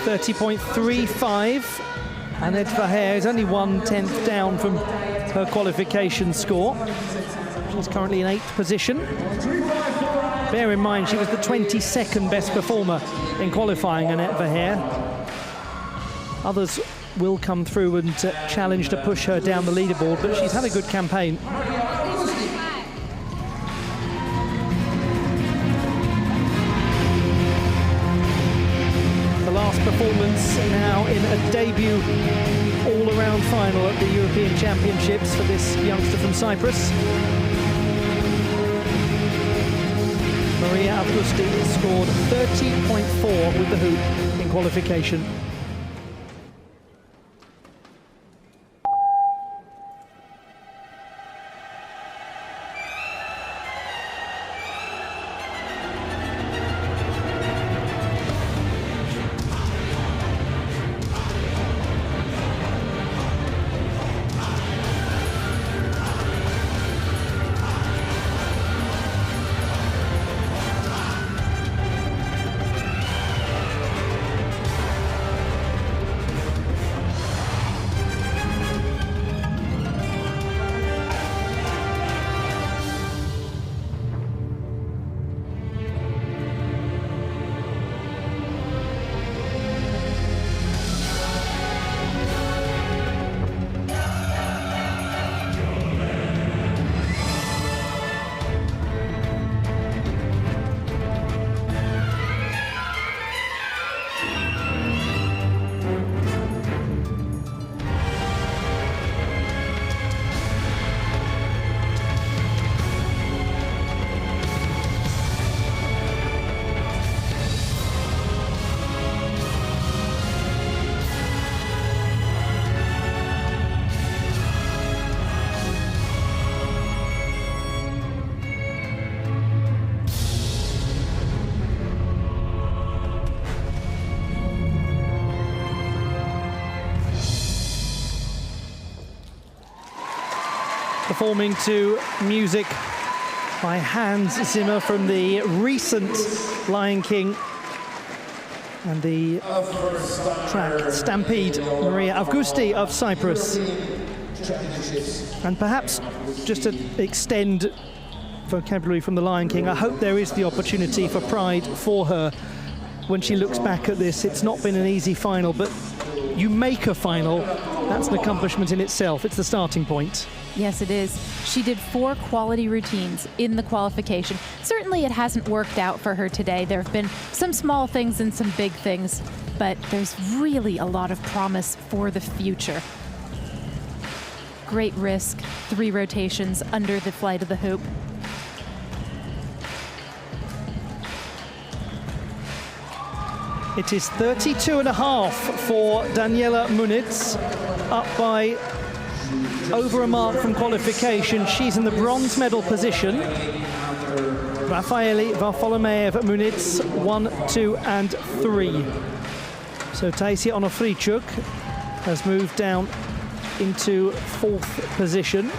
.35. Annette Verheer is only 1/10 down from her qualification score. She's currently in 8th position. Bear in mind, she was the 22nd best performer in qualifying, Annette Verheer. Others will come through and challenge to push her down the leaderboard, but she's had a good campaign. The last performance now in a debut all-around final at the European Championships for this youngster from Cyprus. Maria Augusti scored 30.4 with the hoop in qualification. performing to music by Hans Zimmer from the recent Lion King, and the track Stampede, Maria Augusti of Cyprus. And perhaps just to extend vocabulary from the Lion King, I hope there is the opportunity for pride for her when she looks back at this. It's not been an easy final, but you make a final, that's an accomplishment in itself. It's the starting point. Yes, it is. She did 4 quality routines in the qualification. Certainly it hasn't worked out for her today. There have been some small things and some big things, but there's really a lot of promise for the future. Great risk, 3 rotations under the flight of the hoop. It is 32.5 for Daniela Muniz, up by over a mark from qualification. She's in the bronze medal position. Rafaeli Varfolomeev Muniz 1, 2 and 3. So Taisia Onofrichuk has moved down into 4th position.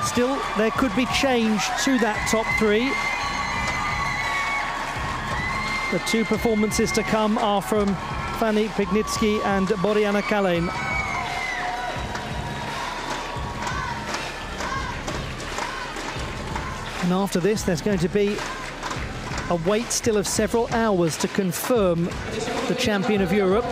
Still, there could be change to that top 3. The 2 performances to come are from Fanny Pignitsky and Boriana Kalin. And after this, there's going to be a wait still of several hours to confirm the champion of Europe.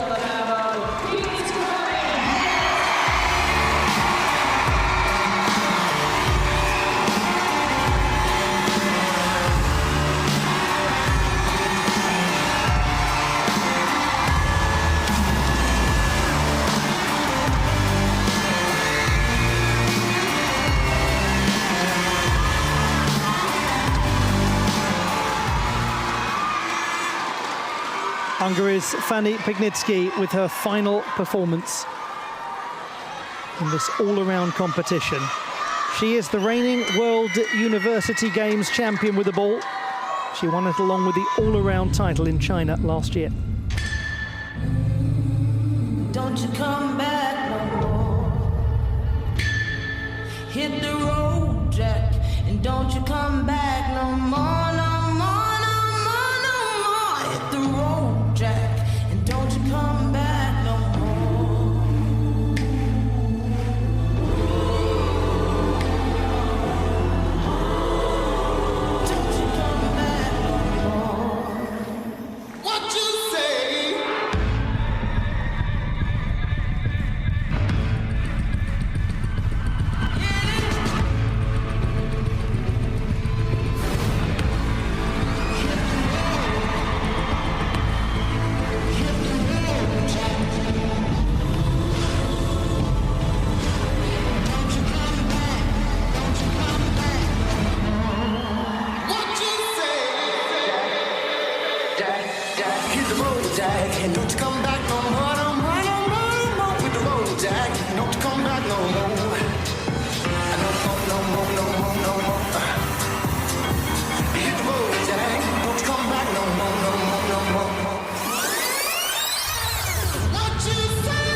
Hungary's Fanny Pignitsky with her final performance in this all-around competition. She is the reigning World University Games champion with the ball. She won it along with the all-around title in China last year. Don't you come back no more. Hit the road, Jack, and don't you come back no more, no more, no more, no more. Hit the road, Jack, and don't you come back no more. Don't you come back no more. What you say? Hit the road, Jack, and don't you come back no more, no more, no more, no more. Hit the road, Jack, and don't you come back no more. No more, no more, no more, no more. Hit the road, Jack, don't you come back no more, no more, no more. What you say?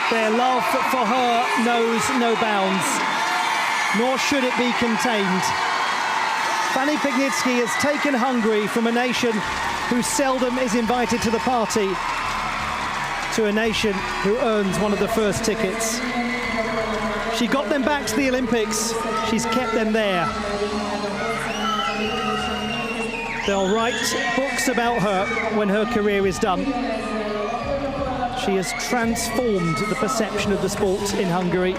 Their love for her knows no bounds, nor should it be contained. Fanny Pignitsky has taken Hungary from a nation who seldom is invited to the party to a nation who earns one of the first tickets. She got them back to the Olympics. She's kept them there. They'll write books about her when her career is done. She has transformed the perception of the sport in Hungary.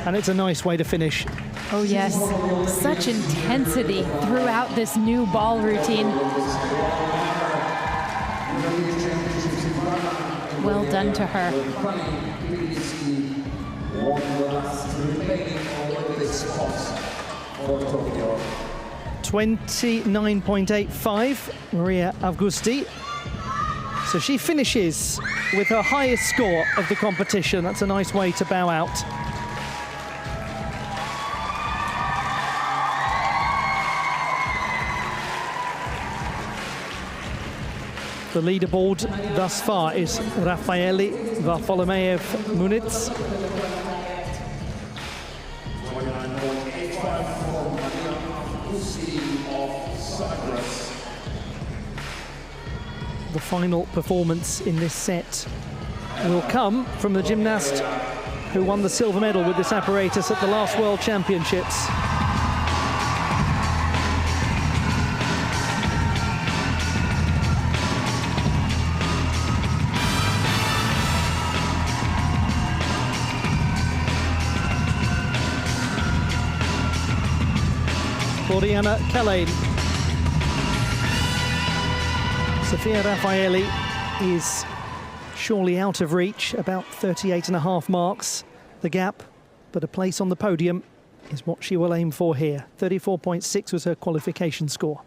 And it's a nice way to finish. Oh yes, such intensity throughout this new ball routine. Well done to her. 29.85, Maria Augusti. So she finishes with her highest score of the competition. That's a nice way to bow out. The leaderboard thus far is Rafaeli, Varfolomeev, Muniz. The final performance in this set will come from the gymnast who won the silver medal with this apparatus at the last World Championships. Boriana Kalane. Sofia Raffaelli is surely out of reach, about 38.5 marks, the gap, but a place on the podium is what she will aim for here. 34.6 was her qualification score.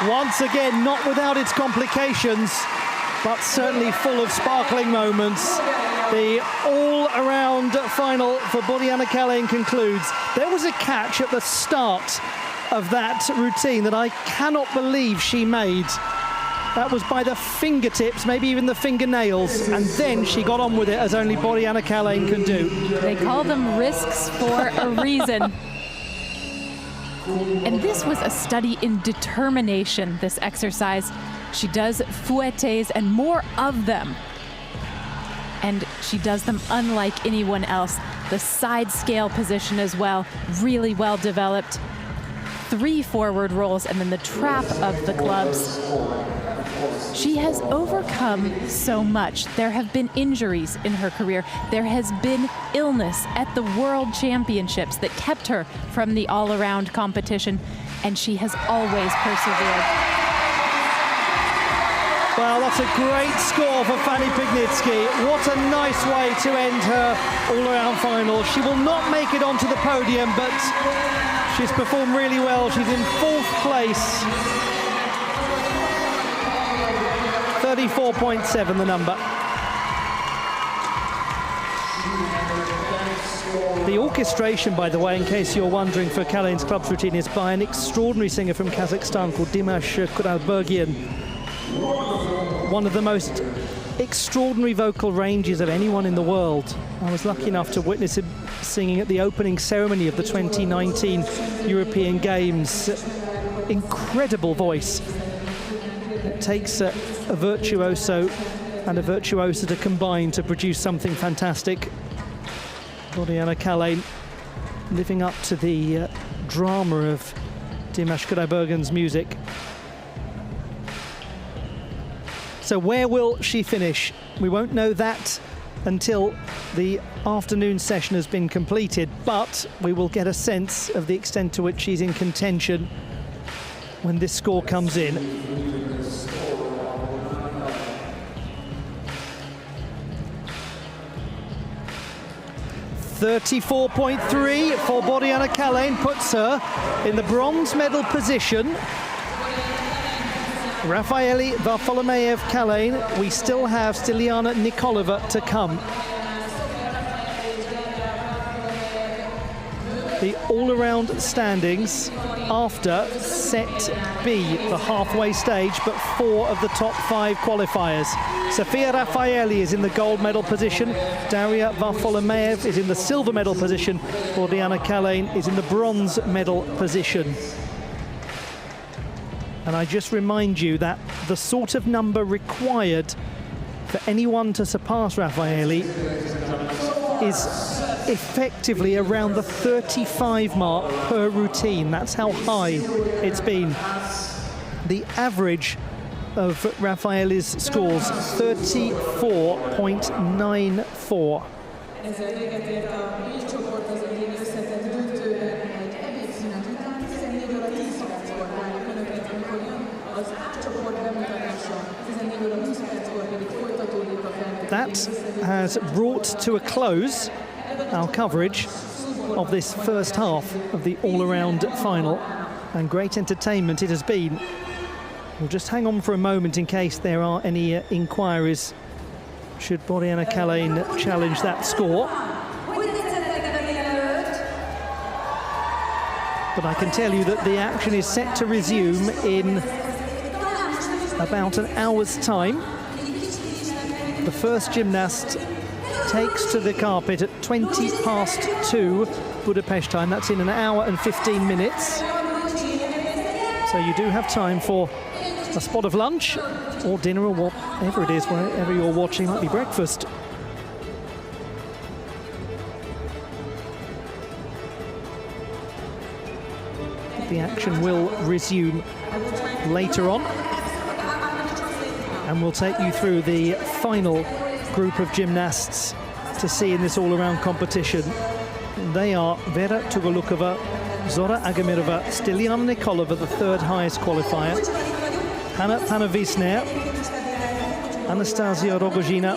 Once again, not without its complications, but certainly full of sparkling moments. The all-around final for Boriana Kalane concludes. There was a catch at the start of that routine that I cannot believe she made. That was by the fingertips, maybe even the fingernails, and then she got on with it as only Boriana Kalane can do. They call them risks for a reason. And this was a study in determination, this exercise. She does fouettes and more of them. And she does them unlike anyone else. The side scale position as well, really well developed. 3 forward rolls and then the trap of the clubs. She has overcome so much. There have been injuries in her career. There has been illness at the World Championships that kept her from the all-around competition, and she has always persevered. Well, that's a great score for Fanny Pignitsky. What a nice way to end her all-around final. She will not make it onto the podium, but she's performed really well. She's in 4th place. 34.7 the number. The orchestration, by the way, in case you're wondering, for Kalane's club's routine is by an extraordinary singer from Kazakhstan called Dimash Kuralbergian. One of the most extraordinary vocal ranges of anyone in the world. I was lucky enough to witness him singing at the opening ceremony of the 2019 European Games. Incredible voice. It takes a virtuoso and a virtuosa to combine to produce something fantastic. Boriana Kalane living up to the drama of Dimash Kuralbergian's music. So where will she finish? We won't know that until the afternoon session has been completed, but we will get a sense of the extent to which she's in contention when this score comes in. .34.3 for Boriana Kalén puts her in the bronze medal position. Rafaeli Varfolomeev Kalén, we still have Stiliana Nikolova to come. The all-around standings after set B, the halfway stage, but 4 of the top 5 qualifiers. Sofia Rafaeli is in the gold medal position. Daria Varfolomeev is in the silver medal position. Boriana Kalén is in the bronze medal position. And I just remind you that the sort of number required for anyone to surpass Rafaeli is effectively around the 35 mark per routine. That's how high it's been. The average of Rafaeli's scores, 34.94. That has brought to a close our coverage of this first half of the all-around final, and great entertainment it has been. We'll just hang on for a moment in case there are any inquiries should Boriana Kalén challenge that score. But I can tell you that the action is set to resume in about an hour's time. The first gymnast takes to the carpet at 2:20 Budapest time. That's in an hour and 15 minutes. So you do have time for a spot of lunch or dinner or whatever it is, wherever you're watching, might be breakfast. The action will resume later on, and we'll take you through the final group of gymnasts to see in this all-around competition. They are Vera Tugolukova, Zora Agamirova, Stiliana Nikolova, the third highest qualifier, Hanna Panavisner, Anastasia Rogozina,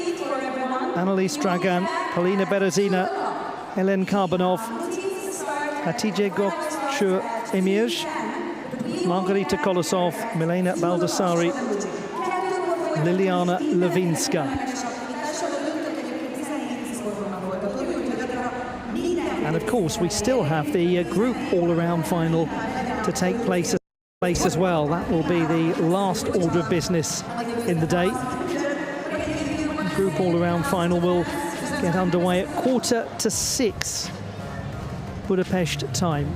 Annalise Dragan, Polina Berezina, Helen Karbanov, Hatice Gökçe-Emir, Margarita Kolosov, Milena Baldassari, Liliana Levinska. And of course, we still have the group all-around final to take place as well. That will be the last order of business in the day. The group all-around final will get underway at 5:45 Budapest time.